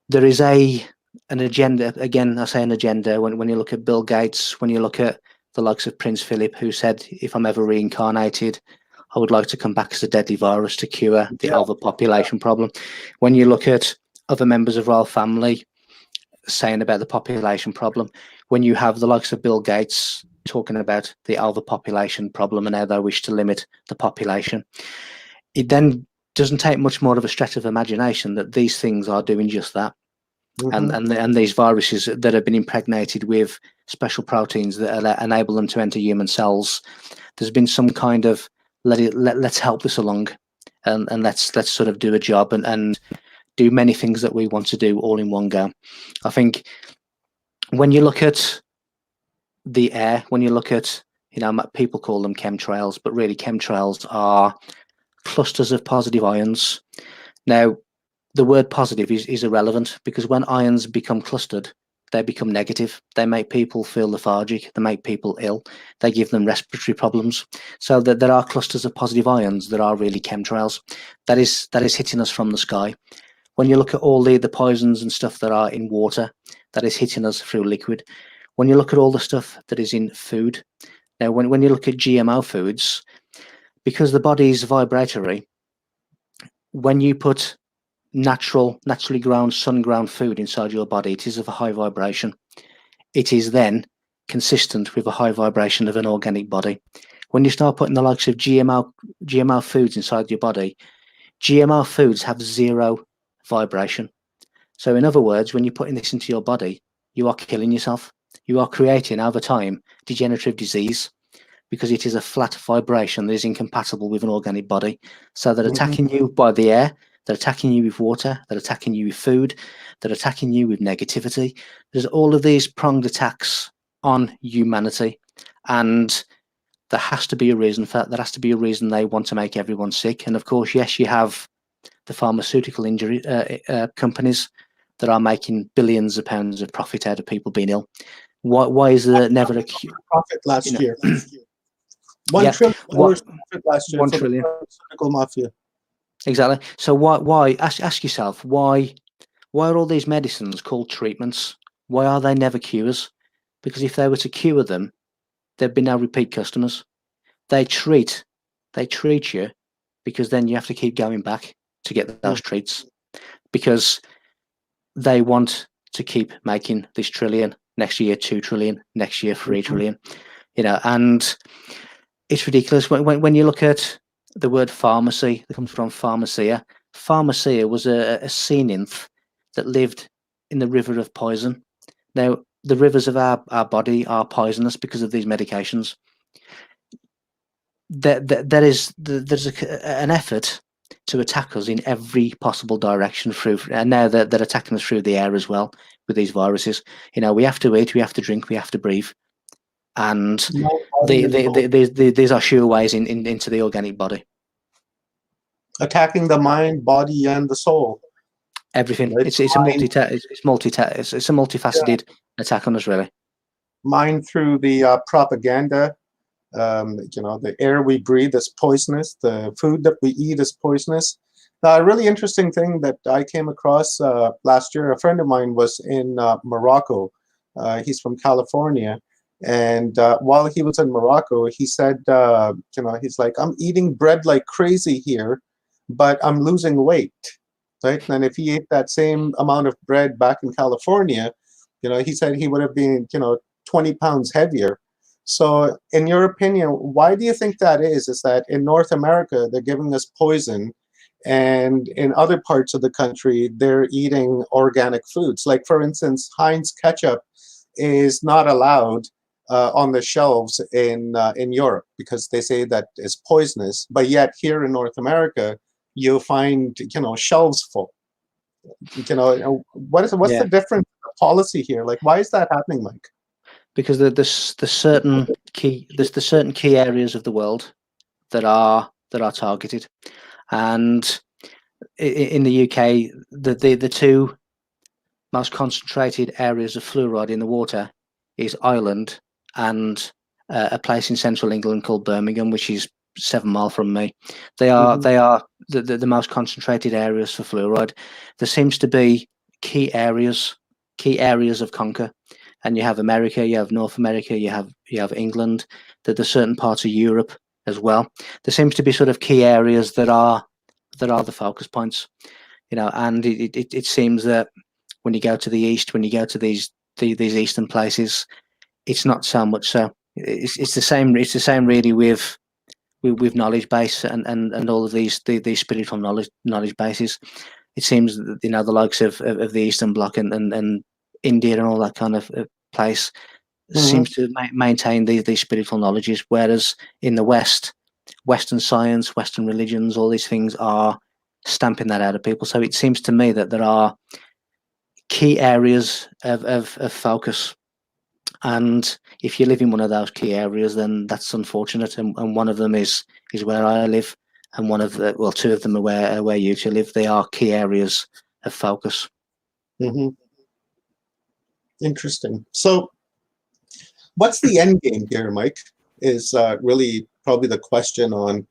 there is an agenda. Again, I say an agenda. When you look at Bill Gates, when you look at the likes of Prince Philip, who said, if I'm ever reincarnated, I would like to come back as a deadly virus to cure the overpopulation problem. When you look at other members of royal family saying about the population problem, when you have the likes of Bill Gates talking about the overpopulation problem and how they wish to limit the population, it then doesn't take much more of a stretch of imagination that these things are doing just that. And these viruses that have been impregnated with special proteins that enable them to enter human cells, there's been some kind of let's help this along, and let's sort of do a job and do many things that we want to do all in one go. I think when you look at the air, when you look at, people call them chemtrails, but really chemtrails are clusters of positive ions. Now, the word positive is irrelevant, because when ions become clustered, they become negative. They make people feel lethargic. They make people ill. They give them respiratory problems. So that there are clusters of positive ions that are really chemtrails. That is hitting us from the sky. When you look at all the poisons and stuff that are in water, that is hitting us through liquid. When you look at all the stuff that is in food, now when you look at GMO foods, because the body is vibratory, when you put naturally ground, sun-ground food inside your body, it is of a high vibration. It is then consistent with a high vibration of an organic body. When you start putting the likes of GMO foods inside your body, GMO foods have zero vibration. So in other words, when you're putting this into your body, you are killing yourself. You are creating, over time, degenerative disease, because it is a flat vibration that is incompatible with an organic body. So they're attacking you by the air, they're attacking you with water, they're attacking you with food, they're attacking you with negativity. There's all of these pronged attacks on humanity, and there has to be a reason for that. There has to be a reason they want to make everyone sick. And of course, yes, you have the pharmaceutical companies that are making billions of pounds of profit out of people being ill. Why is there never a profit last year? $1 trillion profit last year. $1 trillion. Pharmaceutical mafia. Exactly. So why ask yourself, why Why are all these medicines called treatments? Why are they never cures? Because if they were to cure them, there'd be no repeat customers. They treat you because then you have to keep going back to get those treats, because they want to keep making this trillion, next year 2 trillion, next year 3 trillion, and it's ridiculous. When you look at the word pharmacy, it comes from pharmacia. Pharmacia was a sea nymph that lived in the river of poison. Now, the rivers of our body are poisonous because of these medications. There's an effort to attack us in every possible direction and now they're attacking us through the air as well with these viruses. We have to eat, we have to drink, we have to breathe, and these are sure ways into the organic body, attacking the mind, body, and the soul. Everything. Right? It's a multifaceted attack on us, really. Mind through the propaganda. The air we breathe is poisonous. The food that we eat is poisonous. A really interesting thing that I came across last year, a friend of mine was in Morocco. He's from California. And while he was in Morocco, he said, he's like, I'm eating bread like crazy here, but I'm losing weight. Right? And if he ate that same amount of bread back in California, he said he would have been, 20 pounds heavier. So in your opinion, why do you think that is? Is that in North America, they're giving us poison, and in other parts of the country, they're eating organic foods? Like, for instance, Heinz ketchup is not allowed on the shelves in Europe because they say that it's poisonous. But yet here in North America, you'll find, shelves full. What's the difference in the policy here? Like, why is that happening, Mike? Because there's certain key areas of the world that are targeted, and in the UK, the two most concentrated areas of fluoride in the water is Ireland and a place in central England called Birmingham, which is 7 miles from me. They are the most concentrated areas for fluoride. There seems to be key areas of conquer. And you have America, you have North America, you have England, that there's certain parts of Europe as well. There seems to be sort of key areas that are the focus points, and it seems that when you go to the east, when you go to these eastern places, it's not so much so. It's the same really with knowledge base and all of these spiritual knowledge bases. It seems that, the likes of the Eastern Bloc and India and all that kind of place seems to maintain these spiritual knowledges, whereas in the West, Western science, Western religions, all these things are stamping that out of people. So it seems to me that there are key areas of focus, and if you live in one of those key areas, then that's unfortunate. And one of them is where I live, and two of them are where you two live. They are key areas of focus. Interesting. So what's the end game here, Mike, is really probably the question on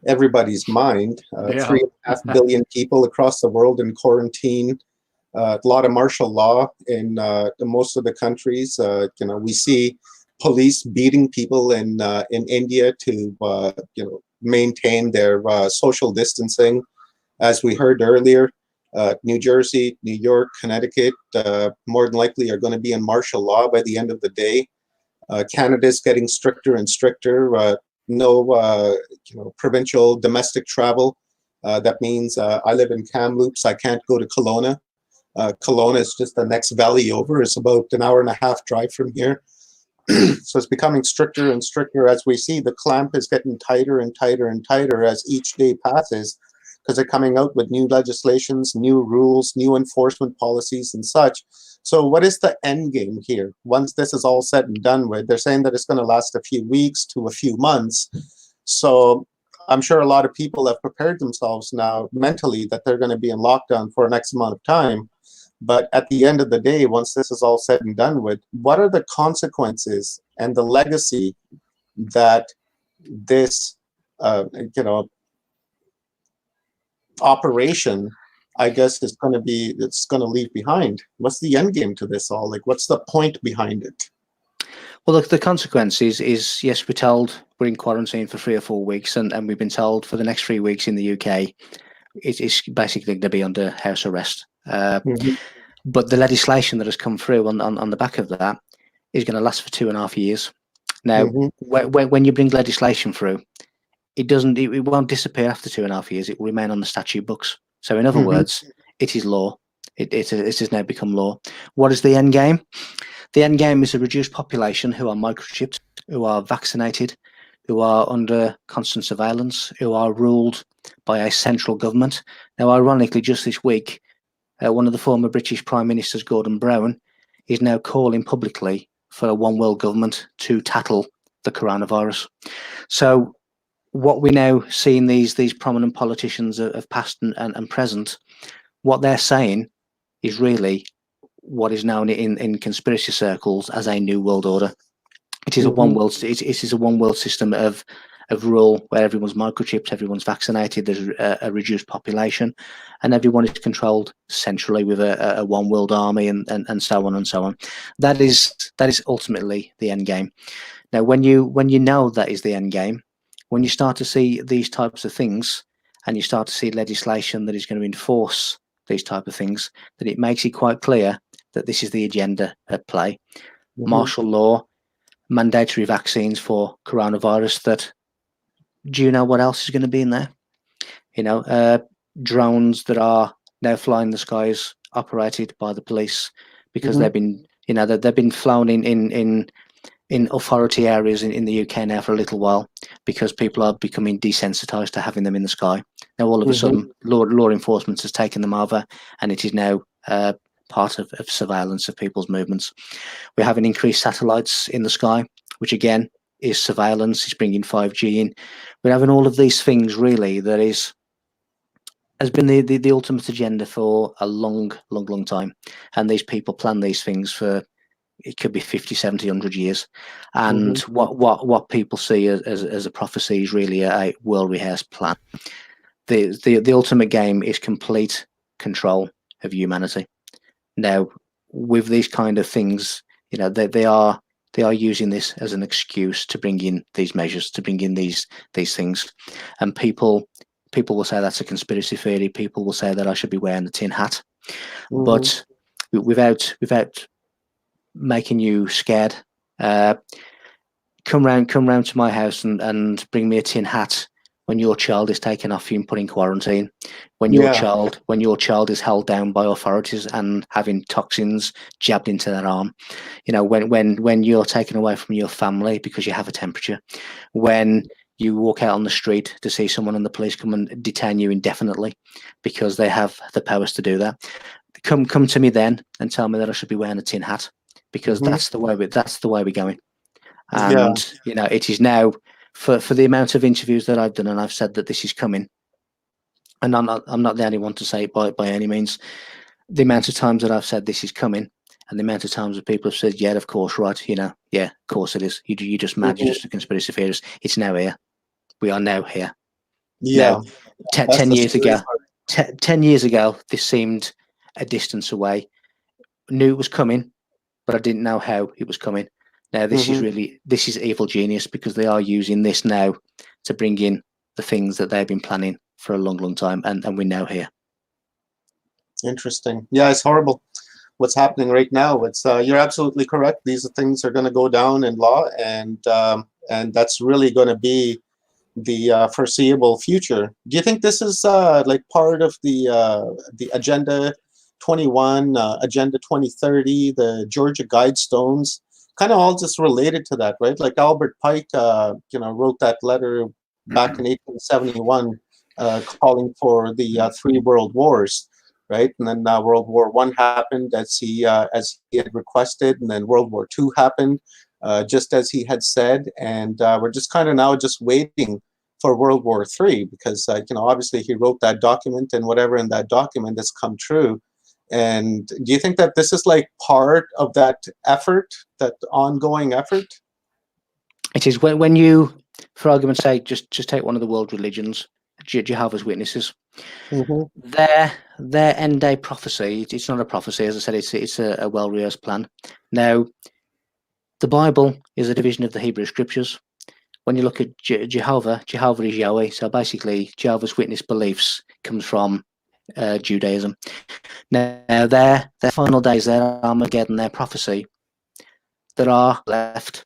everybody's mind. 3.5 billion people across the world in quarantine, a lot of martial law in most of the countries. We see police beating people in India to maintain their social distancing. As we heard earlier, New Jersey, New York, Connecticut, more than likely are going to be in martial law by the end of the day. Canada's getting stricter and stricter. No, provincial domestic travel. That means I live in Kamloops. I can't go to Kelowna. Kelowna is just the next valley over. It's about an hour and a half drive from here. So it's becoming stricter and stricter as we see. The clamp is getting tighter and tighter and tighter as each day passes, because they're coming out with new legislations, new rules, new enforcement policies and such. So what is the end game here? Once this is all said and done with, they're saying that it's going to last a few weeks to a few months. So I'm sure a lot of people have prepared themselves now mentally that they're going to be in lockdown for an X amount of time. But at the end of the day, once this is all said and done with, what are the consequences and the legacy that this, operation I guess it's going to leave behind. What's the end game to this all? Like, what's the point behind it? Well, the consequence is yes, we're told we're in quarantine for 3 or 4 weeks, and we've been told for the next 3 weeks in the UK, it's basically going to be under house arrest. Mhm. But the legislation that has come through on the back of that is going to last for 2.5 years. Now, Mhm. when you bring legislation through, it won't disappear after 2.5 years. It will remain on the statute books. So, in other Mhm. words, it is law. It has now become law. What is the end game? The end game is a reduced population who are microchipped, who are vaccinated, who are under constant surveillance, who are ruled by a central government. Now, ironically, just this week, one of the former British Prime Ministers, Gordon Brown, is now calling publicly for a one world government to tackle the coronavirus. So, what we now see in these prominent politicians of past and present, what they're saying is really what is known in conspiracy circles as a new world order. It is a one Mhm. world. It is a one world system of rule where everyone's microchipped, everyone's vaccinated. There's a reduced population, and everyone is controlled centrally with a one world army, and so on and so on. That is ultimately the end game. Now, when you know that is the end game, when you start to see these types of things, and you start to see legislation that is going to enforce these type of things, then it makes it quite clear that this is the agenda at play. Mhm. Martial law, mandatory vaccines for coronavirus. That, do you know what else is going to be in there? You know, drones that are now flying the skies, operated by the police, because Mhm. they've been, they've been flown in authority areas in the UK now for a little while, because people are becoming desensitized to having them in the sky. Now, all of a Mhm. sudden, law enforcement has taken them over, and it is now part of surveillance of people's movements. We're having increased satellites in the sky, which again is surveillance. It's bringing 5G in. We're having all of these things really that has been the ultimate agenda for a long time. And these people plan these things for, it could be 50, 70, 100 years. And Mhm. what people see as a prophecy is really a well rehearsed plan. The ultimate game is complete control of humanity. Now, with these kind of things, they are using this as an excuse to bring in these measures, to bring in these things, and people will say that's a conspiracy theory. People will say that I should be wearing the tin hat, Mhm. but without making you scared, come round to my house and bring me a tin hat when your child is taken off you and put in quarantine, when your Yeah. child is held down by authorities and having toxins jabbed into their arm, when you're taken away from your family because you have a temperature, when you walk out on the street to see someone and the police come and detain you indefinitely because they have the powers to do that. Come to me then and tell me that I should be wearing a tin hat, because Mhm. that's the way we're going. Yeah. And it is now, for the amount of interviews that I've done, and I've said that this is coming, and I'm not the only one to say it by any means. The amount of times that I've said this is coming, and the amount of times that people have said, yeah, of course, right, yeah, of course it is. You're just mad. You're Mhm. just a conspiracy theorist. It's now here. We are now here. Yeah. Now, That's 10 the years scary ago, part. 10 years ago, this seemed a distance away. Knew it was coming, but I didn't know how it was coming. Now, this Mhm. is evil genius, because they are using this now to bring in the things that they've been planning for a long time, and we're now here. Interesting. Yeah, it's horrible what's happening right now. It's you're absolutely correct. These things are going to go down in law, and that's really going to be the foreseeable future. Do you think this is like part of the Agenda 21, Agenda 2030, the Georgia Guidestones, kind of all just related to that, right? Like Albert Pike, wrote that letter back in 1871, calling for the three world wars, right? And then World War One happened as he had requested, and then World War Two happened, just as he had said, and we're just kind of now just waiting for World War III, because obviously he wrote that document, and whatever in that document has come true. And do you think that this is like part of that effort, that ongoing effort? It is when you, for argument's sake, just take one of the world religions, Jehovah's Witnesses. Mhm. Their end day prophecy. It's not a prophecy, as I said. It's a well rehearsed plan. Now, the Bible is a division of the Hebrew Scriptures. When you look at Jehovah is Yahweh. So basically, Jehovah's Witness beliefs comes from Judaism. Now, their final days, their Armageddon, their prophecy, there are left.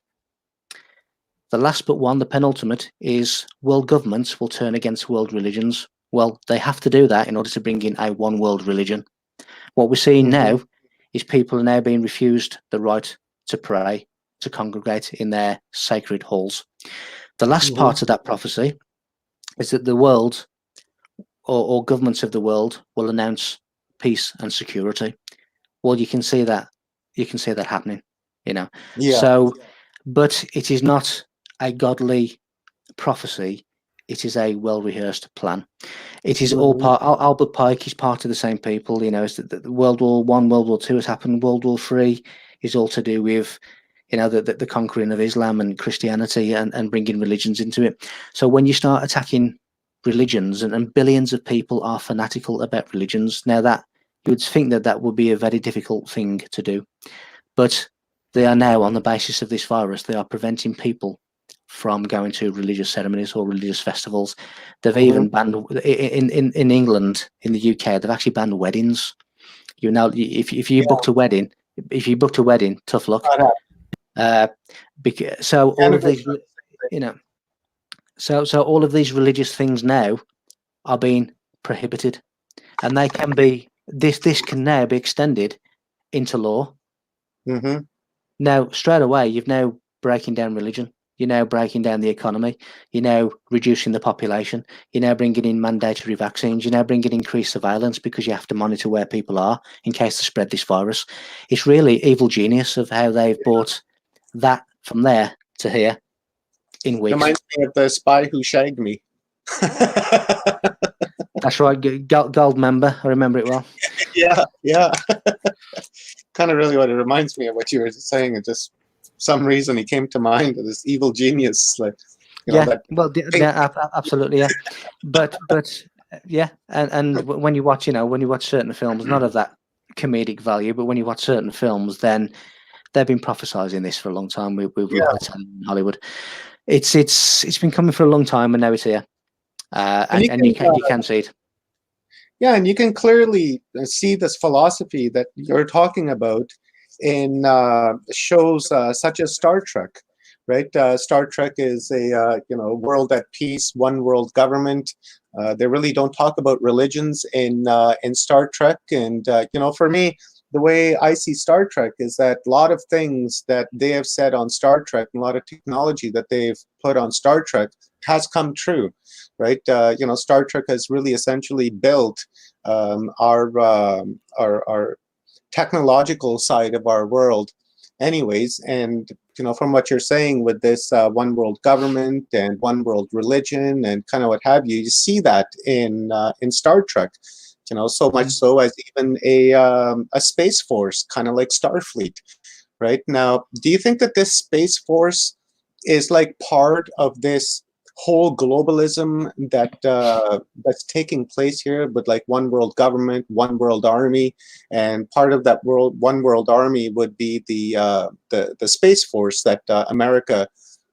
The last but one, the penultimate, is world governments will turn against world religions. Well, they have to do that in order to bring in a one world religion. What we're seeing now is people are now being refused the right to pray, to congregate in their sacred halls. The last part of that prophecy is that the world or governments of the world will announce peace and security. Well, you can see that happening, you know. Yeah. So, but it is not a godly prophecy. It is a well rehearsed plan. It is all part. Albert Pike is part of the same people. You know, it's the World War One, World War Two has happened. World War Three is all to do with, you know, the conquering of Islam and Christianity and bringing religions into it. So when you start attacking religions and billions of people are fanatical about religions, now that you would think that would be a very difficult thing to do, but they are now, on the basis of this virus, they are preventing people from going to religious ceremonies or religious festivals. They've even banned in England, in the UK, they've actually banned weddings. You know, if you booked a wedding, tough luck. So all of these, you know, so all of these religious things now are being prohibited, and they can be this can now be extended into law. Now, straight away, you've now breaking down religion. You're now breaking down the economy. You're now reducing the population. You're now bringing in mandatory vaccines. You're now bringing increased surveillance because you have to monitor where people are in case they spread this virus. It's really evil genius of how they've brought that from there to here in weeks. Reminds me of The Spy Who Shagged Me. That's right, gold member. I remember it well. Yeah. Kind of really what it reminds me of what you were saying. It just some reason he came to mind of this evil genius, like absolutely, yeah. But yeah, and when you watch certain films, not of that comedic value, but when you watch certain films, then they've been prophesizing this for a long time. We've in Hollywood. It's been coming for a long time, and now it's here, and you can see it. Yeah, and you can clearly see this philosophy that you're talking about in shows such as Star Trek, right? Star Trek is a world at peace, one world government. They really don't talk about religions in Star Trek, and for me, the way I see Star Trek is that a lot of things that they have said on Star Trek, and a lot of technology that they've put on Star Trek has come true, right? Star Trek has really essentially built our technological side of our world anyways. And from what you're saying with this one world government and one world religion and kind of what have you, you see that in Star Trek, so much so as even a space force, kind of like Starfleet. Right now, do you think that this space force is like part of this whole globalism that's taking place here, with like one world government, one world army, and part of that one world army would be the space force that America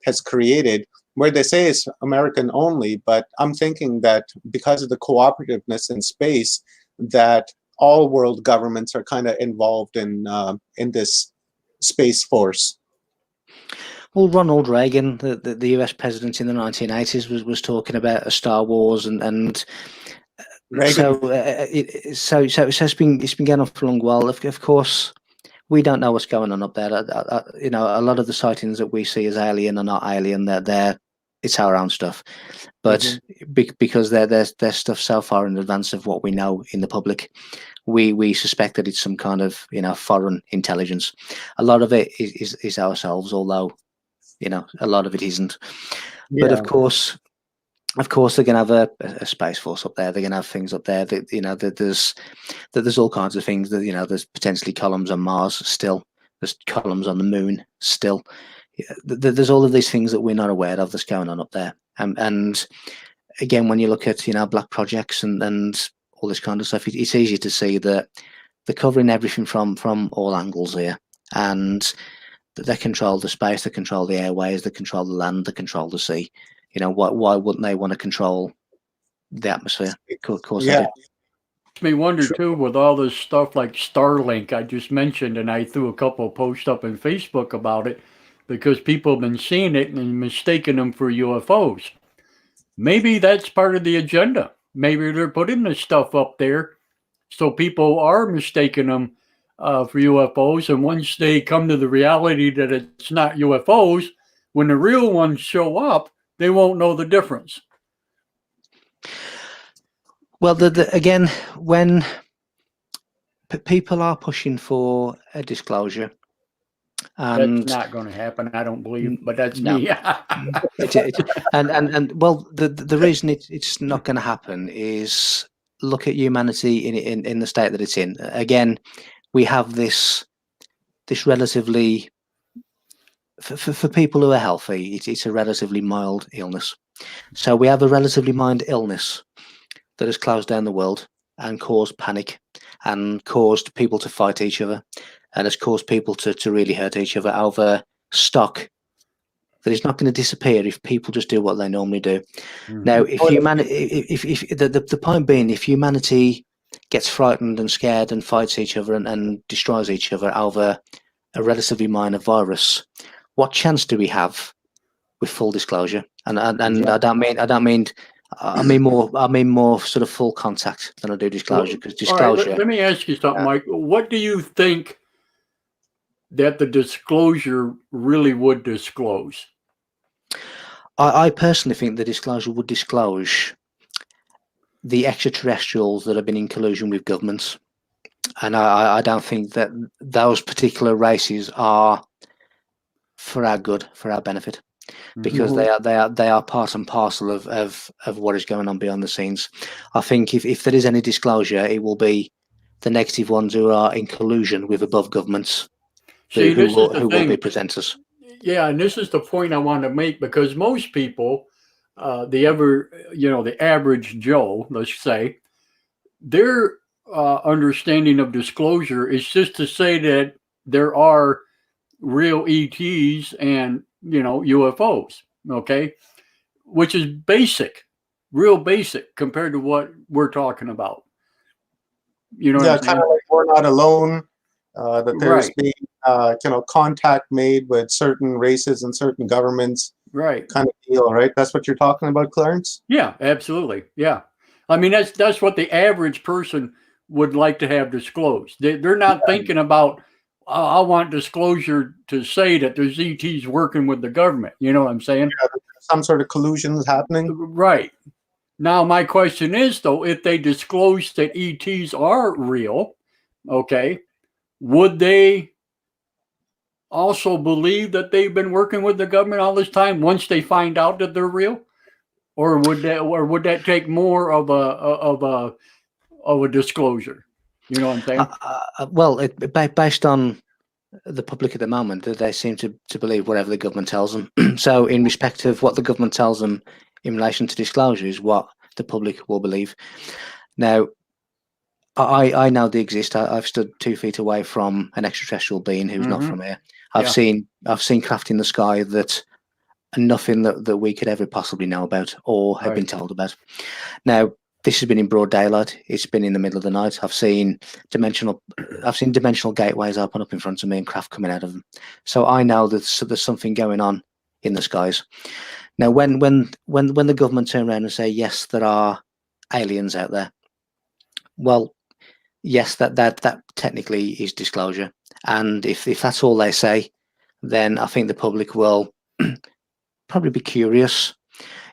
has created, where they say it's American only, but I'm thinking that because of the cooperativeness in space, that all world governments are kind of involved in this space force. Well, Ronald Reagan, the US president in the 1980s, was talking about a Star Wars, and so it's been going on for a long while. Of course, we don't know what's going on up there. A lot of the sightings that we see as alien are not alien. It's our own stuff, but because they're stuff so far in advance of what we know in the public, we suspect that it's some kind of foreign intelligence. A lot of it is ourselves, although a lot of it isn't. But of course they're going to have a space force up there. They're going to have things up there that there's all kinds of things that there's potentially columns on Mars still. There's columns on the moon still. There's all of these things that we're not aware of that's going on up there. And again, when you look at black projects and all this kind of stuff, it's easy to see that they're covering everything from all angles here, and they control the space, they control the airways, they control the land, they control the sea. Why wouldn't they want to control the atmosphere? Of course they do. Makes me wonder too, with all this stuff like Starlink I just mentioned, and I threw a couple of posts up on Facebook about it because people have been seeing it and mistaking them for UFOs. Maybe that's part of the agenda. Maybe they're putting this stuff up there so people are mistaking them for UFOs, and once they come to the reality that it's not UFOs, when the real ones show up, they won't know the difference. Well, again, when people are pushing for a disclosure, and that's not going to happen, I don't believe, but that's no. me. and well, the reason it's not going to happen is look at humanity in the state that it's in. Again, we have this relatively, for people who are healthy, it's a relatively mild illness. So we have a relatively mild illness that has closed down the world and caused panic and caused people to fight each other and has caused people to really hurt each other over stock that is not going to disappear if people just do what they normally do. Mm-hmm. Now, if humanity, if the point being, if humanity gets frightened and scared and fights each other and destroys each other over a relatively minor virus, what chance do we have with full disclosure? And I mean more sort of full contact than I do disclosure, because disclosure. Right, let me ask you something, Mike. What do you think that the disclosure really would disclose? I personally think the disclosure would disclose the extraterrestrials that have been in collusion with governments, and I don't think that those particular races are for our good, for our benefit, because they are part and parcel of what is going on behind the scenes. I think if there is any disclosure, it will be the negative ones who are in collusion with above governments, who will be presenters. Yeah, and this is the point I want to make, because most people, the average Joe, let's say, their understanding of disclosure is just to say that there are real ETs and UFOs, okay, which is basic, real basic compared to what we're talking about. Kind of like we're not alone. That there's been contact made with certain races and certain governments, right? Kind of deal, right? That's what you're talking about, Clarence? Yeah, absolutely. Yeah, I mean that's what the average person would like to have disclosed. They're not thinking about, I want disclosure to say that there's ETs working with the government. You know what I'm saying? Yeah, some sort of collusion is happening. Right. Now, my question is, though, if they disclose that ETs are real, okay, would they also believe that they've been working with the government all this time once they find out that they're real? Or would that take more of a disclosure? You know what I'm saying? Well, based on the public at the moment, they seem to believe whatever the government tells them. So in respect of what the government tells them in relation to disclosure is what the public will believe. Now, I know they exist. I've stood 2 feet away from an extraterrestrial being who's not from here. I've seen craft in the sky that nothing that we could ever possibly know about or have been told about. Now, this has been in broad daylight. It's been in the middle of the night. I've seen dimensional gateways open up in front of me and craft coming out of them. So I know that there's something going on in the skies. Now, when the government turn around and say, yes, there are aliens out there, well, yes, that technically is disclosure. And if that's all they say, then I think the public will probably be curious.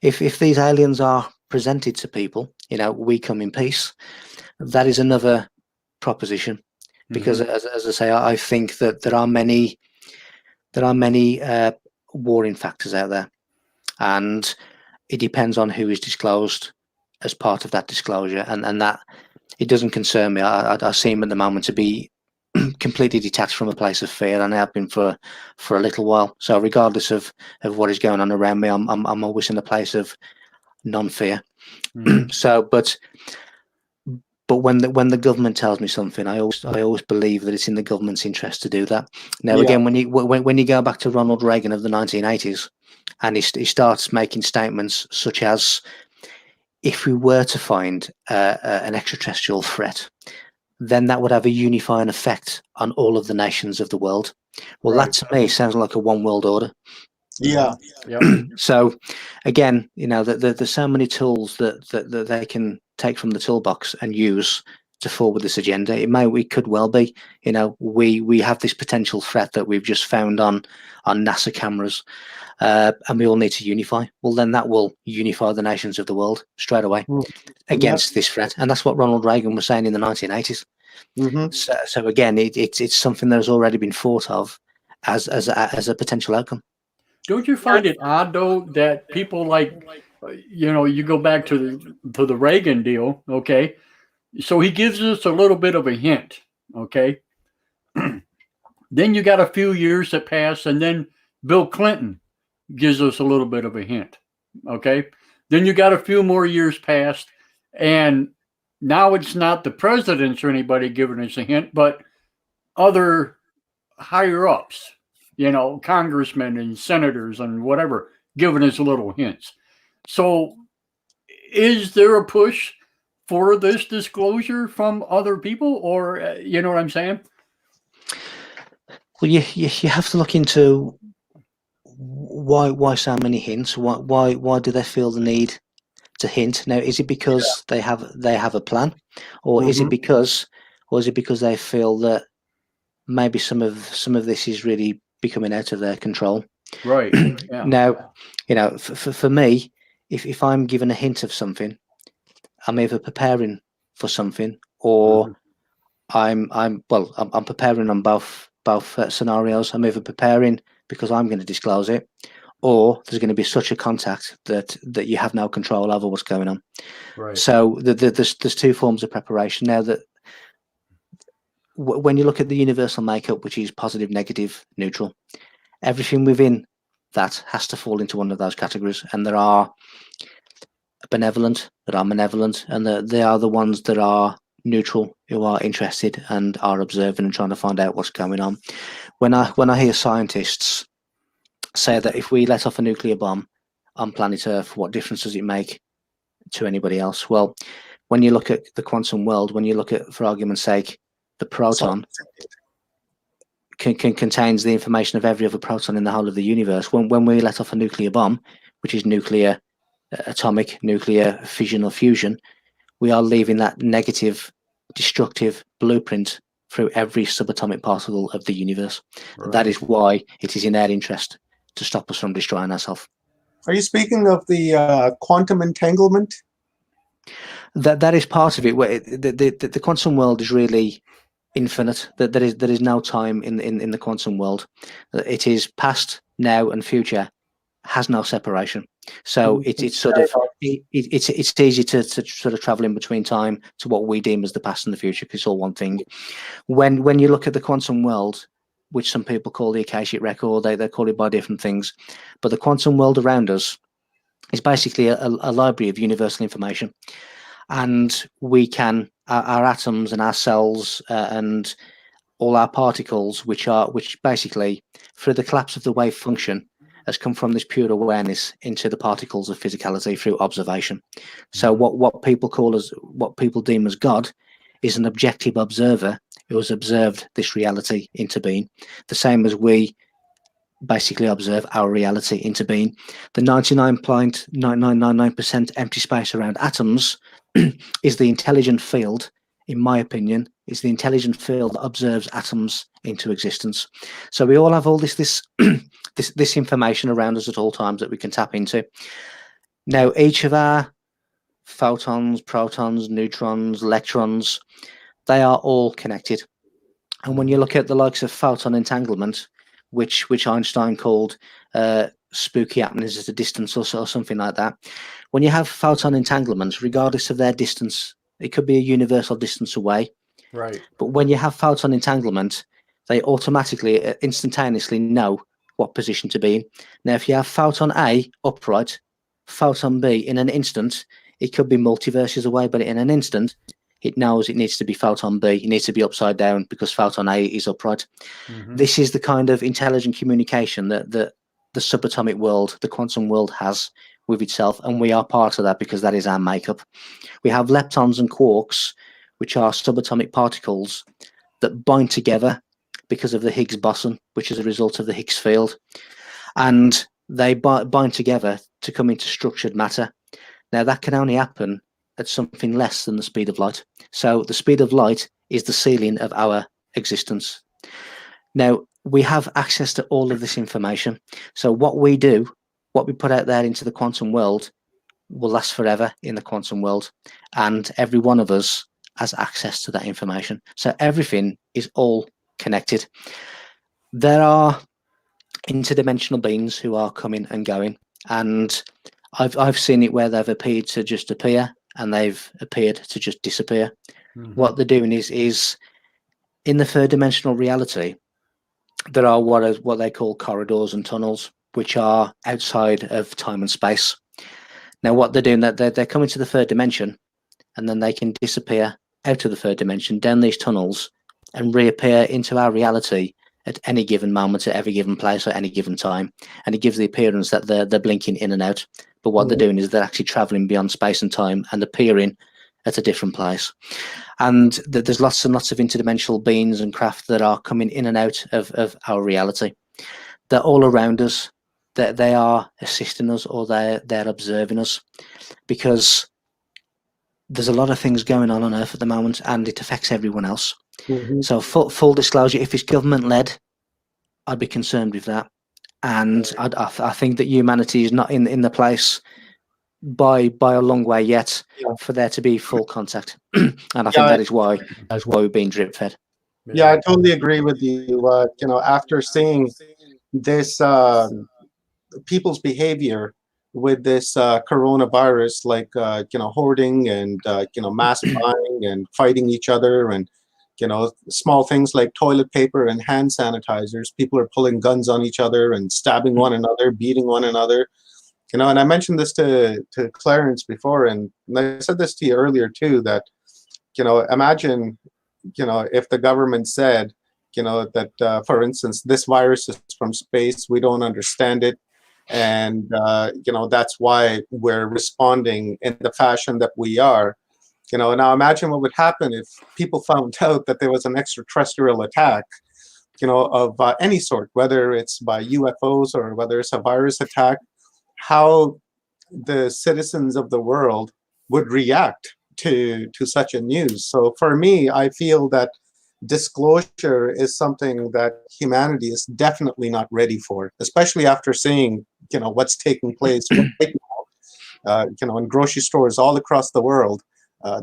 If these aliens are presented to people, we come in peace, that is another proposition. Because as I say, I think that there are many warring factors out there, and it depends on who is disclosed as part of that disclosure, and that it doesn't concern me. I seem at the moment to be completely detached from a place of fear, and I have been for a little while. So regardless of what is going on around me, I'm always in a place of non-fear. So, but when the government tells me something, I always believe that it's in the government's interest to do that. Now, again, when you go back to Ronald Reagan of the 1980s, and he starts making statements such as, if we were to find an extraterrestrial threat, then that would have a unifying effect on all of the nations of the world. Well, that to me sounds like a one world order. Yeah. So, again, there's so many tools that they can take from the toolbox and use to forward this agenda. It could well be, we have this potential threat that we've just found on NASA cameras, and we all need to unify. Well, then that will unify the nations of the world straight away against this threat, and that's what Ronald Reagan was saying in the 1980s. So again, it's something that has already been thought of as a potential outcome. Don't you find it odd though that people like, you go back to the Reagan deal, okay? So he gives us a little bit of a hint, okay? Then you got a few years that pass, and then Bill Clinton gives us a little bit of a hint, okay? Then you got a few more years past, and now it's not the presidents or anybody giving us a hint, but other higher ups, congressmen and senators and whatever, giving us little hints. So is there a push for this disclosure from other people, or you know what I'm saying? Well, you have to look into why so many hints. Why do they feel the need to hint? Now, is it because they have a plan, or is it because they feel that maybe some of this is really becoming out of their control? Right. Yeah. Now, for me, if I'm given a hint of something, I'm either preparing for something, or I'm preparing on both scenarios. I'm either preparing because I'm going to disclose it, or there's going to be such a contact that you have no control over what's going on. Right. So there's two forms of preparation. Now, that when you look at the universal makeup, which is positive, negative, neutral, everything within that has to fall into one of those categories, and there are benevolent that are malevolent, and they are the ones that are neutral, who are interested and are observing and trying to find out what's going on. When I hear scientists say that if we let off a nuclear bomb on planet Earth, what difference does it make to anybody else? Well, when you look at the quantum world, when you look at, for argument's sake, the proton contains the information of every other proton in the whole of the universe. When we let off a nuclear bomb, which is nuclear, atomic, nuclear fission or fusion, we are leaving that negative, destructive blueprint through every subatomic particle of the universe. Right. That is why it is in their interest to stop us from destroying ourselves. Are you speaking of the quantum entanglement? That is part of it. Where the quantum world is really infinite. There is no time in the quantum world. It is past, now, and future. Has no separation. So it's sort of it's easy to sort of travel in between time to what we deem as the past and the future, because it's all one thing. When you look at the quantum world, which some people call the Akashic record, they call it by different things, but the quantum world around us is basically a library of universal information, and we can our atoms and our cells and all our particles, which basically, through the collapse of the wave function, has come from this pure awareness into the particles of physicality through observation. So what people deem as God is an objective observer who has observed this reality into being, the same as we basically observe our reality into being. The 99.9999% empty space around atoms is the intelligent field, in my opinion, is the intelligent field that observes atoms into existence. So we all have all this this information around us at all times that we can tap into. Now, each of our photons, protons, neutrons, electrons, they are all connected. And when you look at the likes of photon entanglement, which Einstein called spooky happenings at a distance or something like that, when you have photon entanglements, regardless of their distance, it could be a universal distance away. Right. But when you have photon entanglement, they automatically, instantaneously know what position to be in. Now, if you have photon A upright, photon B in an instant It could be multiverses away, but in an instant, it knows it needs to be photon B. It needs to be upside down because photon A is upright. This is the kind of intelligent communication that the subatomic world, the quantum world, has with itself, and we are part of that because that is our makeup. We have leptons and quarks, which are subatomic particles that bind together because of the Higgs boson, which is a result of the Higgs field, and they bind together to come into structured matter. Now, that can only happen at something less than the speed of light. So the speed of light is the ceiling of our existence. Now, we have access to all of this information. So what we do, what we put out there into the quantum world, will last forever in the quantum world. And every one of us has access to that information. So everything is all connected. There are interdimensional beings who are coming and going. And I've seen it where they've appeared to just appear and they've appeared to just disappear. What they're doing is in the third dimensional reality, there are what they call corridors and tunnels, which are outside of time and space. Now, what they're doing, they're coming to the third dimension, and then they can disappear out of the third dimension, down these tunnels, and reappear into our reality at any given moment, at every given place, at any given time. And it gives the appearance that they're blinking in and out. But what they're doing is they're actually traveling beyond space and time and appearing at a different place. And there's lots and lots of interdimensional beings and craft that are coming in and out of our reality. They're all around us. They are assisting us, or they're observing us, because there's a lot of things going on Earth at the moment, and it affects everyone else. So full disclosure, if it's government led, I'd be concerned with that. And I think that humanity is not in the place by a long way yet for there to be full contact. And I think that is why we're being drip fed. Yeah, I totally agree with you. After seeing this people's behavior with this coronavirus, like hoarding and mass buying and fighting each other, and small things like toilet paper and hand sanitizers. People are pulling guns on each other and stabbing one another, beating one another. And I mentioned this to Clarence before, and I said this to you earlier too, that imagine if the government said that for instance, this virus is from space, we don't understand it, and that's why we're responding in the fashion that we are. Now imagine what would happen if people found out that there was an extraterrestrial attack, of any sort, whether it's by UFOs or whether it's a virus attack, how the citizens of the world would react to such a news. So for me, I feel that disclosure is something that humanity is definitely not ready for, especially after seeing, what's taking place right now, in grocery stores all across the world.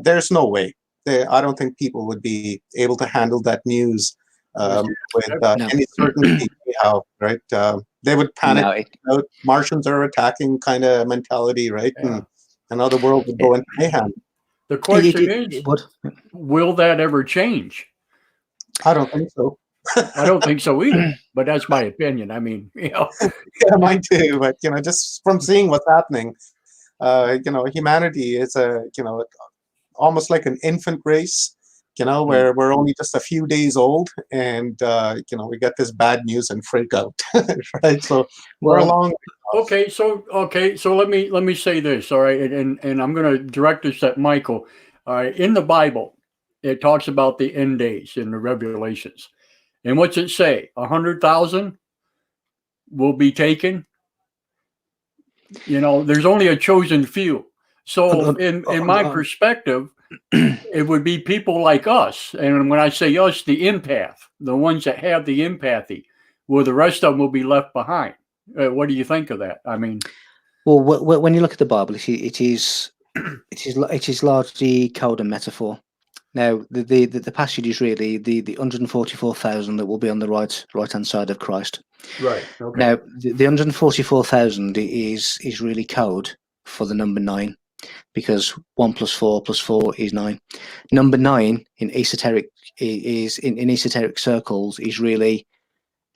There's no way. I don't think people would be able to handle that news with any certainty, right? They would panic. Martians are attacking kind of mentality, right? Yeah. And now the world would go into mayhem. The question is, will that ever change? I don't think so. I don't think so either, but that's my opinion. I mean, Yeah, mine too. But just from seeing what's happening, humanity is almost like an infant race, where we're only just a few days old, and we get this bad news and freak out, right? So we're along. Okay, so let me say this, all right, and I'm going to direct this at Michael. All right, in the Bible, it talks about the end days in the Revelations, and what's it say? 100,000 will be taken. There's only a chosen few. So in my perspective, it would be people like us. And when I say us, the empath, the ones that have the empathy, well, the rest of them will be left behind. What do you think of that? I mean, well, when you look at the Bible, it is largely code and metaphor. Now, the passage is really the 144,000 that will be on the right hand side of Christ. Right. Okay. Now, the 144,000 is really code for the number 9, because 1 + 4 + 4 is 9. Number 9 in esoteric circles is really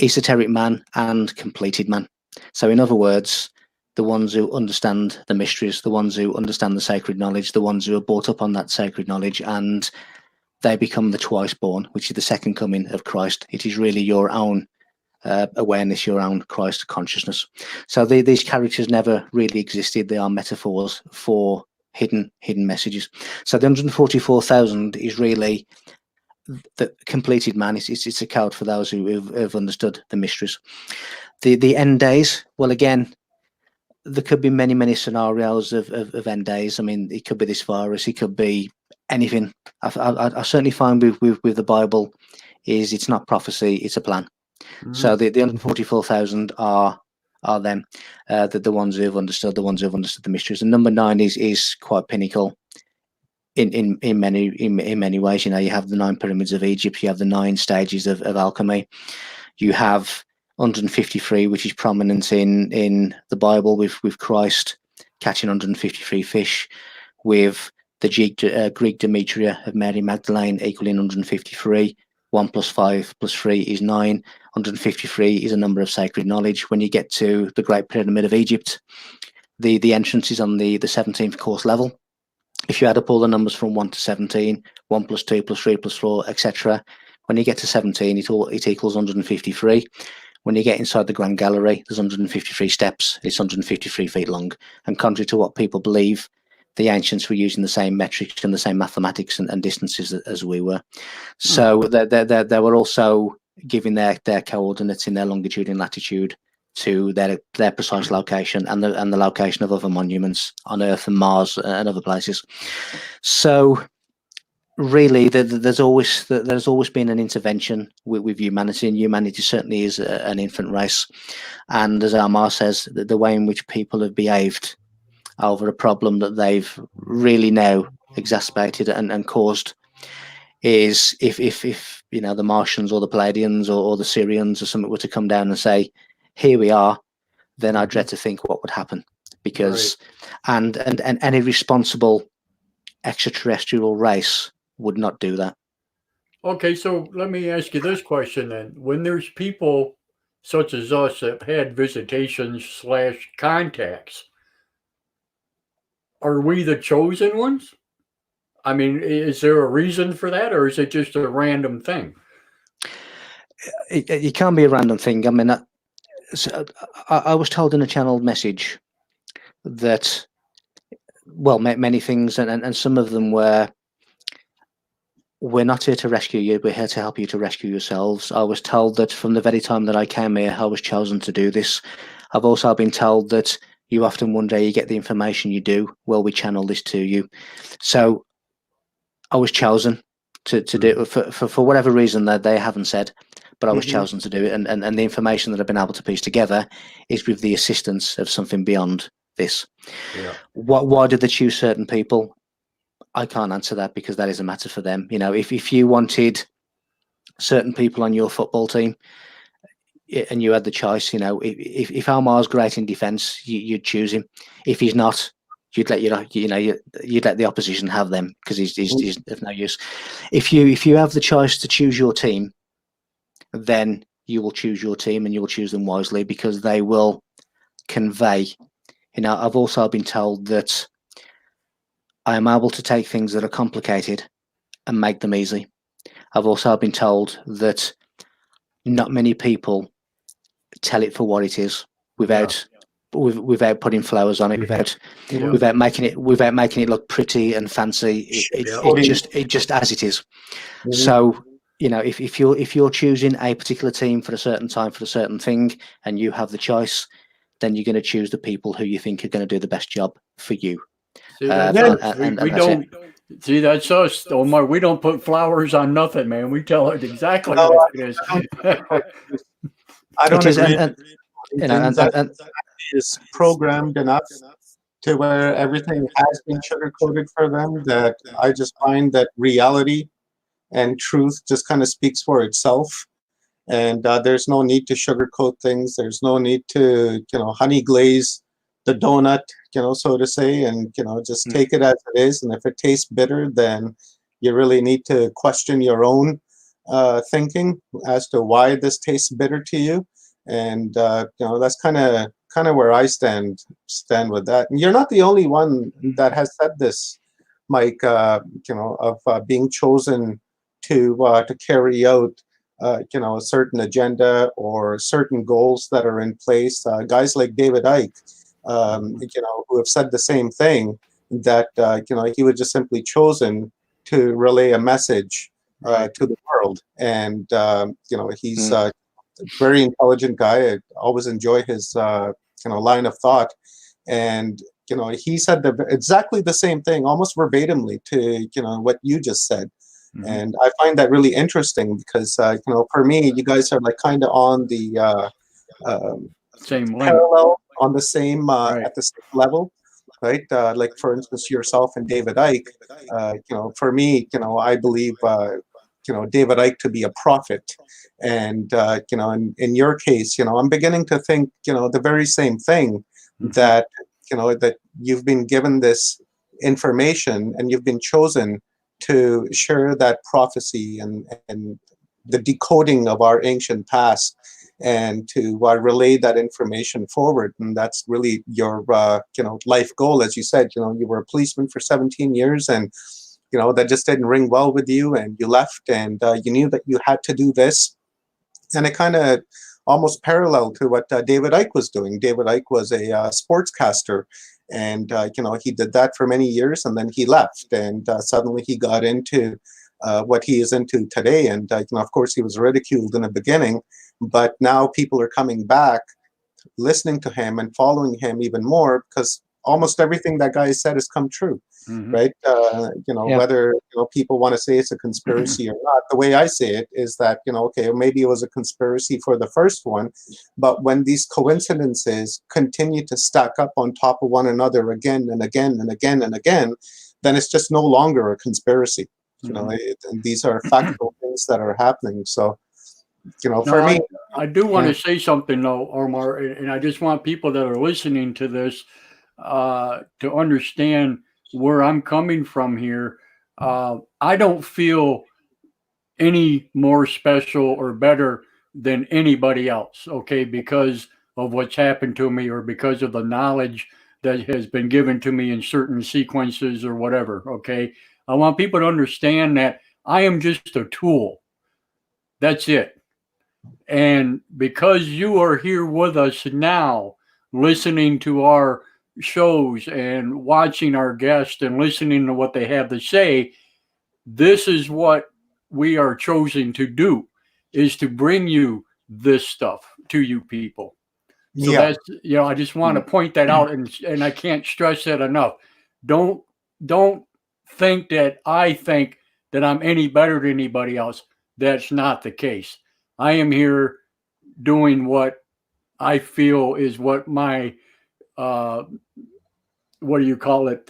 esoteric man and completed man. So in other words, the ones who understand the mysteries, the ones who understand the sacred knowledge, the ones who are brought up on that sacred knowledge, and they become the twice born, which is the second coming of Christ. It is really your own awareness, your own Christ consciousness. So these characters never really existed. They are metaphors for hidden messages. So the 144,000 is really the completed man. It's a code for those who have understood the mysteries. The end days, well, again, there could be many scenarios of end days. I mean, it could be this virus, it could be anything. I certainly find with the Bible is it's not prophecy, it's a plan. So the 144,000 are them, the ones who've understood the mysteries. And number 9 is quite pinnacle in many ways. You know, you have the 9 pyramids of Egypt, you have the 9 stages of alchemy, you have 153, which is prominent in the Bible with Christ catching 153 fish, with the Greek Demetria of Mary Magdalene equaling 153. 1 + 5 + 3 is 9. 153 is a number of sacred knowledge. When you get to the Great Pyramid of Egypt, the entrance is on the 17th course level. If you add up all the numbers from 1 to 17, 1 + 2 + 3 + 4, etc., when you get to 17, it equals 153. When you get inside the Grand Gallery, there's 153 steps. It's 153 feet long. And contrary to what people believe, the ancients were using the same metrics and the same mathematics and distances as we were. So they were also giving their coordinates in their longitude and latitude to their precise location and the location of other monuments on Earth and Mars and other places. So really, there's always been an intervention with humanity, and humanity certainly is an infant race. And as Amar says, the way in which people have behaved over a problem that they've really now exacerbated and caused is if you know, the Martians or the Palladians or the Syrians or something were to come down and say, here we are, then I dread to think what would happen, because and any responsible extraterrestrial race would not do that. Okay, so let me ask you this question then. When there's people such as us that had visitations / contacts, are we the chosen ones? I mean, is there a reason for that, or is it just a random thing? It can't be a random thing. I mean, I was told in a channeled message that, well, many things, and some of them were, we're not here to rescue you, we're here to help you to rescue yourselves. I was told that from the very time that I came here, I was chosen to do this. I've also been told that you often wonder how you get the information you do. Well, we channel this to you. So I was chosen to do it for whatever reason that they haven't said, but I was chosen to do it. And the information that I've been able to piece together is with the assistance of something beyond this. Yeah. Why did they choose certain people? I can't answer that, because that is a matter for them. You know, if you wanted certain people on your football team and you had the choice, you know, if Almar's great in defence, you'd choose him. If he's not, you'd let you'd let the opposition have them, because he's of no use. If you have the choice to choose your team, then you will choose your team, and you will choose them wisely, because they will convey. You know, I've also been told that I am able to take things that are complicated and make them easy. I've also been told that not many people tell it for what it is, without putting flowers on it, without making it look pretty and fancy. It just as it is. So, you know, if you're choosing a particular team for a certain time for a certain thing, and you have the choice, then you're going to choose the people who you think are going to do the best job for you. See, see, that's us, Omar. We don't put flowers on nothing, man. We tell it exactly what it is. I don't agree. And is programmed enough to where everything has been sugar-coated for them, that I just find that reality and truth just kind of speaks for itself. And there's no need to sugarcoat things. There's no need to, honey glaze the donut, so to say, and, just take it as it is. And if it tastes bitter, then you really need to question your own thinking as to why this tastes bitter to you. And, that's kind of kind of where I stand with that. And you're not the only one that has said this, Mike. Of being chosen to carry out a certain agenda or certain goals that are in place. Guys like David Icke, who have said the same thing, that he was just simply chosen to relay a message to the world, and he's a very intelligent guy. I always enjoy his line of thought, and he said exactly the same thing, almost verbatimly to what you just said. Mm-hmm. And I find that really interesting because for me, you guys are like kind of on the same parallel, on the same at the same level, right? Like for instance, yourself and David Icke. For me, I believe David Icke to be a prophet, and in your case, I'm beginning to think the very same thing, that that you've been given this information and you've been chosen to share that prophecy and the decoding of our ancient past, and to relay that information forward. And that's really your life goal. As you said, you were a policeman for 17 years, and that just didn't ring well with you, and you left, and you knew that you had to do this. And it kind of almost parallel to what David Icke was doing. David Icke was a sportscaster, and he did that for many years, and then he left, and suddenly he got into what he is into today. And of course, he was ridiculed in the beginning, but now people are coming back, listening to him and following him even more, because almost everything that guy said has come true. Mm-hmm. Right? Whether people want to say it's a conspiracy or not, the way I say it is that okay, maybe it was a conspiracy for the first one, but when these coincidences continue to stack up on top of one another again and again and again and again, then it's just no longer a conspiracy. And these are factual things that are happening. So for me, I do want to say something though, Omar, and I just want people that are listening to this to understand where I'm coming from here. I don't feel any more special or better than anybody else, okay, because of what's happened to me or because of the knowledge that has been given to me in certain sequences or whatever, okay? I want people to understand that I am just a tool. That's it. And because you are here with us now, listening to our shows and watching our guests and listening to what they have to say, this is what we are chosen to do, is to bring you this stuff to you people. So that's, I just want to point that out, and I can't stress that enough. Don't think that I think that I'm any better than anybody else. That's not the case. I am here doing what I feel is what my what do you call it?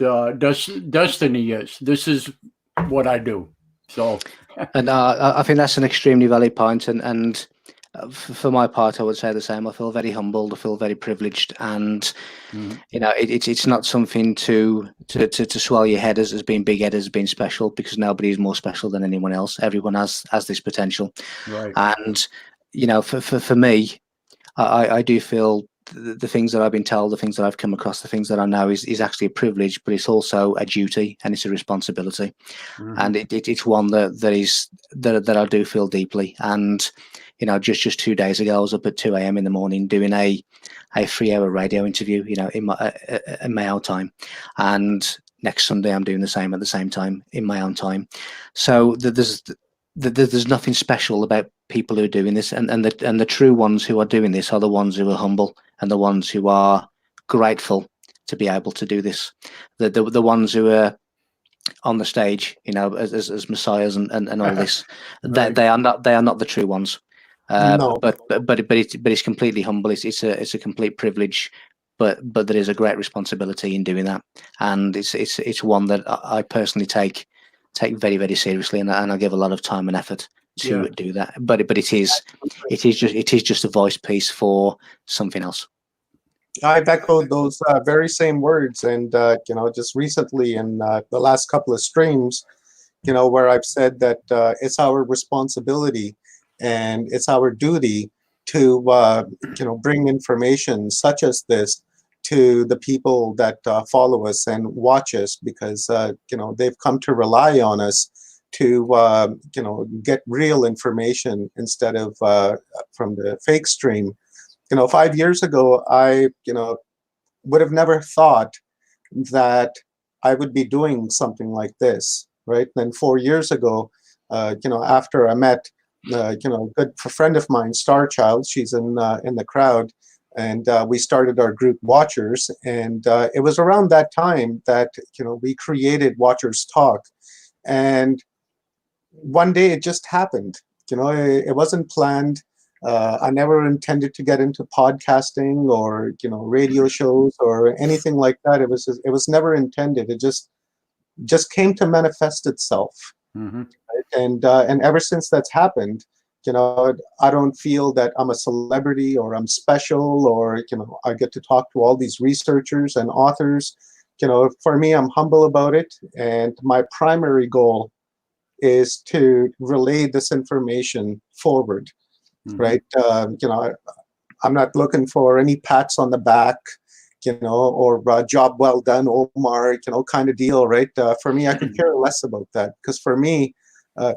Destiny is. This is what I do. So, and I think that's an extremely valid point. And for my part, I would say the same. I feel very humbled. I feel very privileged, and it's not something to swallow your head as being big-headed, as being special, because nobody is more special than anyone else. Everyone has this potential, right? And for me, I do feel the things that I've been told, the things that I've come across, the things that I know is actually a privilege, but it's also a duty and it's a responsibility. Mm-hmm. And it's one that I do feel deeply. And just 2 days ago, I was up at 2 a.m. in the morning doing a 3-hour radio interview, in my own time. And next Sunday, I'm doing the same at the same time in my own time. So there's nothing special about people who are doing this, and the true ones who are doing this are the ones who are humble and the ones who are grateful to be able to do this. The ones who are on the stage, as messiahs and all this, right. they are not the true ones. No. But it's completely humble. It's a complete privilege, but there is a great responsibility in doing that, and it's one that I personally take very, very seriously, and I give a lot of time and effort to do that. But it is just a voice piece for something else. I've echoed those very same words, and just recently in the last couple of streams, where I've said that it's our responsibility and it's our duty to bring information such as this to the people that follow us and watch us, because they've come to rely on us to get real information instead of from the fake stream. 5 years ago, I would have never thought that I would be doing something like this, right? Then 4 years ago, after I met a good friend of mine, Star Child, she's in the crowd, and we started our group Watchers, and it was around that time that we created Watchers Talk, and one day it just happened. It wasn't planned. I never intended to get into podcasting or radio shows or anything like that. It was never intended. It just came to manifest itself. Mm-hmm. And ever since that's happened, I don't feel that I'm a celebrity or I'm special, or I get to talk to all these researchers and authors. For me, I'm humble about it, and my primary goal is to relay this information forward. Mm-hmm. Right? I'm not looking for any pats on the back, or job well done, Omar, kind of deal, right? For me, I could care less about that, because for me,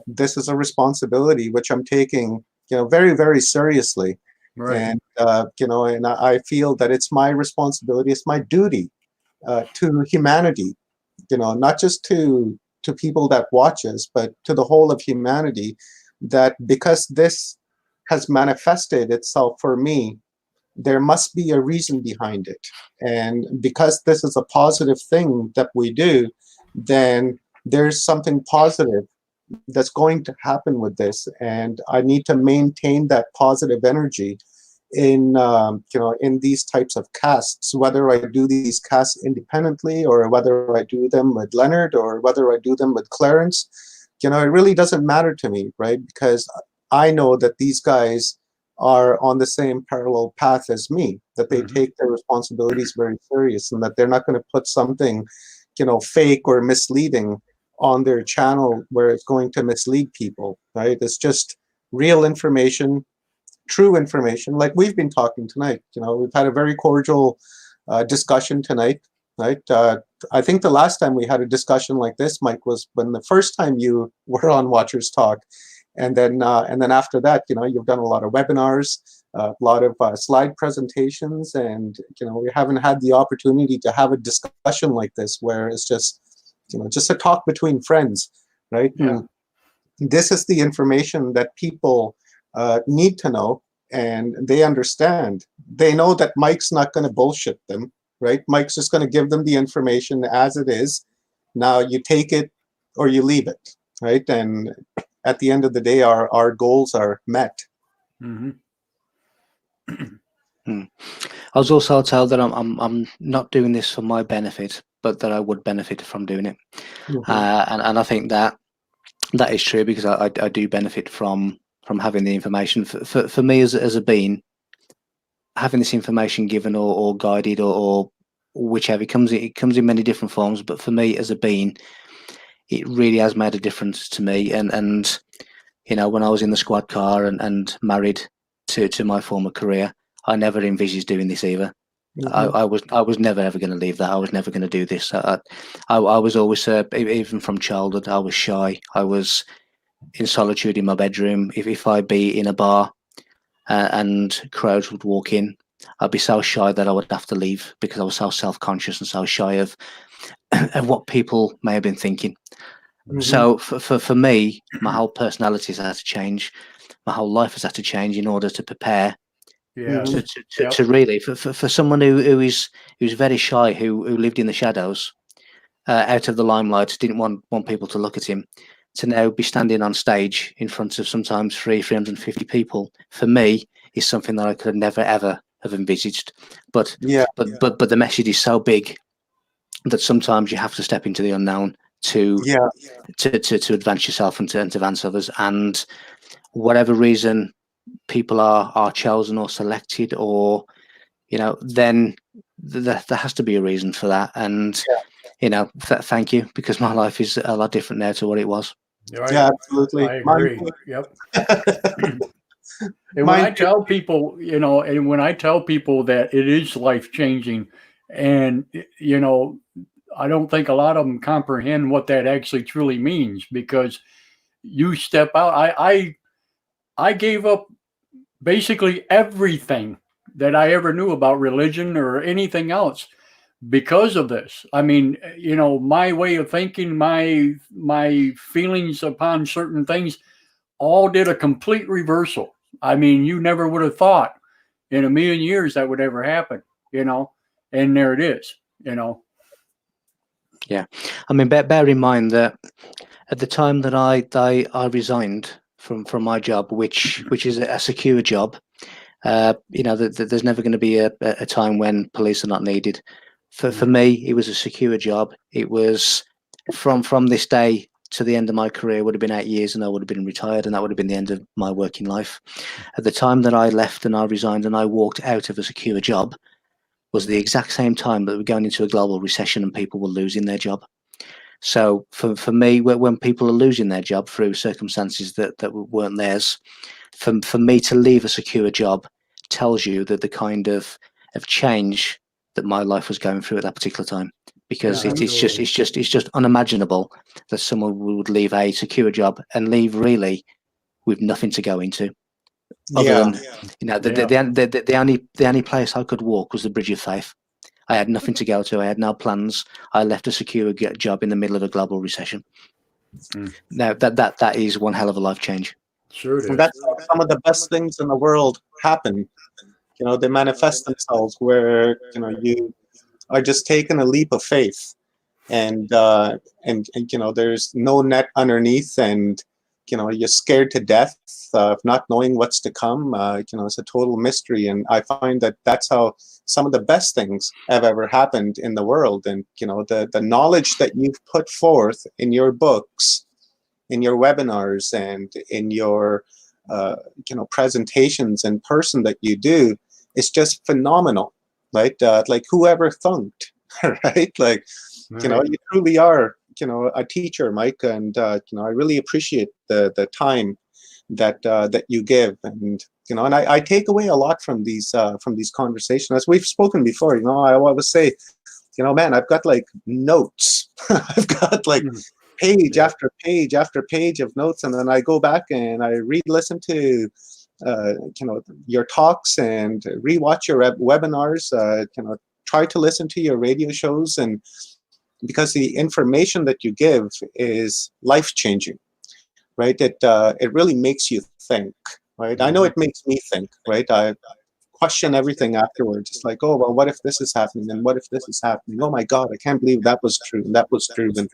this is a responsibility which I'm taking, very, very seriously. Right. And, and I feel that it's my responsibility, it's my duty to humanity, not just to people that watch us, but to the whole of humanity, that because this has manifested itself for me, there must be a reason behind it. And because this is a positive thing that we do, then there's something positive that's going to happen with this. And I need to maintain that positive energy in in these types of casts, whether I do these casts independently or whether I do them with Leonard or whether I do them with Clarence. It really doesn't matter to me, right? Because I know that these guys are on the same parallel path as me, that they Mm-hmm. take their responsibilities very serious, and that they're not going to put something, fake or misleading on their channel where it's going to mislead people, right? It's just real information, true information, like we've been talking tonight. We've had a very cordial discussion tonight, right? I think the last time we had a discussion like this, Mike, was when the first time you were on Watchers Talk. And then after that, you've done a lot of webinars, a lot of slide presentations, and we haven't had the opportunity to have a discussion like this where it's just just a talk between friends, right? Yeah. And this is the information that people need to know, and they understand. They know that Mike's not going to bullshit them, right? Mike's just going to give them the information as it is. Now you take it or you leave it, right? And at the end of the day, our goals are met. Mm-hmm. I was also told that I'm not doing this for my benefit, but that I would benefit from doing it. Mm-hmm. And I think that is true, because I do benefit from having the information. For me as a being, having this information given or guided or whichever, it comes in many different forms. But for me as a being, it really has made a difference to me. And when I was in the squad car and married to my former career, I never envisaged doing this either. Mm-hmm. I was never ever going to leave that. I was never going to do this. I was always, even from childhood, I was shy. I was in solitude in my bedroom. If I'd be in a bar and crowds would walk in, I'd be so shy that I would have to leave, because I was so self-conscious and so shy of what people may have been thinking. Mm-hmm. So for me, my whole personality has had to change. My whole life has had to change in order to prepare. Yeah. To really, for someone who is very shy, who lived in the shadows, out of the limelight, didn't want people to look at him, to now be standing on stage in front of sometimes 350 people, for me, is something that I could have never ever have envisaged. But the message is so big that sometimes you have to step into the unknown to advance yourself and to advance others. And whatever reason people are chosen or selected, or then there has to be a reason for that. And thank you, because my life is a lot different now to what it was. Right. Yeah, absolutely. I agree. Yep. And when I tell people, and when I tell people that it is life changing, and I don't think a lot of them comprehend what that actually truly means, because you step out. I gave up basically everything that I ever knew about religion or anything else because of this. I mean, my way of thinking, my feelings upon certain things, all did a complete reversal. I mean, you never would have thought in a million years that would ever happen, and there it is. Yeah, I mean, bear in mind that at the time that I resigned from my job, which is a secure job, there's never going to be a time when police are not needed. For me, it was a secure job. It was from this day to the end of my career would have been 8 years, and I would have been retired, and that would have been the end of my working life. At the time that I left and I resigned and I walked out of a secure job was the exact same time that we were going into a global recession and people were losing their job. So for me, when people are losing their job through circumstances that weren't theirs, for me to leave a secure job tells you that the kind of change that my life was going through at that particular time, because it's just unimaginable that someone would leave a secure job and leave really with nothing to go into. Other than the only place I could walk was the Bridge of Faith. I had nothing to go to. I had no plans. I left a secure job in the middle of a global recession. Now that is one hell of a life change. Sure it is. And that's how some of the best things in the world happen. They manifest themselves where you are just taking a leap of faith, and there's no net underneath, and you're scared to death of not knowing what's to come. It's a total mystery, and I find that that's how some of the best things have ever happened in the world. And the knowledge that you've put forth in your books, in your webinars, and in your presentations in person that you do, is just phenomenal, right? Like whoever thunked, right? Like you truly are a teacher, Mike, and I really appreciate the time that you give, and and I take away a lot from these conversations. As we've spoken before, I always say, man, I've got like notes. I've got like page after page after page of notes, and then I go back and I re-listen to your talks and rewatch your webinars. Try to listen to your radio shows, and because the information that you give is life-changing, right? It really makes you think, right? I know it makes me think, right? I question everything afterwards. It's like, oh, well, what if this is happening? And what if this is happening? Oh my God, I can't believe that was true. And that was true. And,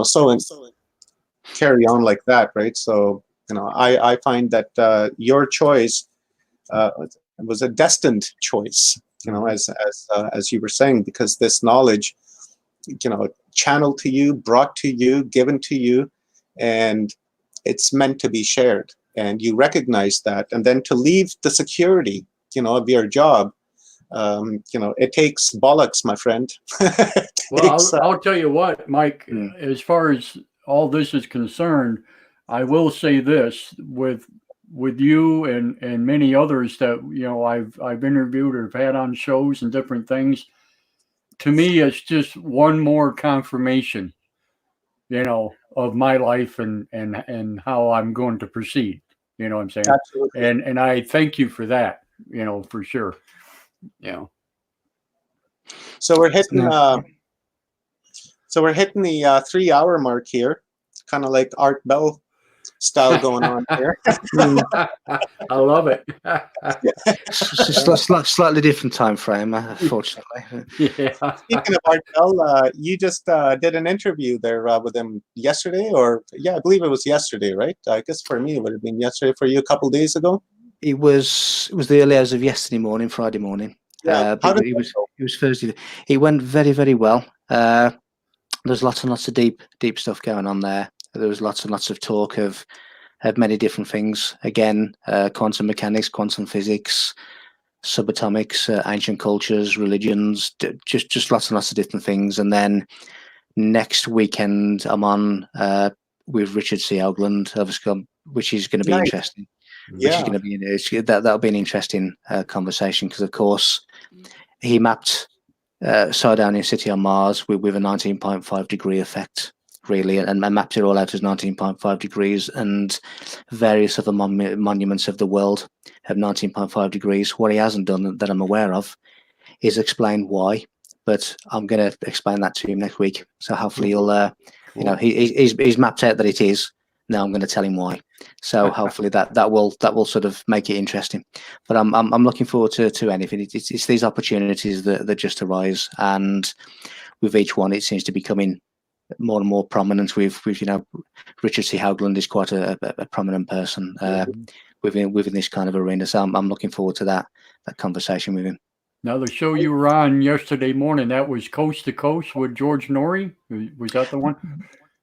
so carry on like that, right? So, I find that your choice was a destined choice, as you were saying, because this knowledge, channeled to you, brought to you, given to you, and it's meant to be shared. And you recognize that. And then to leave the security, of your job, it takes bollocks, my friend. Well, I'll tell you what, Mike, as far as all this is concerned, I will say this with you and many others that I've interviewed or have had on shows and different things. To me, it's just one more confirmation, of my life and how I'm going to proceed. You know what I'm saying? Absolutely. And I thank you for that, for sure. So we're hitting the 3-hour mark here, kind of like Art Bell style going on here. I love it. Slightly different time frame, unfortunately. Yeah. Speaking of Art Bell, you just did an interview there with him yesterday, or I believe it was yesterday, right? I guess for me it would have been yesterday. For you, a couple of days ago. It was the early hours of yesterday morning, Friday morning. Yeah. It was Thursday. It went very, very well. There's lots and lots of deep stuff going on there. There was lots and lots of talk of many different things. Again, quantum mechanics, quantum physics, subatomics, ancient cultures, religions, just lots and lots of different things. And then next weekend, I'm on with Richard C. Ogland, which is going to be interesting. which is Yeah. going to be that'll be an interesting conversation, because of course he mapped Sidonian City on Mars with a 19.5 degree effect, really, and mapped it all out as 19.5 degrees, and various other monuments of the world have 19.5 degrees. What he hasn't done that I'm aware of is explain why, but I'm going to explain that to him next week. So hopefully he'll, he's mapped out that it is. Now I'm going to tell him why. So hopefully that will sort of make it interesting. But I'm looking forward to anything. It's these opportunities that just arise, and with each one, it seems to be becoming more and more prominent. With Richard C. Hoagland is quite a prominent person within this kind of arena. So I'm looking forward to that conversation with him. Now, the show you were on yesterday morning, that was Coast to Coast with George Norrie. Was that the one?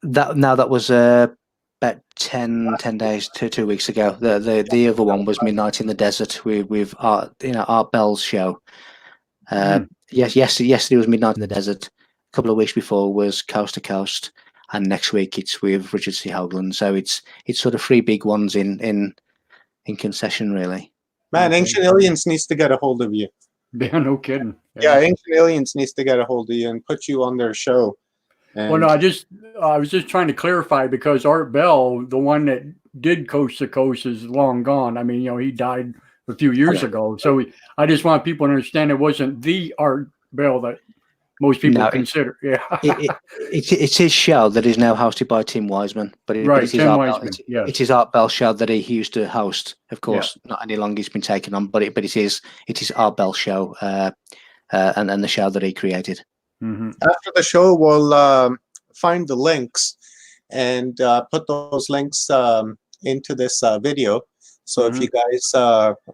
That was about 10 days, 2 weeks ago. The other one was Midnight in the Desert with Art Bell's show. Yes, yesterday was Midnight in the Desert. A couple of weeks before was Coast to Coast, and next week it's with Richard C. Hoagland. So it's sort of three big ones in concession, really. Man, Ancient Aliens needs to get a hold of you. Yeah, no kidding. Yeah, Ancient Aliens needs to get a hold of you and put you on their show. And Well, no, I was just trying to clarify, because Art Bell, the one that did Coast to Coast, is long gone. I mean, he died a few years ago. So I just want people to understand it wasn't the Art Bell that most people consider. It's his show that is now hosted by Tim Wiseman, but it's his Art Bell show that he used to host. Of course, not any longer it's been taken on, but it is his Art Bell show, and the show that he created. Mm-hmm. After the show, we'll find the links and put those links into this video. So if you guys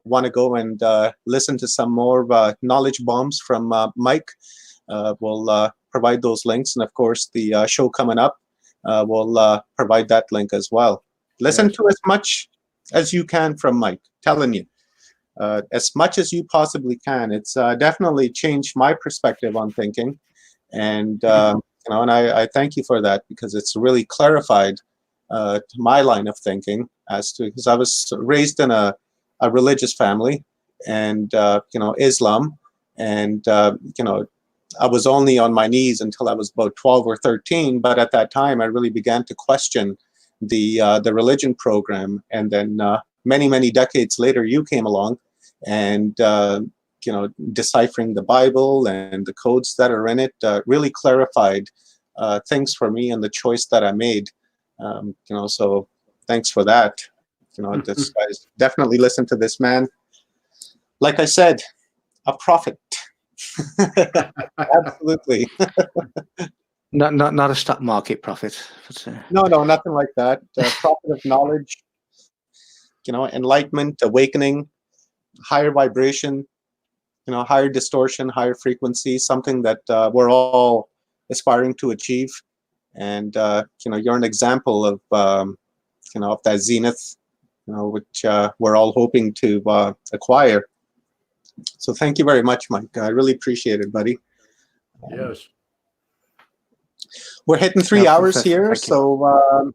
want to go and listen to some more knowledge bombs from Mike, we'll provide those links. And of course, the show coming up, we'll provide that link as well. Listen to as much as you can from Mike, telling you. As much as you possibly can. It's definitely changed my perspective on thinking. And, and I thank you for that, because it's really clarified my line of thinking because I was raised in a religious family, and Islam, and I was only on my knees until I was about 12 or 13. But at that time, I really began to question the religion program. And then many decades later, you came along, and deciphering the Bible and the codes that are in it really clarified things for me and the choice that I made. So thanks for that. This guys definitely listen to this man. Like I said, a prophet. Absolutely. Not a stock market prophet. No, nothing like that. Prophet of knowledge, enlightenment, awakening, higher vibration, higher distortion, higher frequency, something that we're all aspiring to achieve. And you're an example of of that zenith, which we're all hoping to acquire. So thank you very much, Mike. I really appreciate it, buddy. Yes. We're hitting 3 hours here, so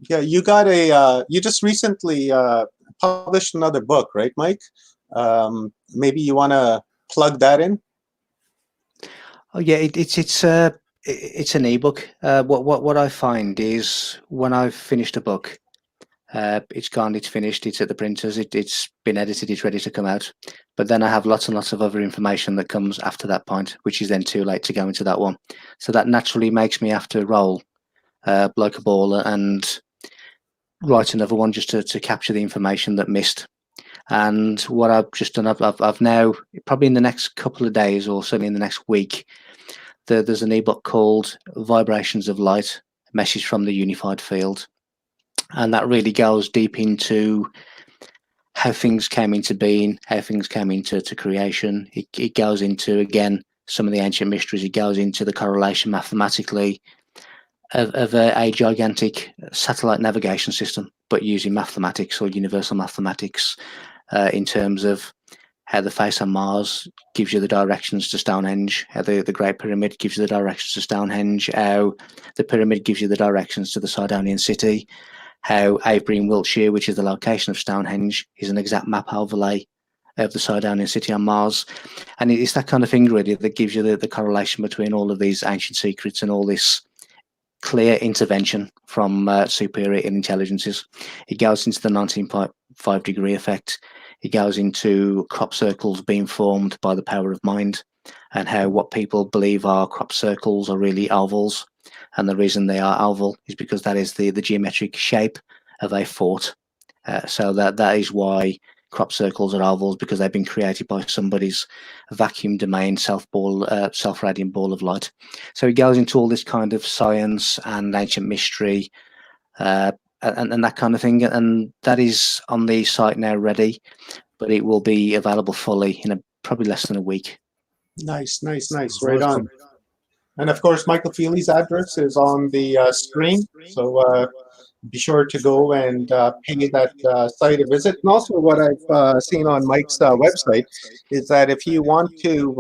you got you just recently published another book, right, Mike? Maybe you want to plug that in. Oh yeah, it's an ebook. What I find is when I've finished a book, it's gone, it's finished, it's at the printers, it's been edited, it's ready to come out. But then I have lots and lots of other information that comes after that point, which is then too late to go into that one. So that naturally makes me have to roll like a ball and write another one just to capture the information that missed. And what I've just done, I've now, probably in the next couple of days, or certainly in the next week, there's an ebook called Vibrations of Light, Message from the Unified Field. And that really goes deep into how things came into being, how things came into creation. It goes into, again, some of the ancient mysteries. It goes into the correlation mathematically of a gigantic satellite navigation system, but using mathematics or universal mathematics in terms of how the face on Mars gives you the directions to Stonehenge, how the Great Pyramid gives you the directions to Stonehenge, how the pyramid gives you the directions to the Sidonian City, how Avebury in Wiltshire, which is the location of Stonehenge, is an exact map overlay of the Sidonian city on Mars. And it's that kind of thing really that gives you the correlation between all of these ancient secrets and all this clear intervention from superior intelligences. It goes into the 19.5 degree effect. It goes into crop circles being formed by the power of mind, and how what people believe are crop circles are really ovals. And the reason they are oval is because that is the geometric shape of a fort. So that is why crop circles are ovals, because they've been created by somebody's vacuum domain self-radiant ball of light. So it goes into all this kind of science and ancient mystery and that kind of thing. And that is on the site now ready, but it will be available fully in probably less than a week. Nice. Right on. And of course, Michael Feeley's address is on the screen. So be sure to go and pay that site a visit. And also, what I've seen on Mike's website is that if you want to,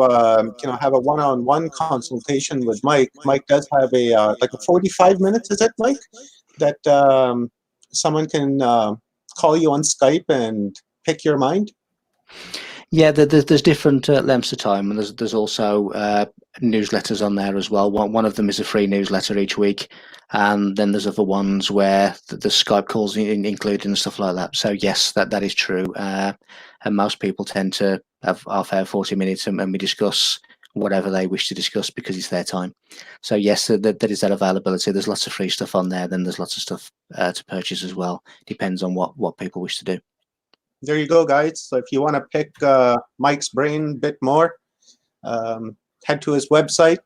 have a one-on-one consultation with Mike, Mike does have a like a 45 minutes. Is it, Mike? That someone can call you on Skype and pick your mind. Yeah, there's different lengths of time, and there's also newsletters on there as well. One of them is a free newsletter each week, and then there's other ones where the Skype calls included and stuff like that. So yes, that is true, and most people tend to have half hour, 40 minutes, and we discuss whatever they wish to discuss because it's their time. So yes, there is that availability. There's lots of free stuff on there. Then there's lots of stuff to purchase as well. Depends on what people wish to do. There you go, guys. So if you want to pick Mike's brain a bit more, head to his website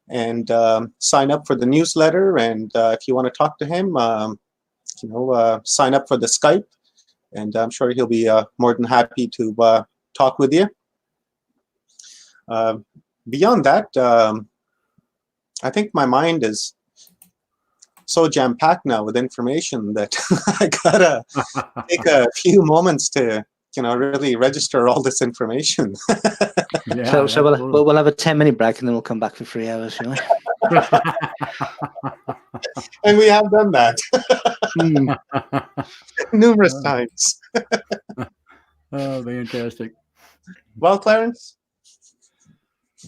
and sign up for the newsletter. And if you want to talk to him, sign up for the Skype. And I'm sure he'll be more than happy to talk with you. Beyond that, I think my mind is so jam-packed now with information that I gotta take a few moments to really register all this information. Yeah, so we'll have a 10-minute break and then we'll come back for 3 hours, shall we? And we have done that numerous times. Oh, fantastic. Well, Clarence?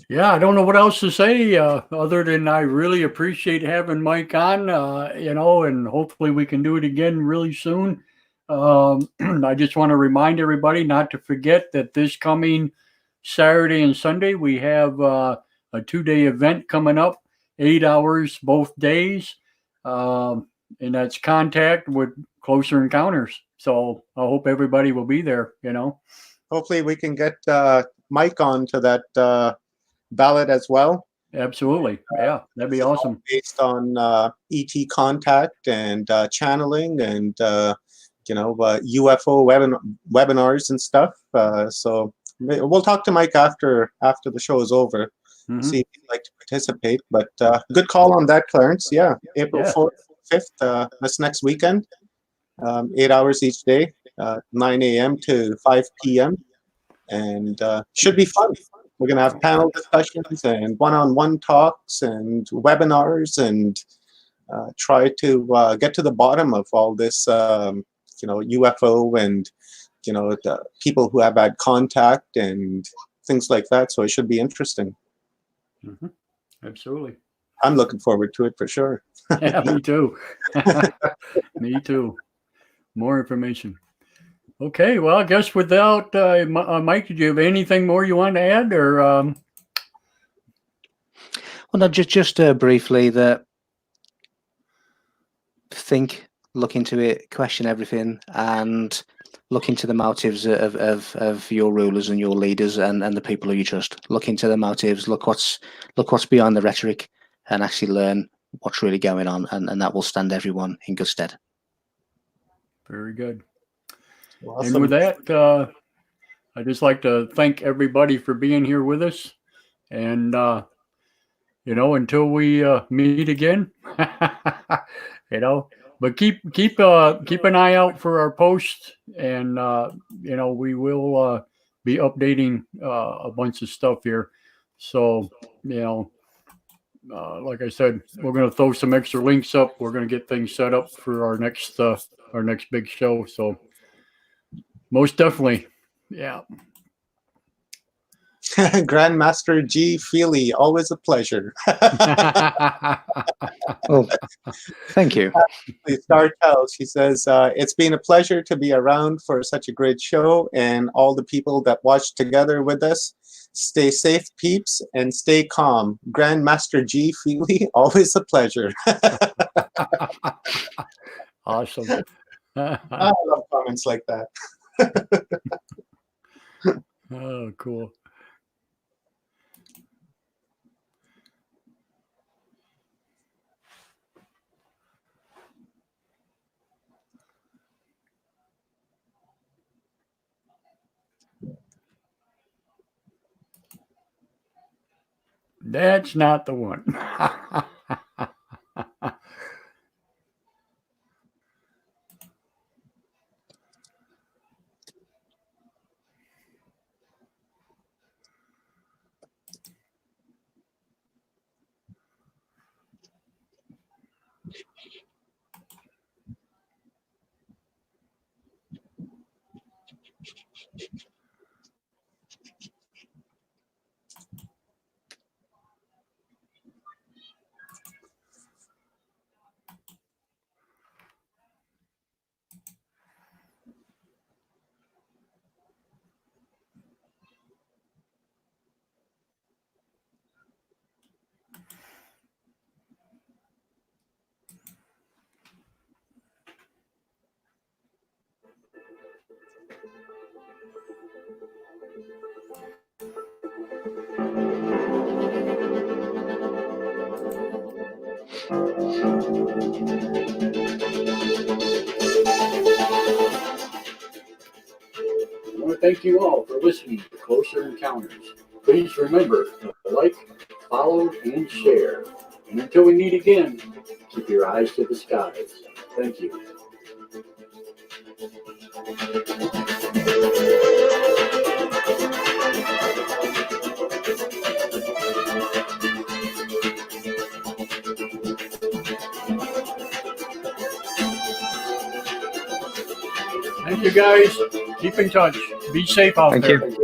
Yeah, I don't know what else to say other than I really appreciate having Mike on, and hopefully we can do it again really soon. I just want to remind everybody not to forget that this coming Saturday and Sunday, we have a 2-day event coming up, 8 hours both days. And that's Contact with Closer Encounters. So I hope everybody will be there, Hopefully we can get Mike on to that ballot as well. Absolutely. Yeah, that'd be awesome. Based on ET contact and channeling and, UFO webinars and stuff. So we'll talk to Mike after the show is over, see if he'd like to participate. But good call on that, Clarence. Yeah, April 4th, 5th, that's next weekend. 8 hours each day, 9 a.m. to 5 p.m. And should be fun. We're going to have panel discussions and one-on-one talks and webinars and try to get to the bottom of all this, UFO and, the people who have had contact and things like that. So it should be interesting. Mm-hmm. Absolutely. I'm looking forward to it for sure. Yeah, me too. Me too. More information. Okay, well, I guess without Mike, did you have anything more you want to add, or? Well, no, just briefly that look into it, question everything, and look into the motives of your rulers and your leaders and the people who you trust. Look into the motives. Look what's behind the rhetoric, and actually learn what's really going on, and that will stand everyone in good stead. Very good. Awesome. And with that, I'd just like to thank everybody for being here with us. And, until we meet again, but keep an eye out for our posts. And, we will be updating a bunch of stuff here. So, like I said, we're going to throw some extra links up. We're going to get things set up for our next big show. So most definitely, yeah. Grandmaster G. Feeley, always a pleasure. Well, thank you. Star tells, she says, it's been a pleasure to be around for such a great show, and all the people that watched together with us. Stay safe, peeps, and stay calm. Grandmaster G. Feeley, always a pleasure. Awesome. I love comments like that. Oh, cool. That's not the one. I want to thank you all for listening to Closer Encounters. Please remember to like, follow, and share. And until we meet again, keep your eyes to the skies. Thank you. Thank you, guys. Keep in touch. Be safe out Thank there. you.